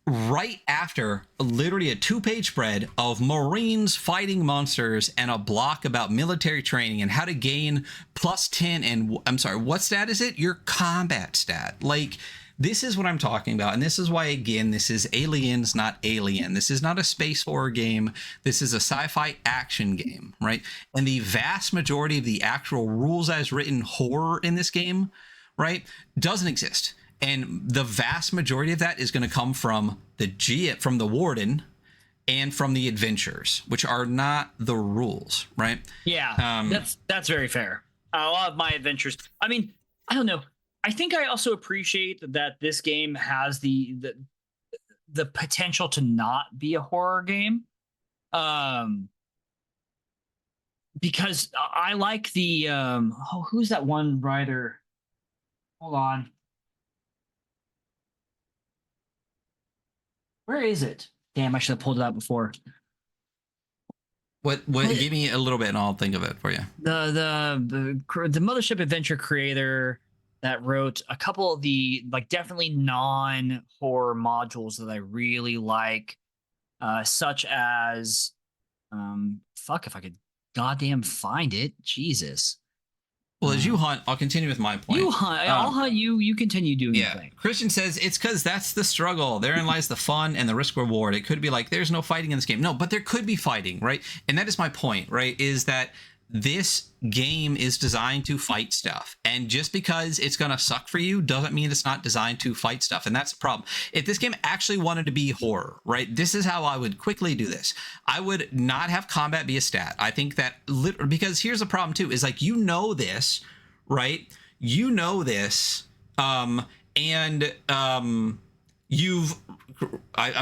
Right after literally a 2-page spread of Marines fighting monsters and a block about military training and how to gain +10 and I'm sorry, what stat is it? Your combat stat. Like, this is what I'm talking about. And this is why, again, this is Aliens, not Alien. This is not a space horror game. This is a sci-fi action game, right? And the vast majority of the actual rules as written horror in this game, right, doesn't exist. And the vast majority of that is going to come from from the warden and from the adventures, which are not the rules, right? Yeah, that's very fair. A lot of my adventures. I mean, I don't know. I think I also appreciate that this game has the potential to not be a horror game, because I like the who's that one writer? Hold on. Where is it? Damn, I should have pulled it out before. What give me a little bit and I'll think of it for you. The Mothership adventure creator that wrote a couple of the definitely non-horror modules that I really like, such as fuck if I could goddamn find it. Jesus. Well, as you hunt, I'll continue with my point. You hunt. I'll hunt you. You continue doing your thing. Christian says it's because that's the struggle. Therein lies the fun and the risk reward. It could be like there's no fighting in this game. No, but there could be fighting, right? And that is my point, right? Is that this game is designed to fight stuff. And just because it's going to suck for you doesn't mean it's not designed to fight stuff. And that's the problem. If this game actually wanted to be horror, right? This is how I would quickly do this. I would not have combat be a stat. I think that because here's the problem too, is like, this, right? This, I'm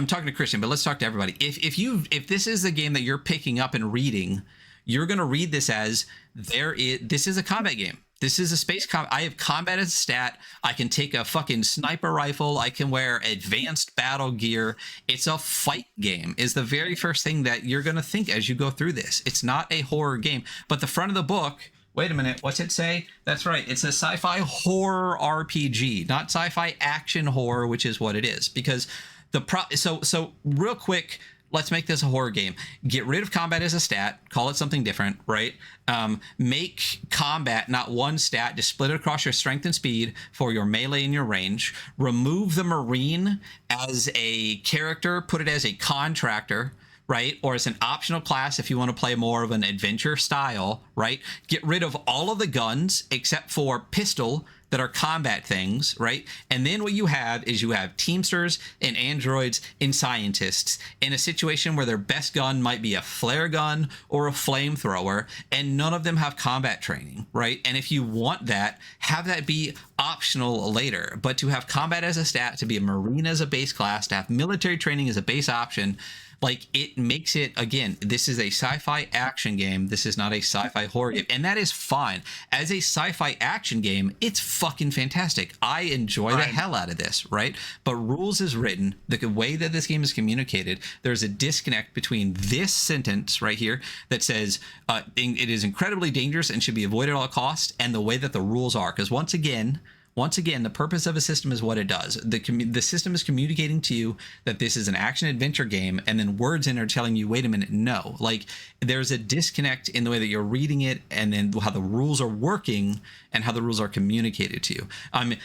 talking to Christian, but let's talk to everybody. If this is the game that you're picking up and reading, you're going to read this as this is a combat game. This is a space I have combat as a stat. I can take a fucking sniper rifle. I can wear advanced battle gear. It's a fight game is the very first thing that you're going to think as you go through this. It's not a horror game. But the front of the book, wait a minute, what's it say? That's right. It's a sci-fi horror RPG, not sci-fi action horror, which is what it is. Because so real quick, let's make this a horror game. Get rid of combat as a stat. Call it something different, right? Make combat not one stat. Just split it across your strength and speed for your melee and your range. Remove the Marine as a character. Put it as a contractor, right? Or as an optional class if you want to play more of an adventure style, right? Get rid of all of the guns except for pistol that are combat things, right? And then what you have is you have teamsters and androids and scientists in a situation where their best gun might be a flare gun or a flamethrower, and none of them have combat training, right? And if you want that, have that be optional later. But to have combat as a stat, to be a Marine as a base class, to have military training as a base option, like, it makes it, again, this is a sci-fi action game. This is not a sci-fi horror game. And that is fine. As a sci-fi action game, it's fucking fantastic. I enjoy the hell out of this, right? But rules is written, the way that this game is communicated, there's a disconnect between this sentence right here that says it is incredibly dangerous and should be avoided at all costs, and the way that the rules are. Because once again, the purpose of a system is what it does. The system is communicating to you that this is an action adventure game, and then words in are telling you, wait a minute, no. Like, there's a disconnect in the way that you're reading it, and then how the rules are working and how the rules are communicated to you.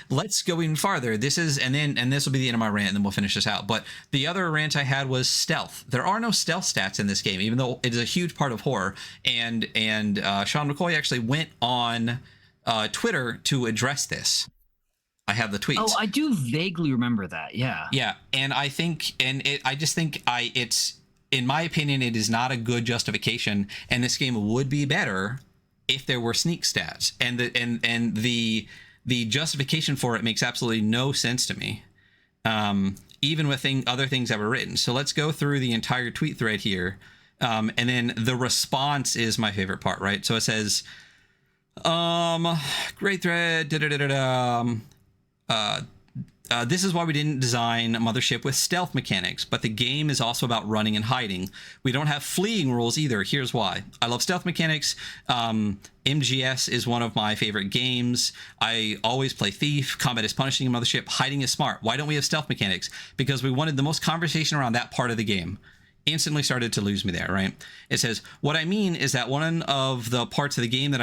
Let's go even farther. This is, and this will be the end of my rant, and then we'll finish this out. But the other rant I had was stealth. There are no stealth stats in this game, even though it is a huge part of horror. And Sean McCoy actually went on Twitter to address this. I have the tweets. Oh, I do vaguely remember that. Yeah. Yeah, and I think, it's, in my opinion, it is not a good justification, and this game would be better if there were sneak stats, and the justification for it makes absolutely no sense to me, even with other things that were written. So let's go through the entire tweet thread here, and then the response is my favorite part, right? So it says, great thread, this is why we didn't design Mothership with stealth mechanics, but the game is also about running and hiding. We don't have fleeing rules either. Here's why. I love stealth mechanics. MGS is one of my favorite games. I always play Thief. Combat is punishing in Mothership. Hiding is smart. Why don't we have stealth mechanics? Because we wanted the most conversation around that part of the game. Instantly started to lose me there, right? It says, what I mean is that one of the parts of the game that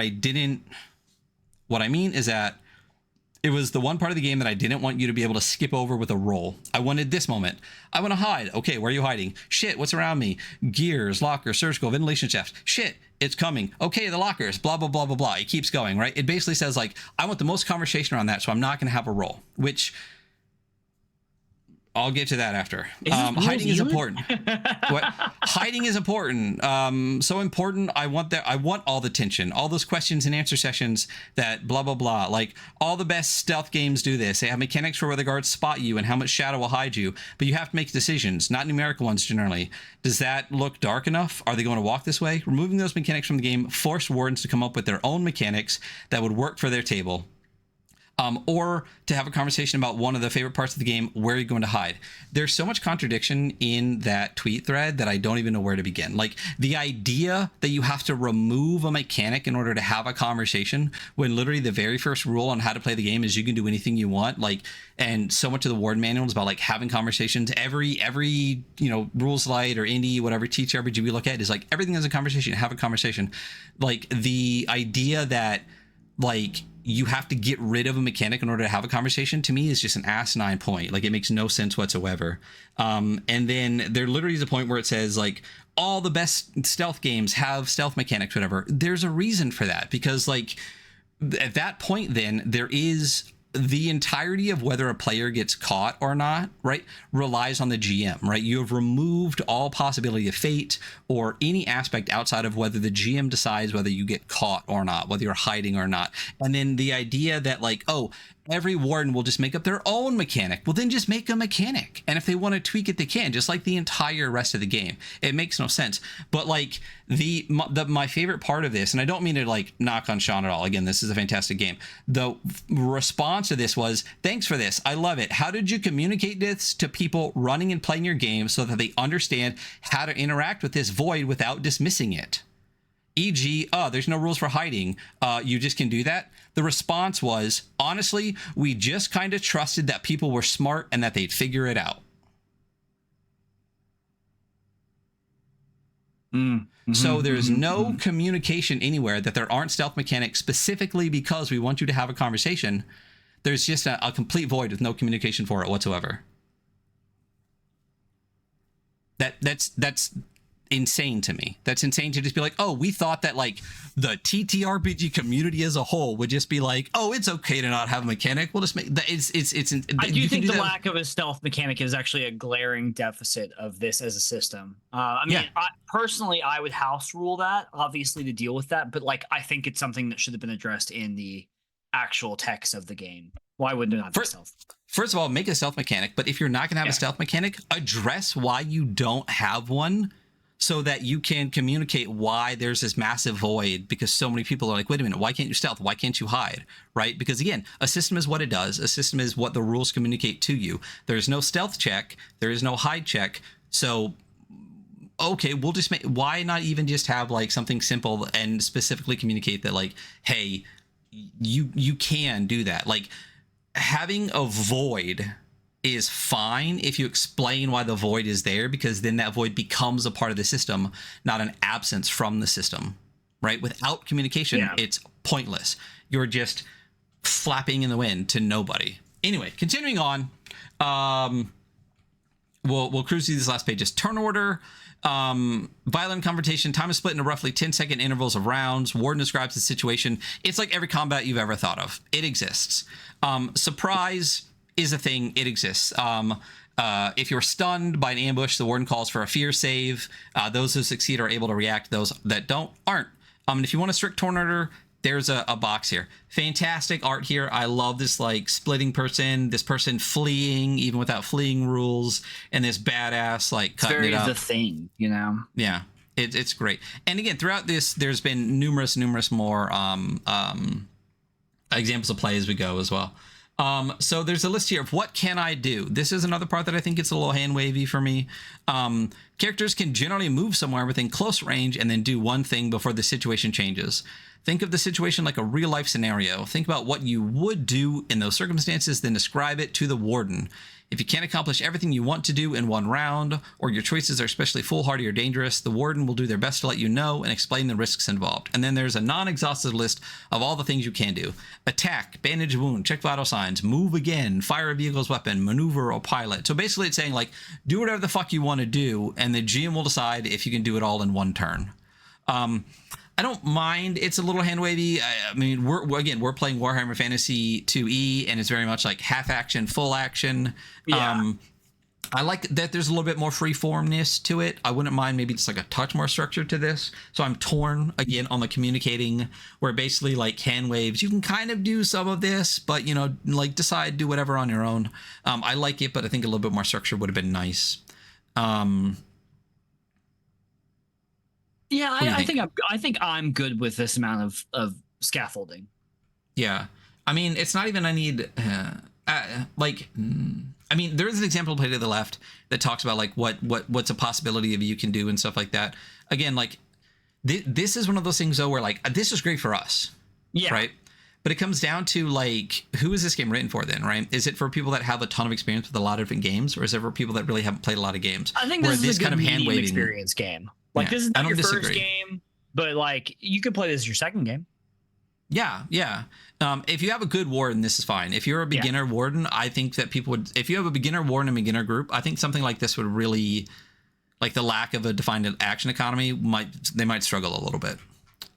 it was the one part of the game that I didn't want you to be able to skip over with a roll. I wanted this moment. I want to hide. Okay, where are you hiding? Shit, what's around me? Gears, lockers, surgical, ventilation shafts. Shit, it's coming. Okay, the lockers, blah, blah, blah, blah, blah. It keeps going, right? It basically says, like, I want the most conversation around that, so I'm not going to have a roll, which I'll get to that after. Hiding is important. What? Hiding is important. So important. I want all the tension, all those questions and answer sessions that blah, blah, blah. Like, all the best stealth games do this. They have mechanics for where the guards spot you and how much shadow will hide you, but you have to make decisions, not numerical ones generally. Does that look dark enough? Are they going to walk this way? Removing those mechanics from the game forced wardens to come up with their own mechanics that would work for their table. Or to have a conversation about one of the favorite parts of the game, where you're going to hide. There's so much contradiction in that tweet thread that I don't even know where to begin. Like, the idea that you have to remove a mechanic in order to have a conversation, when literally the very first rule on how to play the game is you can do anything you want. Like, and so much of the warden manual is about, like, having conversations. Every Rules Light or Indie, whatever teacher RPG we look at is like, everything is a conversation. Have a conversation. Like, the idea that, like, you have to get rid of a mechanic in order to have a conversation, to me is just an asinine point. Like, it makes no sense whatsoever. And then there literally is a point where it says, like, all the best stealth games have stealth mechanics, whatever. There's a reason for that, because, like, at that point, then there is the entirety of whether a player gets caught or not, right, relies on the GM, right? You have removed all possibility of fate or any aspect outside of whether the GM decides whether you get caught or not, whether you're hiding or not. And then the idea that, like, oh, every warden will just make up their own mechanic. Well, then just make a mechanic. And if they want to tweak it, they can, just like the entire rest of the game. It makes no sense. But like my favorite part of this, and I don't mean to like knock on Sean at all. Again, this is a fantastic game. The response to this was, thanks for this. I love it. How did you communicate this to people running and playing your game so that they understand how to interact with this void without dismissing it? E.g., there's no rules for hiding. You just can do that. The response was, honestly, we just kind of trusted that people were smart and that they'd figure it out. So there's no communication anywhere that there aren't stealth mechanics specifically because we want you to have a conversation. There's just a complete void with no communication for it whatsoever. That's insane to me. That's insane to just be like, oh, we thought that like the TTRPG community as a whole would just be like, oh, it's okay to not have a mechanic. We'll just make that. I do think the lack of a stealth mechanic is actually a glaring deficit of this as a system. I mean, personally, I would house rule that, obviously, to deal with that. But like, I think it's something that should have been addressed in the actual text of the game. Why wouldn't it not be stealth? First of all, make a stealth mechanic. But if you're not going to have a stealth mechanic, address why you don't have one, so that you can communicate why there's this massive void, because so many people are like, wait a minute, why can't you stealth? Why can't you hide? Right? Because again, a system is what it does. A system is what the rules communicate to you. There's no stealth check. There is no hide check. So, okay, we'll just make, why not even just have like something simple and specifically communicate that like, hey, you can do that. Like having a void is fine if you explain why the void is there, because then that void becomes a part of the system, not an absence from the system, right? Without communication, it's pointless. You're just flapping in the wind to nobody. Anyway, continuing on, we'll cruise through these last pages. Turn order, violent confrontation, time is split into roughly 10-second intervals of rounds. Warden describes the situation. It's like every combat you've ever thought of. It exists. Surprise is a thing. It exists. If you're stunned by an ambush, the warden calls for a fear save. Those who succeed are able to react. Those that don't aren't. And if you want a strict turn order, there's a box here. Fantastic art here. I love this like splitting person, this person fleeing even without fleeing rules, and this badass like cutting it up. The thing, you know. Yeah, it's great. And again, throughout this, there's been numerous more examples of play as we go as well. So there's a list here of what can I do. This is another part that I think it's a little hand wavy for me. Characters can generally move somewhere within close range and then do one thing before the situation changes. Think of the situation like a real life scenario. Think about what you would do in those circumstances, then describe it to the warden. If you can't accomplish everything you want to do in one round, or your choices are especially foolhardy or dangerous, the warden will do their best to let you know and explain the risks involved. And then there's a non-exhaustive list of all the things you can do. Attack, bandage wound, check vital signs, move again, fire a vehicle's weapon, maneuver or pilot. So basically it's saying like, do whatever the fuck you want to do, and the GM will decide if you can do it all in one turn. I don't mind. It's a little hand wavy. I mean, we're playing Warhammer Fantasy 2E, and it's very much like half action, full action. Yeah. I like that there's a little bit more freeformness to it. I wouldn't mind maybe just like a touch more structure to this. So I'm torn again on the communicating, where basically like hand waves, you can kind of do some of this, but you know, like decide, do whatever on your own. I like it, but I think a little bit more structure would have been nice. Yeah, I think I'm good with this amount of scaffolding. Yeah, I mean, it's not even I need I mean, there is an example played to the left that talks about like what's a possibility of you can do and stuff like that. Again, like this is one of those things though where like this is great for us, right? But it comes down to like, who is this game written for then, right? Is it for people that have a ton of experience with a lot of different games, or is it for people that really haven't played a lot of games? I think this is a good kind of hand-waving experience game. Like this is not your first game, but like you could play this as your second game. Yeah. If you have a good warden, this is fine. If you're a beginner warden, I think that people would, if you have a beginner warden and beginner group, I think something like this would really, like the lack of a defined action economy they might struggle a little bit.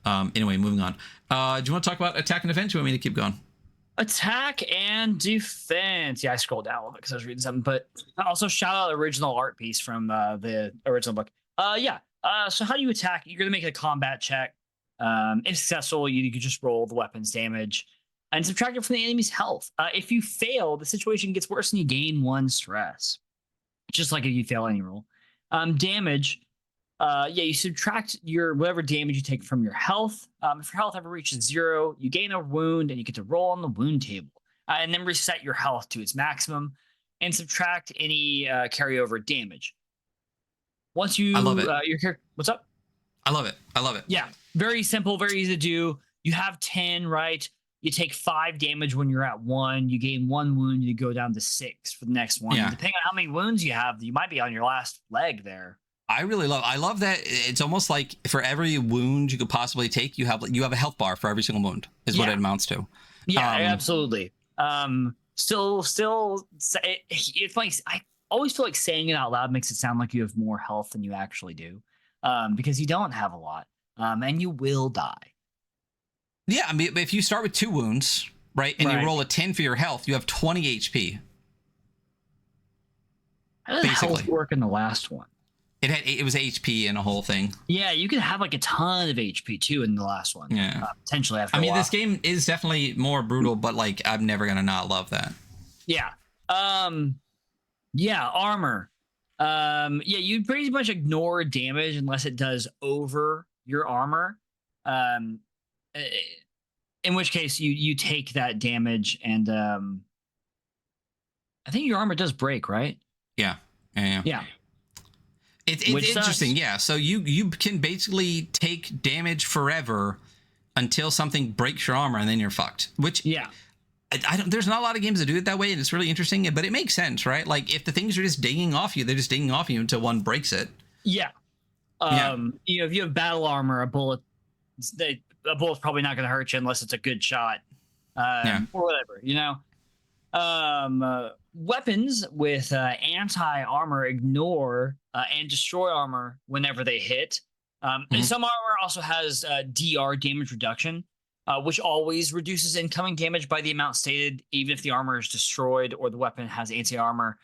Anyway, moving on. Do you want to talk about attack and defense? You want me to keep going? Attack and defense. Yeah, I scrolled down a little bit because I was reading something, but also shout out original art piece from the original book. So how do you attack? You're going to make a combat check. If successful, you could just roll the weapons damage. and subtract it from the enemy's health. If you fail, the situation gets worse and you gain 1 stress, just like if you fail any roll. Damage. You subtract your whatever damage you take from your health. If your health ever reaches 0, you gain a wound and you get to roll on the wound table, and then reset your health to its maximum and subtract any carryover damage. Once you, I love it. Your character, what's up? I love it. I love it. Yeah, very simple, very easy to do. You have 10, right? You take 5 damage when you're at 1. You gain 1 wound. You go down to 6 for the next one. Yeah. Depending on how many wounds you have, you might be on your last leg there. I love that it's almost like for every wound you could possibly take, you have a health bar for every single wound is what it amounts to. Yeah, absolutely. It's like I always feel like saying it out loud makes it sound like you have more health than you actually do, because you don't have a lot, and you will die. Yeah, I mean, if you start with 2 wounds, right, and you roll a 10 for your health, you have 20 HP. How did health work in the last one? It was HP and a whole thing. Yeah, you could have like a ton of HP too in the last one. Yeah, potentially after. I mean, this game is definitely more brutal, but like I'm never gonna not love that. Yeah. Yeah, armor. You pretty much ignore damage unless it does over your armor. In which case you take that damage, and I think your armor does break, right? Yeah. It's interesting, yeah. So you can basically take damage forever until something breaks your armor, and then you're fucked. Which I don't. There's not a lot of games that do it that way, and it's really interesting. But it makes sense, right? Like if the things are just dinging off you, they're just dinging off you until one breaks it. Yeah. If you have battle armor, a bullet's probably not going to hurt you unless it's a good shot, or whatever. Weapons with anti-armor ignore and destroy armor whenever they hit. And some armor also has DR, damage reduction, which always reduces incoming damage by the amount stated, even if the armor is destroyed or the weapon has anti-armor.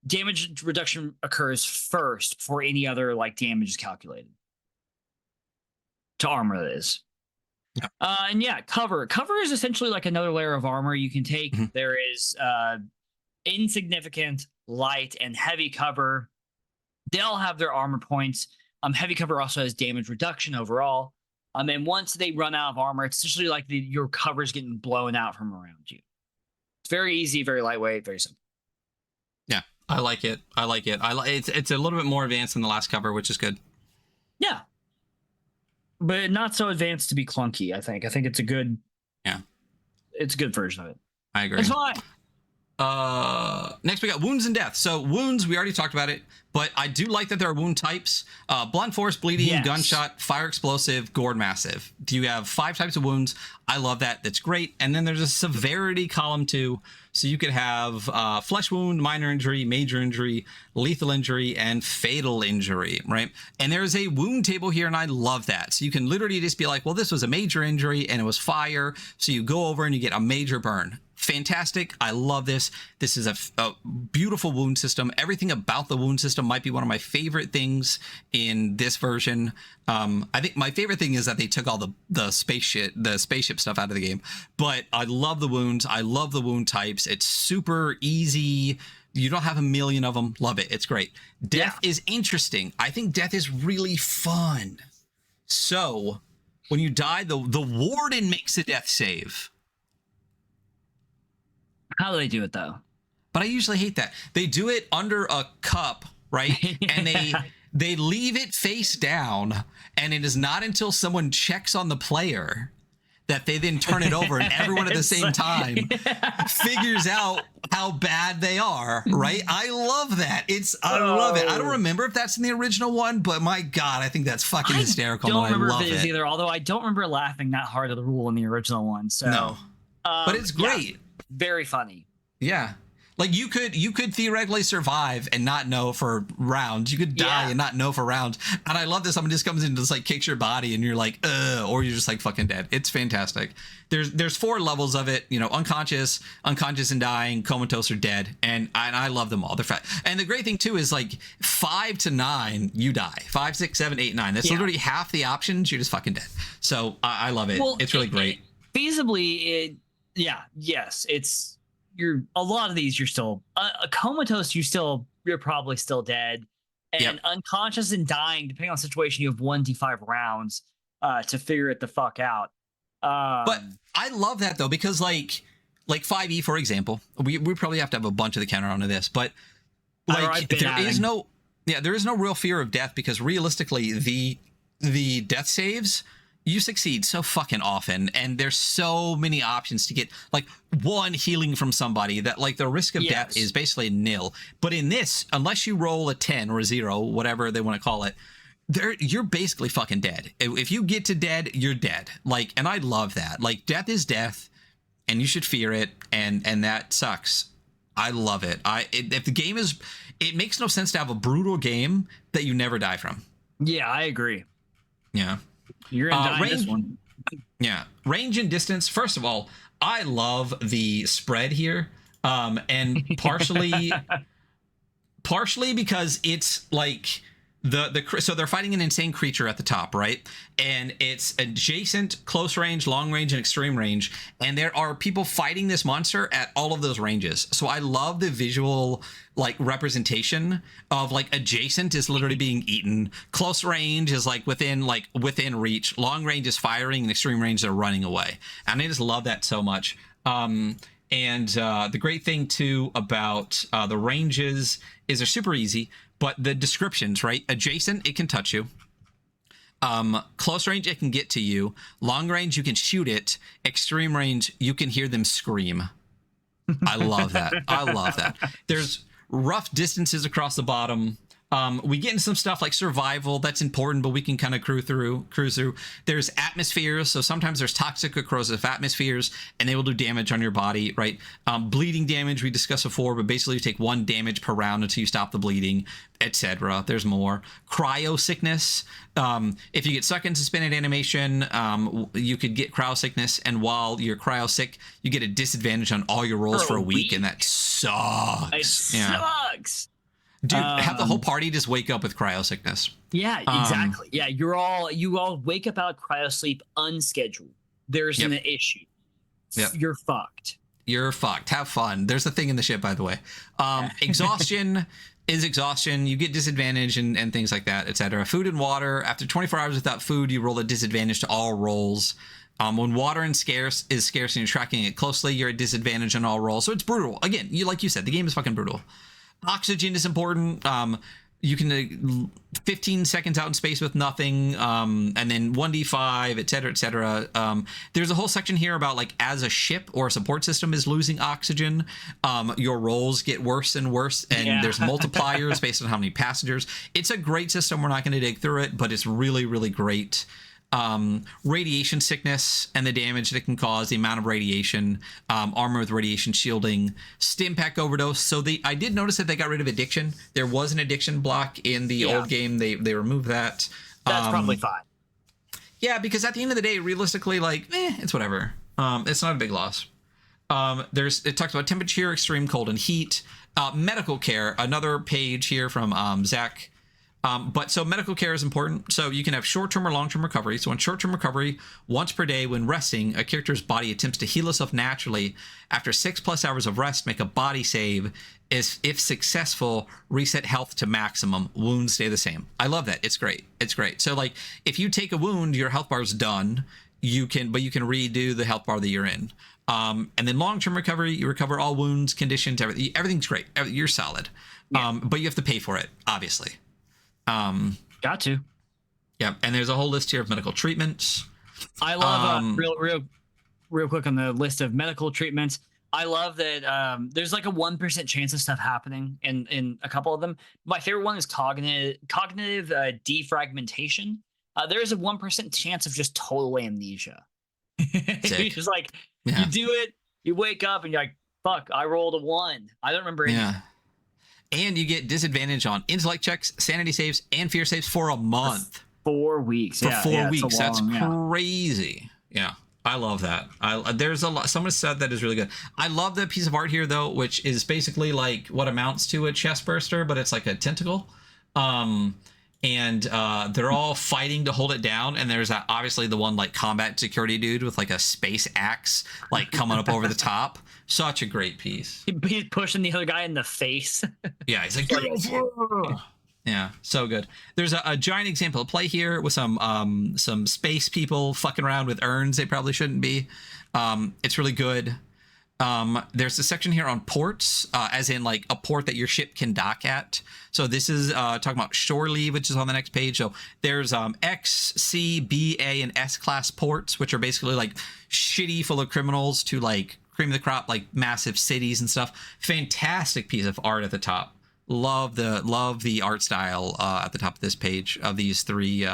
Damage reduction occurs first before any other damage is calculated. To armor, that is. Cover. Cover is essentially like another layer of armor you can take. There is insignificant, light, and heavy cover. They all have their armor points. Heavy cover also has damage reduction overall. And once they run out of armor, it's essentially like your cover's getting blown out from around you. It's very easy, very lightweight, very simple. Yeah, I like it. It's a little bit more advanced than the last cover, which is good. Yeah. But not so advanced to be clunky, I think. I think it's a good version of it. I agree. It's fine. Next we got wounds and death. So wounds, we already talked about it, but I do like that there are wound types: blunt force, bleeding, gunshot, fire explosive, gored massive. You have 5 types of wounds. I love that. That's great. And then there's a severity column too. So you could have flesh wound, minor injury, major injury, lethal injury, and fatal injury, right? And there's a wound table here, and I love that. So you can literally just be like, well, this was a major injury and it was fire. So you go over and you get a major burn. Fantastic. I love this. This is a beautiful wound system. Everything about the wound system might be one of my favorite things in this version. I think my favorite thing is that they took all the spaceship stuff out of the game, but I love the wounds. I love the wound types. It's super easy. You don't have a million of them. Love it. It's great. Death is interesting. I think death is really fun. So when you die, the warden makes a death save. How do they do it though? But I usually hate that. They do it under a cup, right? And they leave it face down, and it is not until someone checks on the player that they then turn it over, and everyone at the same time figures out how bad they are, right? I love that. I love it. I don't remember if that's in the original one, but my God, I think that's fucking hysterical. I don't remember if it is either, although I don't remember laughing that hard at the rule in the original one. So no, but it's great. Yeah, very funny. Yeah. Like you could theoretically survive and not know for rounds. You could die and not know for rounds. And I love that someone just comes in and just kicks your body and you're like, or you're just fucking dead. It's fantastic. There's 4 levels of it, unconscious and dying, comatose, or dead. And I love them all. They're fat. And the great thing too is 5 to 9, you die. 5, 6, 7, 8, 9. That's literally half the options. You're just fucking dead. So I love it. Well, it's really great. yes, you're a lot of these you're still a comatose, you're probably still dead, Yep. and unconscious and dying depending on the situation. You have 1d5 rounds to figure it the fuck out. But I love that though, because like 5e, for example, we probably have to have a bunch of the counter onto this, but like there is no real fear of death, because realistically the death saves, you succeed so fucking often, and there's so many options to get like one healing from somebody that like the risk of death is basically nil. But in this, unless you roll a 10 or a 0, whatever they want to call it, you're basically fucking dead. If you get to dead, you're dead. Like, and I love that. Like, death is death, and you should fear it, and that sucks. I love it. If the game is, it makes no sense to have a brutal game that you never die from. Yeah, I agree. Yeah. You're gonna die in this one. Yeah. Range and distance. First of all, I love the spread here. And partially because it's like so they're fighting an insane creature at the top, right? And it's adjacent, close range, long range, and extreme range. And there are people fighting this monster at all of those ranges. So I love the visual like representation of like adjacent is literally being eaten, close range is like within reach, long range is firing, and extreme range they're running away. And I just love that so much. And the great thing too about the ranges is they're super easy. But the descriptions, right? Adjacent, it can touch you. Close range, it can get to you. Long range, you can shoot it. Extreme range, you can hear them scream. I love that. I love that. There's rough distances across the bottom. We get into some stuff like survival. That's important, but we can kind of cruise through. There's atmospheres. So sometimes there's toxic or corrosive atmospheres, and they will do damage on your body, right? Bleeding damage, we discussed before, but basically you take 1 damage per round until you stop the bleeding, etc. There's more. Cryo sickness. If you get stuck in suspended animation, you could get cryo sickness, and while you're cryo sick, you get a disadvantage on all your rolls for a week, and that sucks. It sucks. Dude, have the whole party just wake up with cryo sickness. Yeah, exactly. Yeah, you all wake up out of cryo sleep unscheduled. There's an issue. You're fucked. You're fucked. Have fun. There's a thing in the ship, by the way. Exhaustion is exhaustion. You get disadvantage and things like that, etc. Food and water. After 24 hours without food, you roll a disadvantage to all rolls. When water is scarce and you're tracking it closely, you're at disadvantage on all rolls. So it's brutal. Again, like you said, the game is fucking brutal. Oxygen is important. You can 15 seconds out in space with nothing, and then 1d5, etc. There's a whole section here about like as a ship or a support system is losing oxygen, your rolls get worse and worse, and there's multipliers based on how many passengers. It's a great system. We're not going to dig through it, but it's really, really great. Radiation sickness and the damage that it can cause, the amount of radiation, armor with radiation shielding, stim pack overdose. So I did notice that they got rid of addiction. There was an addiction block in the old game. They removed that. That's probably fine. Yeah, because at the end of the day, realistically, like, it's whatever. It's not a big loss. It talks about temperature, extreme cold and heat, medical care. Another page here from Zach. So medical care is important. So you can have short-term or long-term recovery. So on short-term recovery, once per day when resting, a character's body attempts to heal itself naturally. After 6+ hours of rest, make a body save. If successful, reset health to maximum. Wounds stay the same. I love that. It's great. It's great. So like if you take a wound, your health bar is done. You can redo the health bar that you're in. And then long-term recovery, you recover all wounds, conditions, everything. Everything's great. You're solid. But you have to pay for it, obviously. Got to. Yeah, and there's a whole list here of medical treatments. I love real quick on the list of medical treatments. I love that there's like a 1% chance of stuff happening in a couple of them. My favorite one is cognitive defragmentation. There is a 1% chance of just total amnesia. You just like you do it, you wake up and you're like, fuck, I rolled a 1. I don't remember anything. Yeah. And you get disadvantage on intellect checks, sanity saves, and fear saves for a month. 4 weeks. For 4 weeks. That's crazy. Yeah. I love that. There's a lot. Someone said that is really good. I love the piece of art here, though, which is basically like what amounts to a chest burster, but it's like a tentacle. and they're all fighting to hold it down. And there's obviously the one like combat security dude with like a space axe like coming up over the top. Such a great piece. He's pushing the other guy in the face. Yeah, he's like, "Get over!" Yeah, so good. There's a giant example of play here with some space people fucking around with urns they probably shouldn't be. It's really good. There's a section here on ports, as in like a port that your ship can dock at. So this is talking about shore leave, which is on the next page. So there's X, C, B, A, and S class ports, which are basically like shitty full of criminals to like cream of the crop, like massive cities and stuff. Fantastic piece of art at the top. Love the art style at the top of this page of these three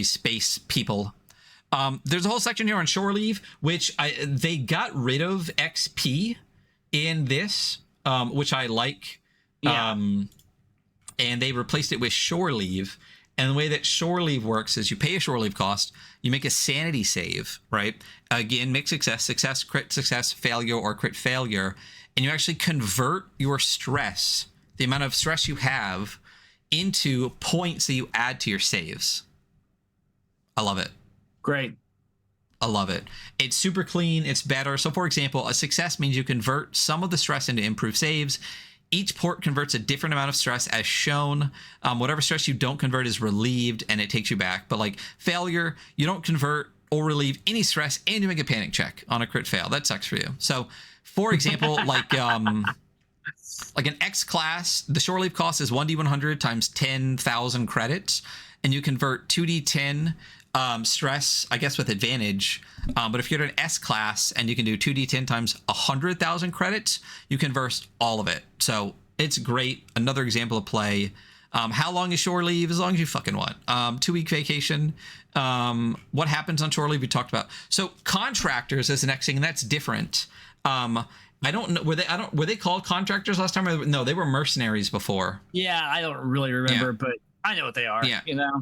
space people. There's a whole section here on shore leave, which they got rid of XP in this, which I like. Yeah. And they replaced it with shore leave. And the way that shore leave works is you pay a shore leave cost, you make a sanity save, right? Again, mixed success, crit success, failure, or crit failure, and you actually convert your stress, the amount of stress you have, into points that you add to your saves. I love it. Great. I love it. It's super clean. It's better. So, for example, a success means you convert some of the stress into improved saves. Each port converts a different amount of stress as shown. Whatever stress you don't convert is relieved and it takes you back. But like failure, you don't convert or relieve any stress and you make a panic check on a crit fail. That sucks for you. So, for example, like an X class, the shore leave cost is 1d100 times 10,000 credits, and you convert 2d10 stress, I guess, with advantage. But if you're at an S class and you can do 2d10 times 100,000 credits, you converse all of it. So it's great. Another example of play. How long is shore leave? As long as you fucking want. 2-week vacation. What happens on shore leave? We talked about. So contractors is the next thing, and that's different. I don't know. Were they called contractors last time? Or, no, they were mercenaries before. Yeah, I don't really remember, but I know what they are. Yeah. You know.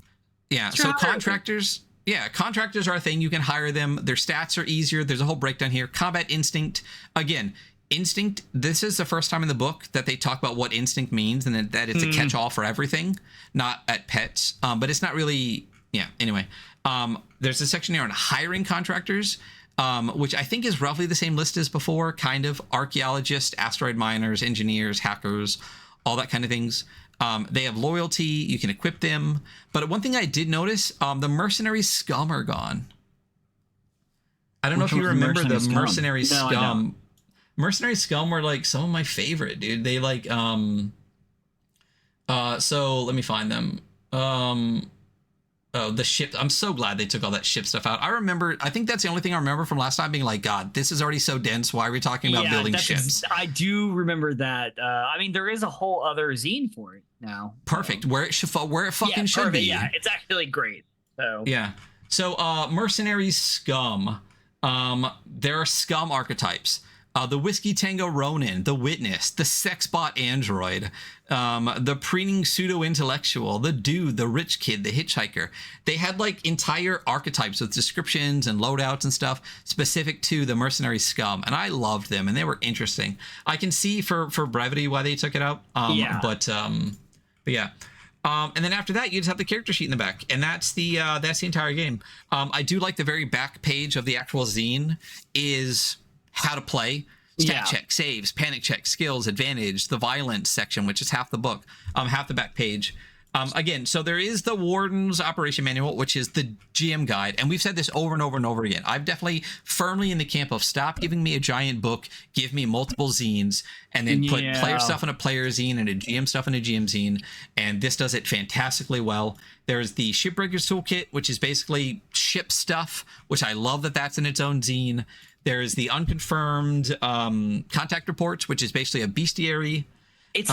Yeah. So contractors. Yeah, contractors are a thing. You can hire them. Their stats are easier. There's a whole breakdown here. Combat instinct. Again, instinct. This is the first time in the book that they talk about what instinct means, and that it's a catch-all for everything, not at pets. But it's not really. Yeah. Anyway, there's a section here on hiring contractors, which I think is roughly the same list as before. Kind of archaeologists, asteroid miners, engineers, hackers, all that kind of things. They have loyalty. You can equip them. But one thing I did notice, the mercenary scum are gone. I don't know if you remember the mercenary scum. Mercenary scum were like some of my favorite, dude. They like, so let me find them. Oh, the ship. I'm so glad they took all that ship stuff out. I think that's the only thing I remember from last time being like, God, this is already so dense. Why are we talking about building ships? I do remember that. I mean, there is a whole other zine for it now. Perfect. Where it fucking should be. Yeah, it's actually great. So yeah. So mercenary scum. There are scum archetypes. The Whiskey Tango Ronin, the Witness, the Sexbot Android, the preening pseudo-intellectual, the Dude, the Rich Kid, the Hitchhiker. They had like entire archetypes with descriptions and loadouts and stuff specific to the mercenary scum, and I loved them, and they were interesting. I can see for brevity why they took it out, but yeah. And then after that, you just have the character sheet in the back, and that's the entire game. I do like the very back page of the actual zine is how to play, stat check, saves, panic check, skills, advantage, the violence section, which is half the book, half the back page. Again, so there is the Warden's Operation Manual, which is the GM guide, and we've said this over and over and over again. I'm definitely firmly in the camp of stop giving me a giant book, give me multiple zines, and then put player stuff in a player zine and a GM stuff in a GM zine, and this does it fantastically well. There's the Shipbreaker's Toolkit, which is basically ship stuff, which I love that that's in its own zine. There's the unconfirmed contact reports, which is basically a bestiary. It's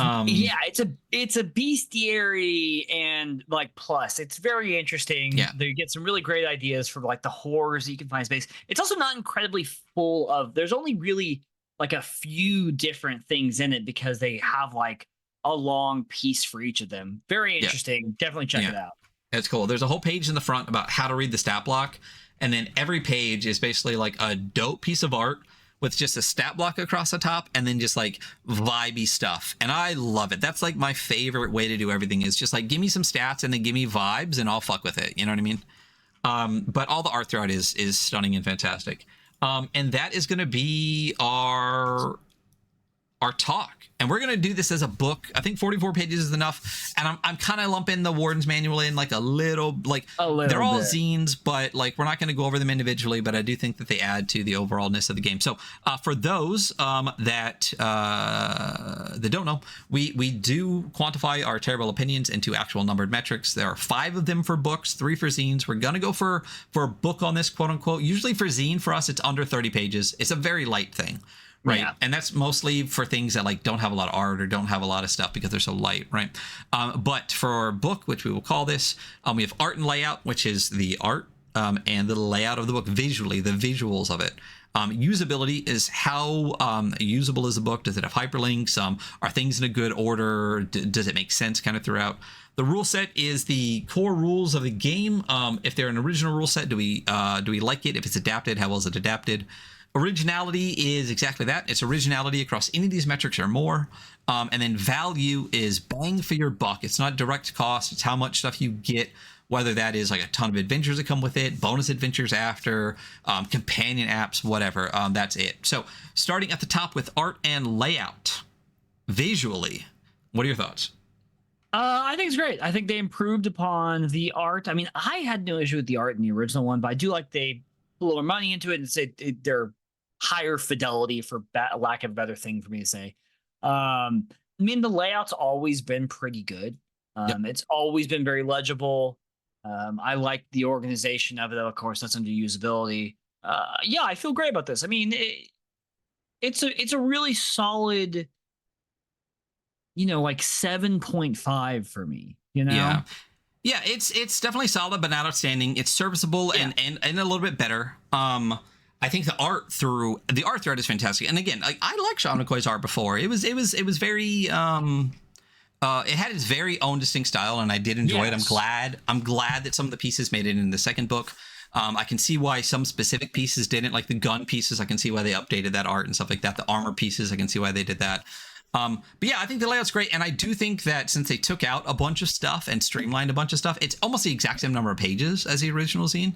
it's a bestiary and like plus. It's very interesting. Yeah. You get some really great ideas for like the horrors that you can find in space. It's also not incredibly full of. There's only really like a few different things in it because they have like a long piece for each of them. Very interesting. Yeah. Definitely check it out. It's cool. There's a whole page in the front about how to read the stat block. And then every page is basically like a dope piece of art with just a stat block across the top and then just like vibey stuff. And I love it. That's like my favorite way to do everything, is just like give me some stats and then give me vibes and I'll fuck with it. You know what I mean? But all the art throughout is stunning and fantastic. And that is going to be our talk, and we're going to do this as a book. I think 44 pages is enough, and I'm kind of lumping the Warden's Manual in like a little they're all zines, but like we're not going to go over them individually, but I do think that they add to the overallness of the game. So for those that don't know, we do quantify our terrible opinions into actual numbered metrics. There are 5 of them for books, 3 for zines. We're going to go for a book on this, quote unquote. Usually for zine, for us, it's under 30 pages. It's a very light thing. Right. Yeah. And that's mostly for things that like don't have a lot of art or don't have a lot of stuff because they're so light. Right. But for our book, which we will call this, we have art and layout, which is the art and the layout of the book visually, the visuals of it. Usability is how usable is the book. Does it have hyperlinks? Are things in a good order? Does it make sense kind of throughout? The rule set is the core rules of the game. If they're an original rule set, do we like it? If it's adapted, how well is it adapted? Originality is exactly that. It's originality across any of these metrics or more. And then value is bang for your buck. It's not direct cost. It's how much stuff you get, whether that is like a ton of adventures that come with it, bonus adventures after, companion apps, whatever. That's it. So starting at the top with art and layout. Visually, what are your thoughts? I think it's great. I think they improved upon the art. I mean, I had no issue with the art in the original one, but I do like they put a little more money into it and say they're higher fidelity, for lack of a better thing for me to say. I mean, the layout's always been pretty good. It's always been very legible. I like the organization of it. Of course, that's under usability. Yeah, I feel great about this. I mean, it's a really solid, like 7.5 for me. Yeah, it's definitely solid, but not outstanding. It's serviceable and a little bit better. I think the art throughout is fantastic. And again, like I liked Sean McCoy's art before. It was very it had its very own distinct style, and I did enjoy it. I'm glad that some of the pieces made it in the second book. I can see why some specific pieces didn't, like the gun pieces. I can see why they updated that art and stuff like that. The armor pieces, I can see why they did that. But yeah, I think the layout's great, and I do think that since they took out a bunch of stuff and streamlined a bunch of stuff, it's almost the exact same number of pages as the original zine,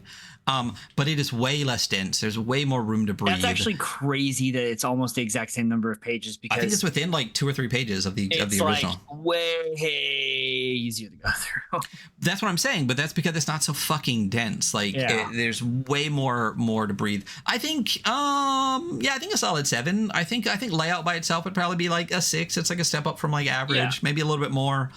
but it is way less dense. There's way more room to breathe. That's actually crazy that it's almost the exact same number of pages, because I think it's within like 2 or 3 pages of the original. Like way easier to go through. That's what I'm saying, but that's because it's not so fucking dense. Like there's way more to breathe. I think I think a solid 7. I think layout by itself would probably be like a 6. It's like a step up from like average, maybe a little bit more.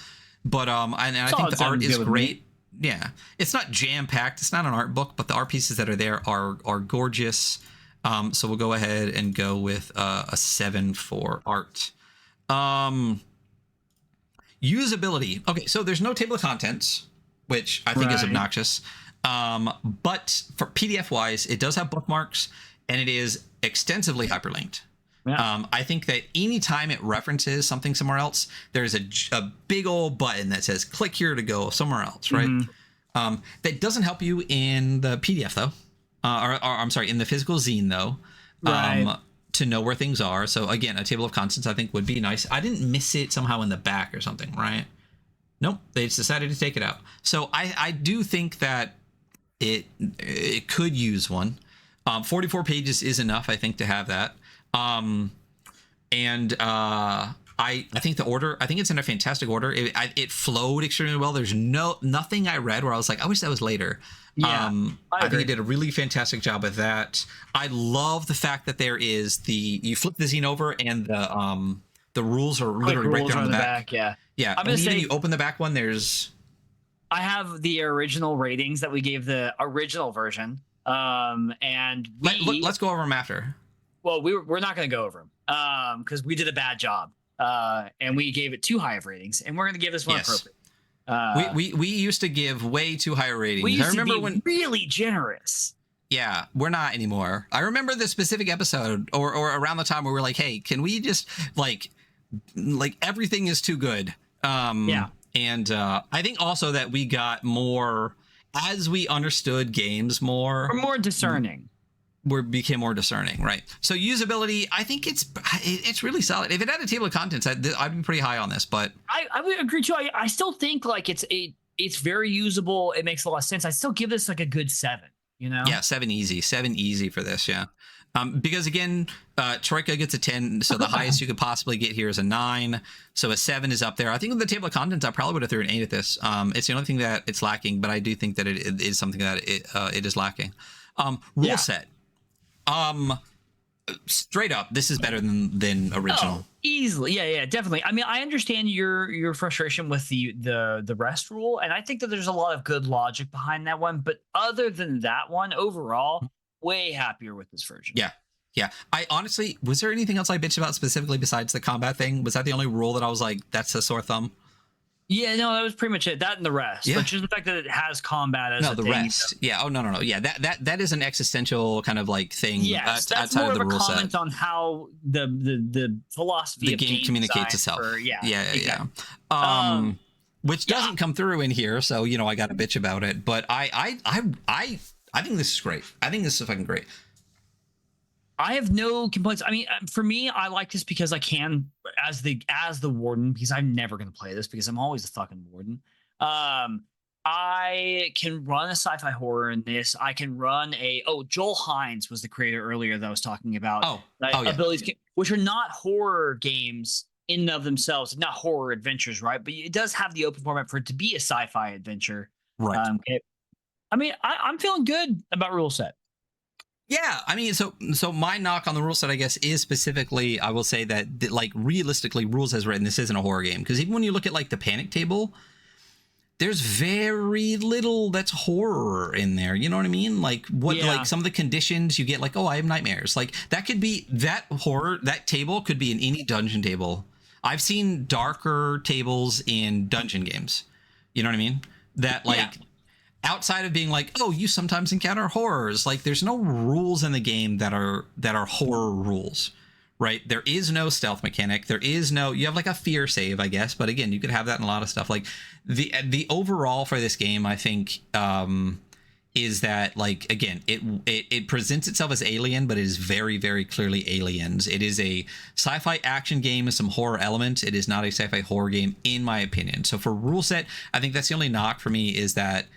But I think the art is great. Yeah, it's not jam packed. It's not an art book, but the art pieces that are there are gorgeous. So we'll go ahead and go with a 7 for art. Usability. Okay, so there's no table of contents, which I think is obnoxious. But for PDF wise, it does have bookmarks, and it is extensively hyperlinked. Yeah. I think that anytime it references something somewhere else, there's a big old button that says click here to go somewhere else, right? Mm-hmm. That doesn't help you in the PDF though, or I'm sorry, in the physical zine though, to know where things are. So again, a table of contents I think would be nice. I didn't miss it somehow in the back or something, right? Nope, they just decided to take it out. So I do think that it could use one. 44 pages is enough, I think, to have that. I think the order, I think it's in a fantastic order. It flowed extremely well. There's nothing I read where I was like, I wish that was later. I think it did a really fantastic job with that. I love the fact that there is you flip the zine over and the rules are literally right there on the back. Yeah. I'm gonna say, you open the back one, I have the original ratings that we gave the original version. And let's go over them after. Well, we're not going to go over them because we did a bad job, and we gave it too high of ratings, and we're going to give this one appropriate. We used to give way too high ratings. We used to be really generous. Yeah, we're not anymore. I remember the specific episode or around the time where we're like, hey, can we just like everything is too good. And I think also that we got more as we understood games more. We're more discerning. became more discerning, right? So usability, I think it's really solid. If it had a table of contents, I'd be pretty high on this. But I would agree too. I still think like it's very usable. It makes a lot of sense. I still give this like a good 7. You know? Yeah, 7 easy for this. Yeah. Because again, Troika gets a 10, so the highest you could possibly get here is a 9. So a 7 is up there. I think with the table of contents, I probably would have threw an 8 at this. It's the only thing that it's lacking, but I do think that it is something that it is lacking. Rule set. Straight up, this is better than original. Oh, easily. Yeah, definitely. I mean, I understand your frustration with the rest rule, and I think that there's a lot of good logic behind that one. But other than that one, overall, way happier with this version. Yeah. I honestly, was there anything else I bitched about specifically besides the combat thing? Was that the only rule that I was like, that's a sore thumb? Yeah, no, that was pretty much it. That and the rest. Yeah. But just the fact that it has combat as a the thing. rest. Yeah. Oh no. Yeah. That is an existential kind of like thing. Yes, that's outside more of the of a rule comment set. on how the philosophy The of game communicates design itself. Yeah. Yeah. Which doesn't come through in here, so I got to bitch about it. But I think this is great. I think this is fucking great. I have no complaints. I mean, for me, I like this because I can, as the warden, because I'm never going to play this because I'm always the fucking warden. I can run a sci-fi horror in this. I can run Joel Hines was the creator earlier that I was talking about. Abilities, which are not horror games in and of themselves, not horror adventures, right? But it does have the open format for it to be a sci-fi adventure. Right. I mean, I'm feeling good about rule set. Yeah, I mean, so my knock on the rule set, I guess, is specifically, I will say that like realistically, rules as written, this isn't a horror game, because even when you look at like the panic table, there's very little that's horror in there. You know what I mean? Like like some of the conditions you get, like, oh, I have nightmares. Like that could be that horror. That table could be in any dungeon table. I've seen darker tables in dungeon games. You know what I mean? That like. Outside of being like, oh, you sometimes encounter horrors, like there's no rules in the game that are horror rules, right? There is no stealth mechanic. There is no, you have like a fear save, I guess, but again, you could have that in a lot of stuff. Like the overall for this game, I think, is that, like, again, it presents itself as Alien, but it is very, very clearly Aliens. It is a sci-fi action game with some horror elements. It is not a sci-fi horror game, in my opinion. So for rule set, I think that's the only knock for me, is that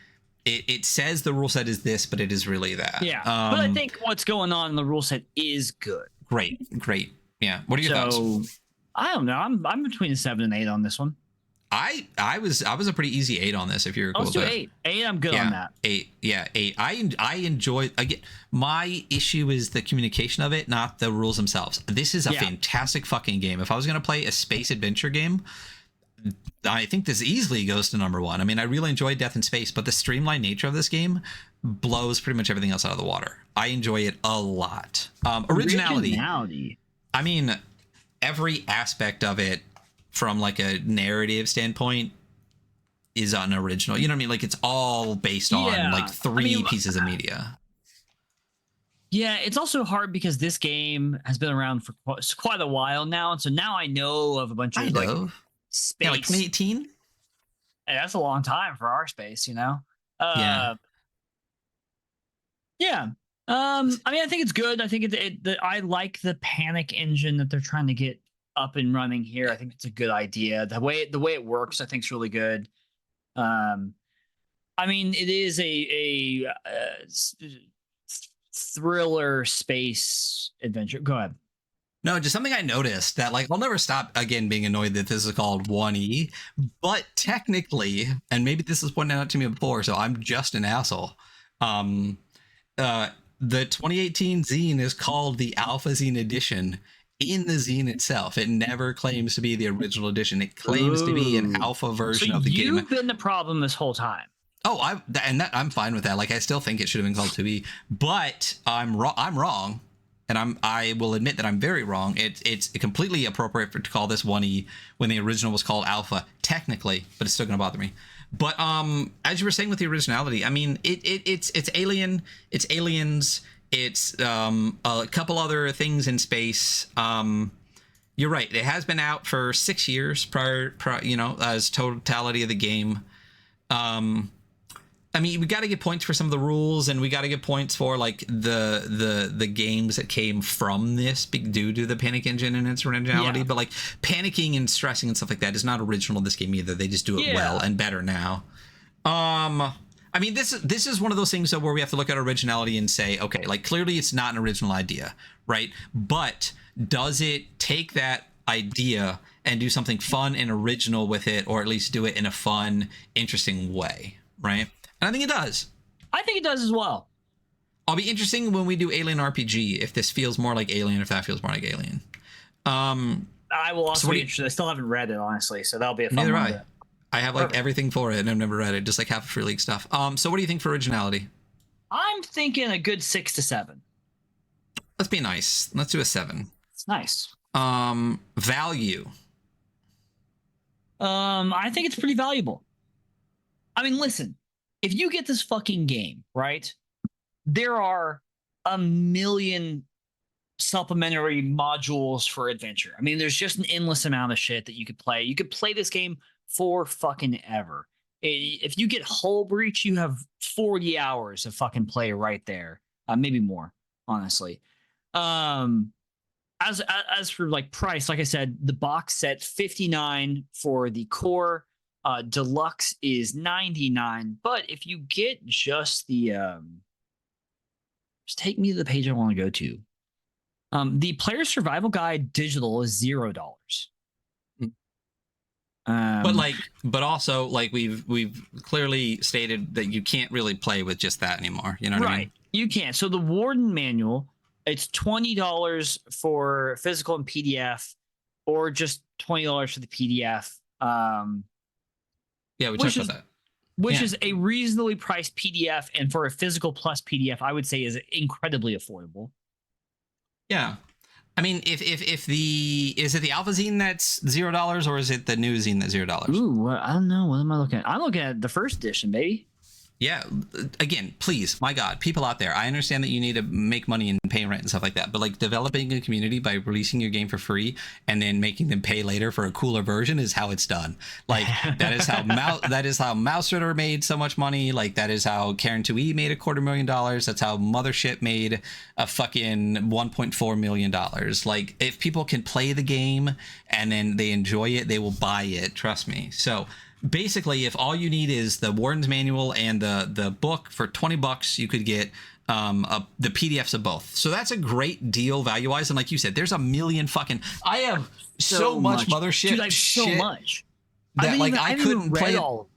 it says the rule set is this, but it is really that. Yeah, but I think what's going on in the rule set is good. Great. Yeah. What are your thoughts? I don't know. I'm between a 7 and 8 on this one. I was a pretty easy 8 on this. If you're cool with it. Let's do 8. 8. I'm good on that. 8. Yeah, 8. I enjoy. Again, my issue is the communication of it, not the rules themselves. This is a fantastic fucking game. If I was gonna play a space adventure game, I think this easily goes to number 1. I mean, I really enjoy Death in Space, but the streamlined nature of this game blows pretty much everything else out of the water. I enjoy it a lot. Originality. I mean, every aspect of it, from like a narrative standpoint, is unoriginal. You know what I mean? Like, it's all based on like 3 pieces of media. Yeah, it's also hard because this game has been around for quite a while now, and so now I know of a bunch of like space. Yeah, like 2018. And that's a long time for our space, you know. Yeah. I mean, I think it's good. I think I like the panic engine that they're trying to get up and running here. I think it's a good idea. The way it works, I think, is really good. I mean, it is a thriller space adventure. Go ahead. No, just something I noticed that, like, I'll never stop again being annoyed that this is called 1E, but technically, and maybe this was pointed out to me before, so I'm just an asshole. The 2018 zine is called the Alpha Zine Edition in the zine itself. It never claims to be the original edition. It claims to be an alpha version of the game. You've been the problem this whole time. Oh, I'm fine with that. Like, I still think it should have been called 2E, but I'm wrong. And I will admit that I'm very wrong. It's completely appropriate to call this 1E when the original was called Alpha, technically, but it's still gonna bother me. But as you were saying with the originality, I mean, it's Alien, it's Aliens, it's a couple other things in space. You're right. It has been out for 6 years prior, as totality of the game. I mean, we got to get points for some of the rules, and we got to get points for like the games that came from this due to the Panic Engine and its originality. Yeah. But like panicking and stressing and stuff like that is not original to this game either. They just do it well and better now. I mean, this is one of those things though, where we have to look at originality and say, okay, like clearly it's not an original idea, right? But does it take that idea and do something fun and original with it, or at least do it in a fun, interesting way, right? And I think it does. I think it does as well. I'll be interesting when we do Alien RPG if this feels more like Alien, if that feels more like Alien. I will also be interested. I still haven't read it, honestly, so that'll be a fun one. I have like everything for it, and I've never read it, just like half of Free League stuff. So what do you think for originality? I'm thinking a good 6 to 7. Let's be nice. Let's do a 7. It's nice. Value. I think it's pretty valuable. I mean, listen, if you get this fucking game, right, there are a million supplementary modules for adventure. I mean, there's just an endless amount of shit that you could play. You could play this game for fucking ever. If you get Hull Breach, you have 40 hours of fucking play right there. Maybe more, honestly. As for like price, like I said, the box set $59 for the core. Deluxe is $99. But if you get just the just take me to the page I want to go to. The Player Survival Guide digital is $0. But also like we've clearly stated that you can't really play with just that anymore. You know what I mean? You can't. So the Warden manual, it's $20 for physical and PDF, or just $20 for the PDF. Yeah, we talked about that. Which is a reasonably priced PDF, and for a physical plus PDF, I would say is incredibly affordable. Yeah. I mean, is it the Alpha Zine that's $0, or is it the new Zine that's $0? Ooh, I don't know. What am I looking at? I'm looking at the first edition, baby. Yeah. Again, please, my God, people out there, I understand that you need to make money and pay rent and stuff like that, but like developing a community by releasing your game for free and then making them pay later for a cooler version is how it's done. Like that is how Mouse Ritter made so much money. Like that is how Karen 2E made $250,000. That's how Mothership made a fucking $1.4 million. Like if people can play the game and then they enjoy it, they will buy it. Trust me. So basically, if all you need is the Warden's manual and the book for $20, you could get the PDFs of both. So that's a great deal value wise. And like you said, there's a million fucking. I have so much Mothership. Dude, I have so much. That I couldn't play all of it.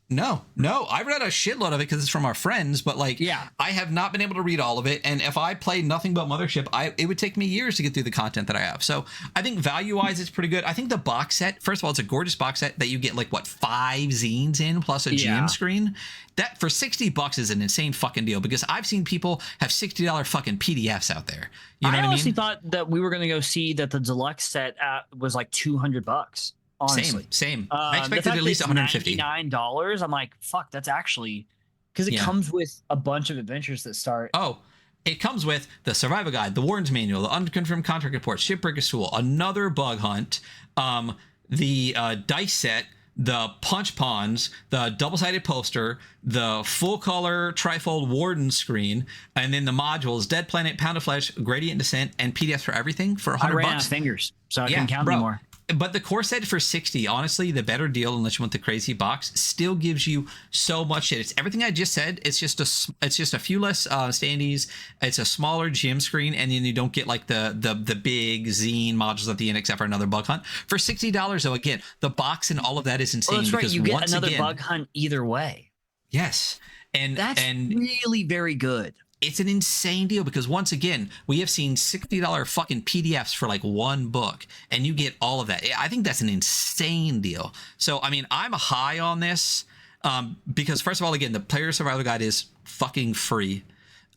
No, I read a shitload of it because it's from our friends, but like, I have not been able to read all of it. And if I played nothing but Mothership, it would take me years to get through the content that I have. So I think value-wise, it's pretty good. I think the box set, first of all, it's a gorgeous box set that you get like 5 zines in plus a GM screen. That for $60 is an insane fucking deal, because I've seen people have $60 fucking PDFs out there. You know what I mean? I honestly thought that we were going to go see that the deluxe set was like $200. Honestly. Same. I expected at least $150. $99. I'm like, fuck, that's actually, because it comes with a bunch of adventures that start. Oh, it comes with the Survival Guide, the Warden's Manual, the Unconfirmed Contract Report, Shipbreaker's Tool, another bug hunt, the dice set, the punch pawns, the double-sided poster, the full-color trifold Warden screen, and then the modules, Dead Planet, Pound of Flesh, Gradient Descent, and PDFs for everything for $100. I ran out of fingers, so I couldn't count anymore. But the core set for $60, honestly, the better deal, unless you want the crazy box, still gives you so much shit. It's everything I just said. It's just a few less standees. It's a smaller gym screen, and then you don't get like the big zine modules at the end, except for another bug hunt. For $60, though, again, the box and all of that is insane. Well, that's right. You get another bug hunt either way. Yes, and that's really very good. It's an insane deal, because once again, we have seen $60 fucking PDFs for like one book, and you get all of that. I think that's an insane deal. So, I mean, I'm high on this because, first of all, again, the Player Survival Guide is fucking free.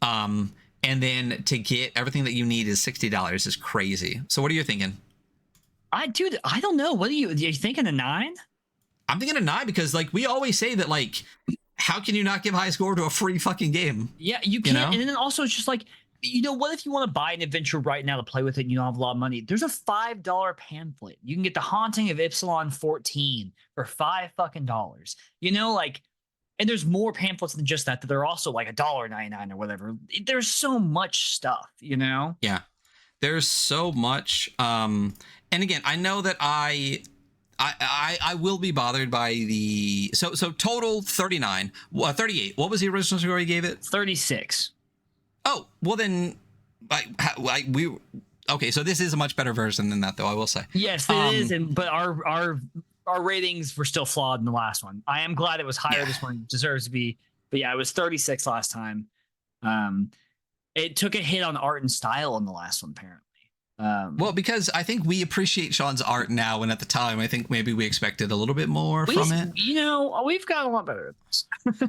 And then to get everything that you need is $60 is crazy. So what are you thinking? I don't know. What are you thinking, a 9? I'm thinking a 9 because like we always say that, like, how can you not give high score to a free fucking game? Yeah, you can. And then also it's just like, what if you want to buy an adventure right now to play with it and you don't have a lot of money? There's a $5 pamphlet. You can get The Haunting of Ipsilon 14 for $5 fucking. Like, And there's more pamphlets than just that they're also like $1.99 or whatever. There's so much stuff, you know? Yeah. There's so much. And again, I know that I will be bothered by the so total 39, 38. What was the original score you gave it? 36. Oh, well then, okay. So this is a much better version than that, though. I will say. Yes, it is. But our ratings were still flawed in the last one. I am glad it was higher. This one deserves to be. But yeah, it was 36 last time. It took a hit on art and style in the last one, apparently. Well, because I think we appreciate Sean's art now, and at the time, I think maybe we expected a little bit more from it. You know, we've got a lot better at this.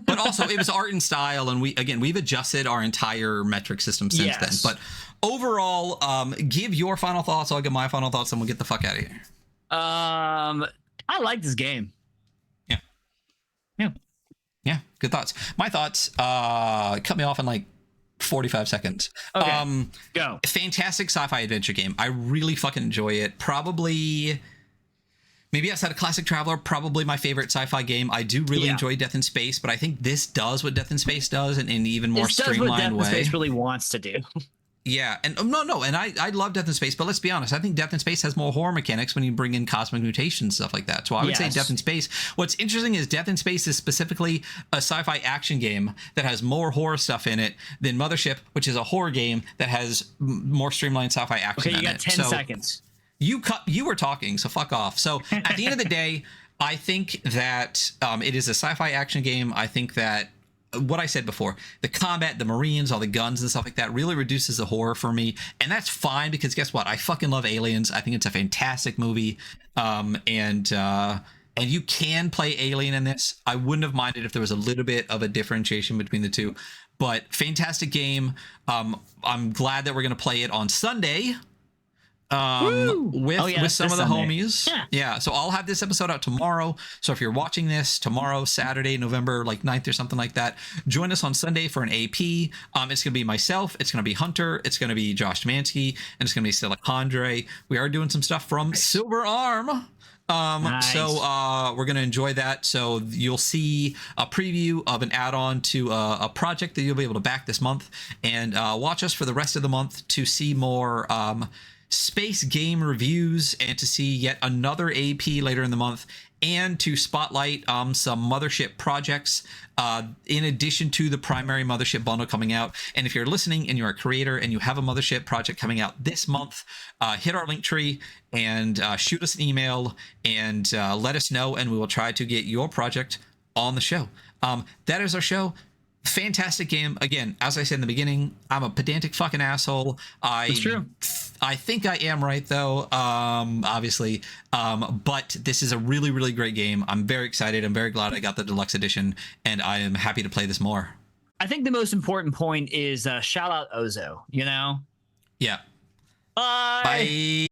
But also, it was art and style, and we've adjusted our entire metric system since then. But overall, give your final thoughts. I'll give my final thoughts, and we'll get the fuck out of here. I like this game. Yeah. Good thoughts. My thoughts. Cut me off in like 45 seconds. Okay, go. Fantastic sci-fi adventure game. I really fucking enjoy it. Probably, maybe outside of Classic Traveler, probably my favorite sci-fi game. I do really enjoy Death in Space, but I think this does what Death in Space does in an even more streamlined way. Death in Space really wants to do. Yeah, and no, and I love Death in Space, but let's be honest, I think Death in Space has more horror mechanics when you bring in cosmic mutations, stuff like that. So I would say Death in Space. What's interesting is Death in Space is specifically a sci-fi action game that has more horror stuff in it than Mothership, which is a horror game that has more streamlined sci-fi action. Okay, you got 10 seconds. You were talking, so fuck off. So at the end of the day, I think that it is a sci-fi action game. I think that what I said before, the combat, the Marines, all the guns and stuff like that really reduces the horror for me. And that's fine because guess what? I fucking love Aliens. I think it's a fantastic movie. And you can play Alien in this. I wouldn't have minded if there was a little bit of a differentiation between the two. But fantastic game. I'm glad that we're going to play it on Sunday. With some of the homies. Yeah. So I'll have this episode out tomorrow. So if you're watching this tomorrow, Saturday, November 9th or something like that, join us on Sunday for an AP. It's going to be myself. It's going to be Hunter. It's going to be Josh Mansky, and it's going to be Silicandre. We are doing some stuff from Silver Arm. So we're going to enjoy that. So you'll see a preview of an add-on to a project that you'll be able to back this month, and watch us for the rest of the month to see more space game reviews and to see yet another AP later in the month, and to spotlight some Mothership projects in addition to the primary Mothership bundle coming out. And if you're listening and you're a creator and you have a Mothership project coming out this month, hit our link tree and shoot us an email and let us know, and we will try to get your project on the show. That is our show. Fantastic game. Again, as I said in the beginning, I'm a pedantic fucking asshole. That's true. I think I am right, though, obviously. But this is a really, really great game. I'm very excited. I'm very glad I got the deluxe edition, and I am happy to play this more. I think the most important point is shout out Ozo, you know? Yeah. Bye. Bye.